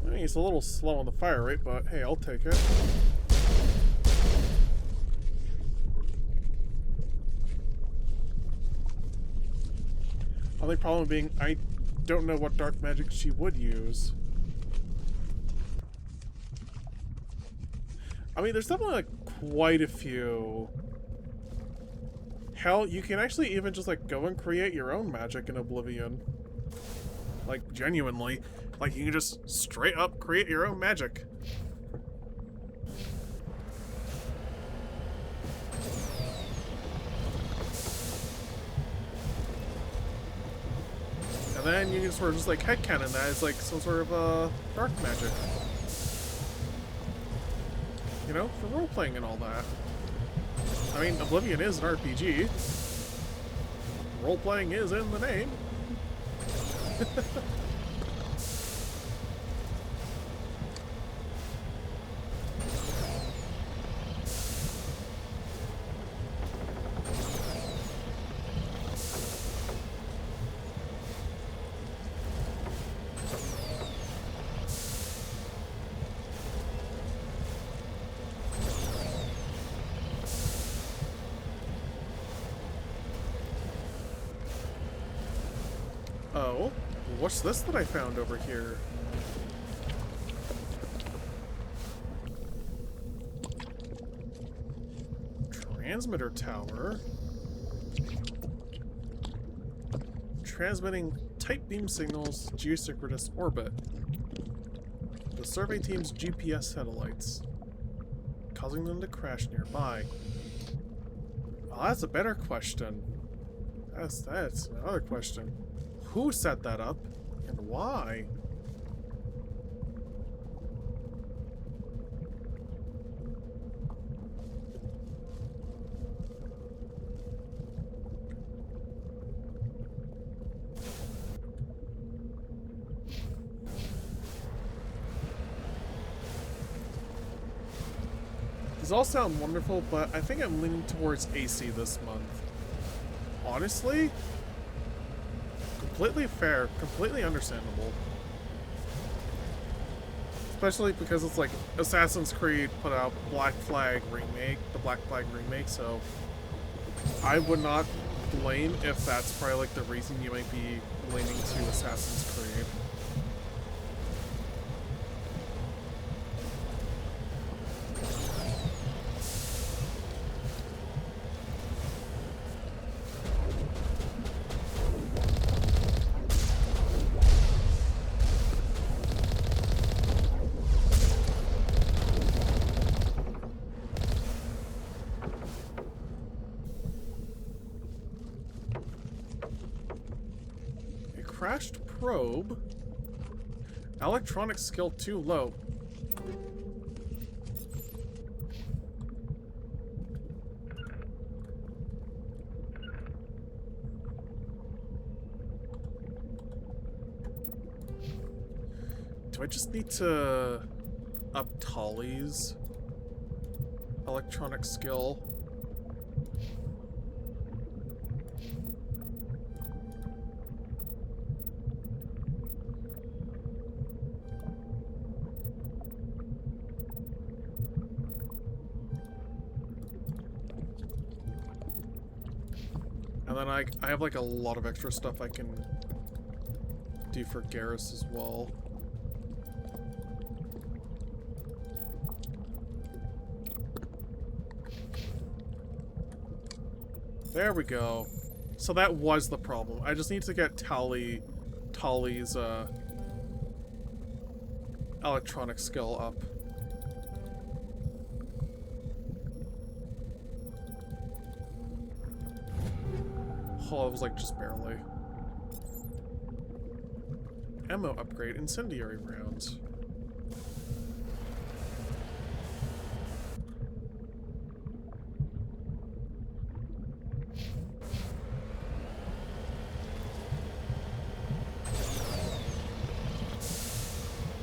I mean, he's a little slow on the fire rate, but hey, I'll take it. Only problem being, I don't know what dark magic she would use. I mean, there's definitely like quite a few. Hell, you can actually even just like go and create your own magic in Oblivion. Like, genuinely. Like, you can just straight up create your own magic. And then you can sort of just like headcanon that as like some sort of dark magic. You know, for role-playing and all that. I mean, Oblivion is an RPG. Role-playing is in the name. Oh, what's this that I found over here? Transmitter tower. Transmitting tight beam signals to geosynchronous orbit. The survey team's GPS satellites, causing them to crash nearby. Oh, that's a better question. That's another question. Who set that up and why? These all sound wonderful, but I think I'm leaning towards AC this month. Honestly, completely fair, completely understandable. Especially because it's like Assassin's Creed put out Black Flag remake, the Black Flag remake, so I would not blame if that's probably like the reason you might be leaning to Assassin's Creed. Crashed probe. Electronic skill too low. Do I just need to up Tolly's electronic skill? And then I have like a lot of extra stuff I can do for Garrus as well. There we go. So that was the problem. I just need to get Tolly's electronic skill up. Oh, it was like just barely. Ammo upgrade, incendiary rounds.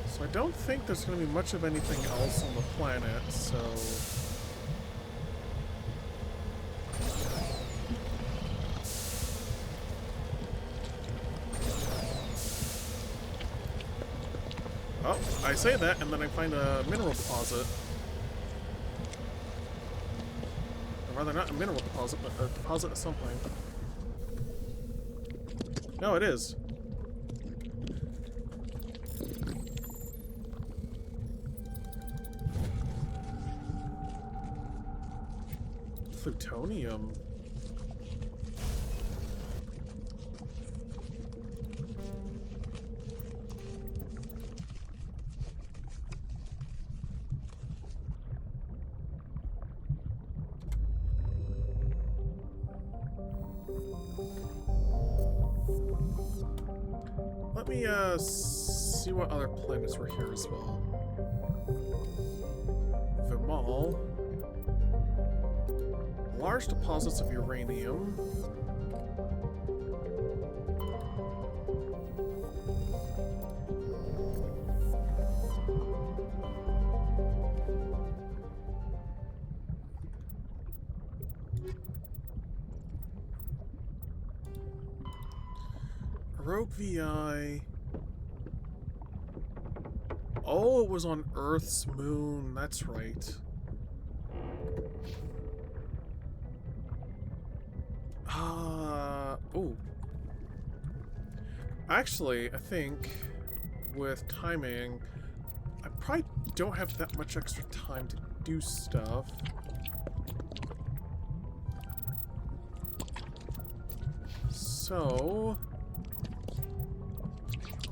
So I don't think there's going to be much of anything else on the planet, so... Oh, I say that, and then I find a mineral deposit. Or rather, not a mineral deposit, but a deposit of something. No, it is. Plutonium. Let me, see what other planets were here as well. Vimal. Large deposits of uranium. Rogue VI. Oh, it was on Earth's moon. That's right. Oh. Actually, I think with timing, I probably don't have that much extra time to do stuff. So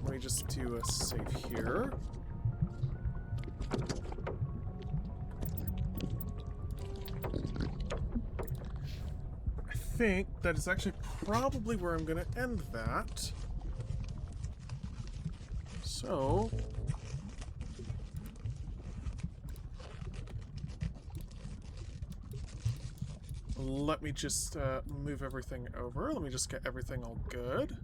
let me just do a save here. I think that is actually probably where I'm going to end that. So let me just move everything over. Let me just get everything all good.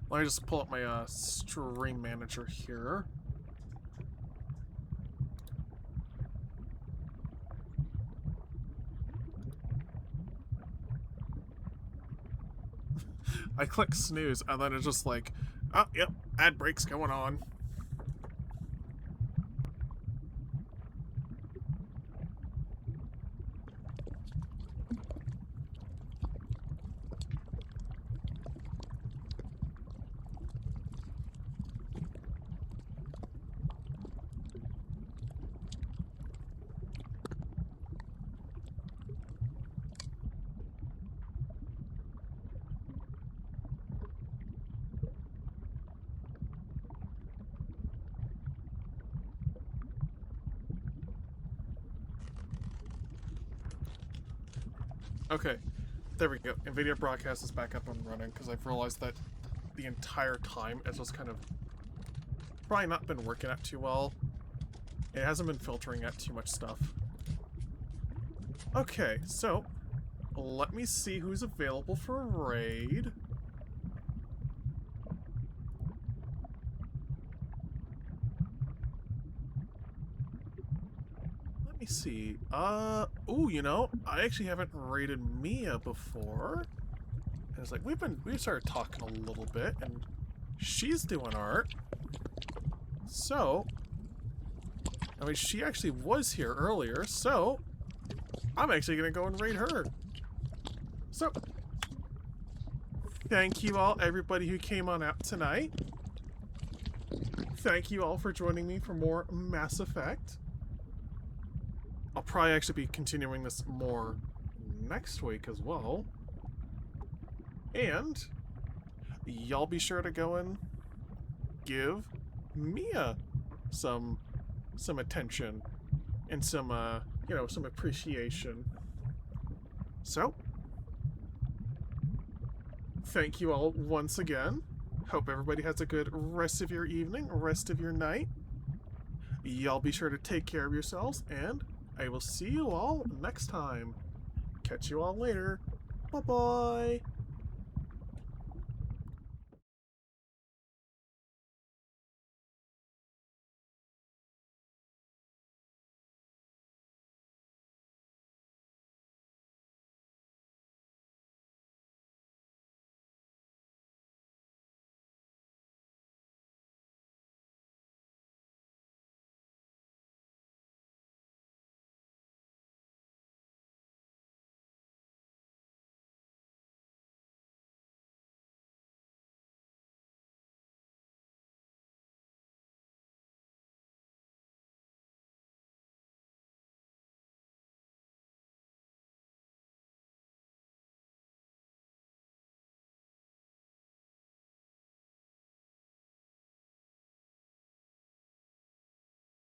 Let me just pull up my stream manager here. I click snooze, and then it's just like, oh, yep, ad breaks going on. Okay, there we go. NVIDIA Broadcast is back up and running because I've realized that the entire time it's just kind of probably not been working out too well. It hasn't been filtering out too much stuff. Okay, so let me see who's available for a raid. Let me see. Ooh, you know, I actually haven't raided Mia before. And it's like we started talking a little bit, and she's doing art. So, I mean, she actually was here earlier, so I'm actually gonna go and raid her. So, thank you all, everybody who came on out tonight. Thank you all for joining me for more Mass Effect. I'll probably actually be continuing this more next week as well. And y'all be sure to go and give Mia some attention and some you know, some appreciation. So, thank you all once again. Hope everybody has a good rest of your evening, rest of your night. Y'all be sure to take care of yourselves, and I will see you all next time. Catch you all later. Bye-bye.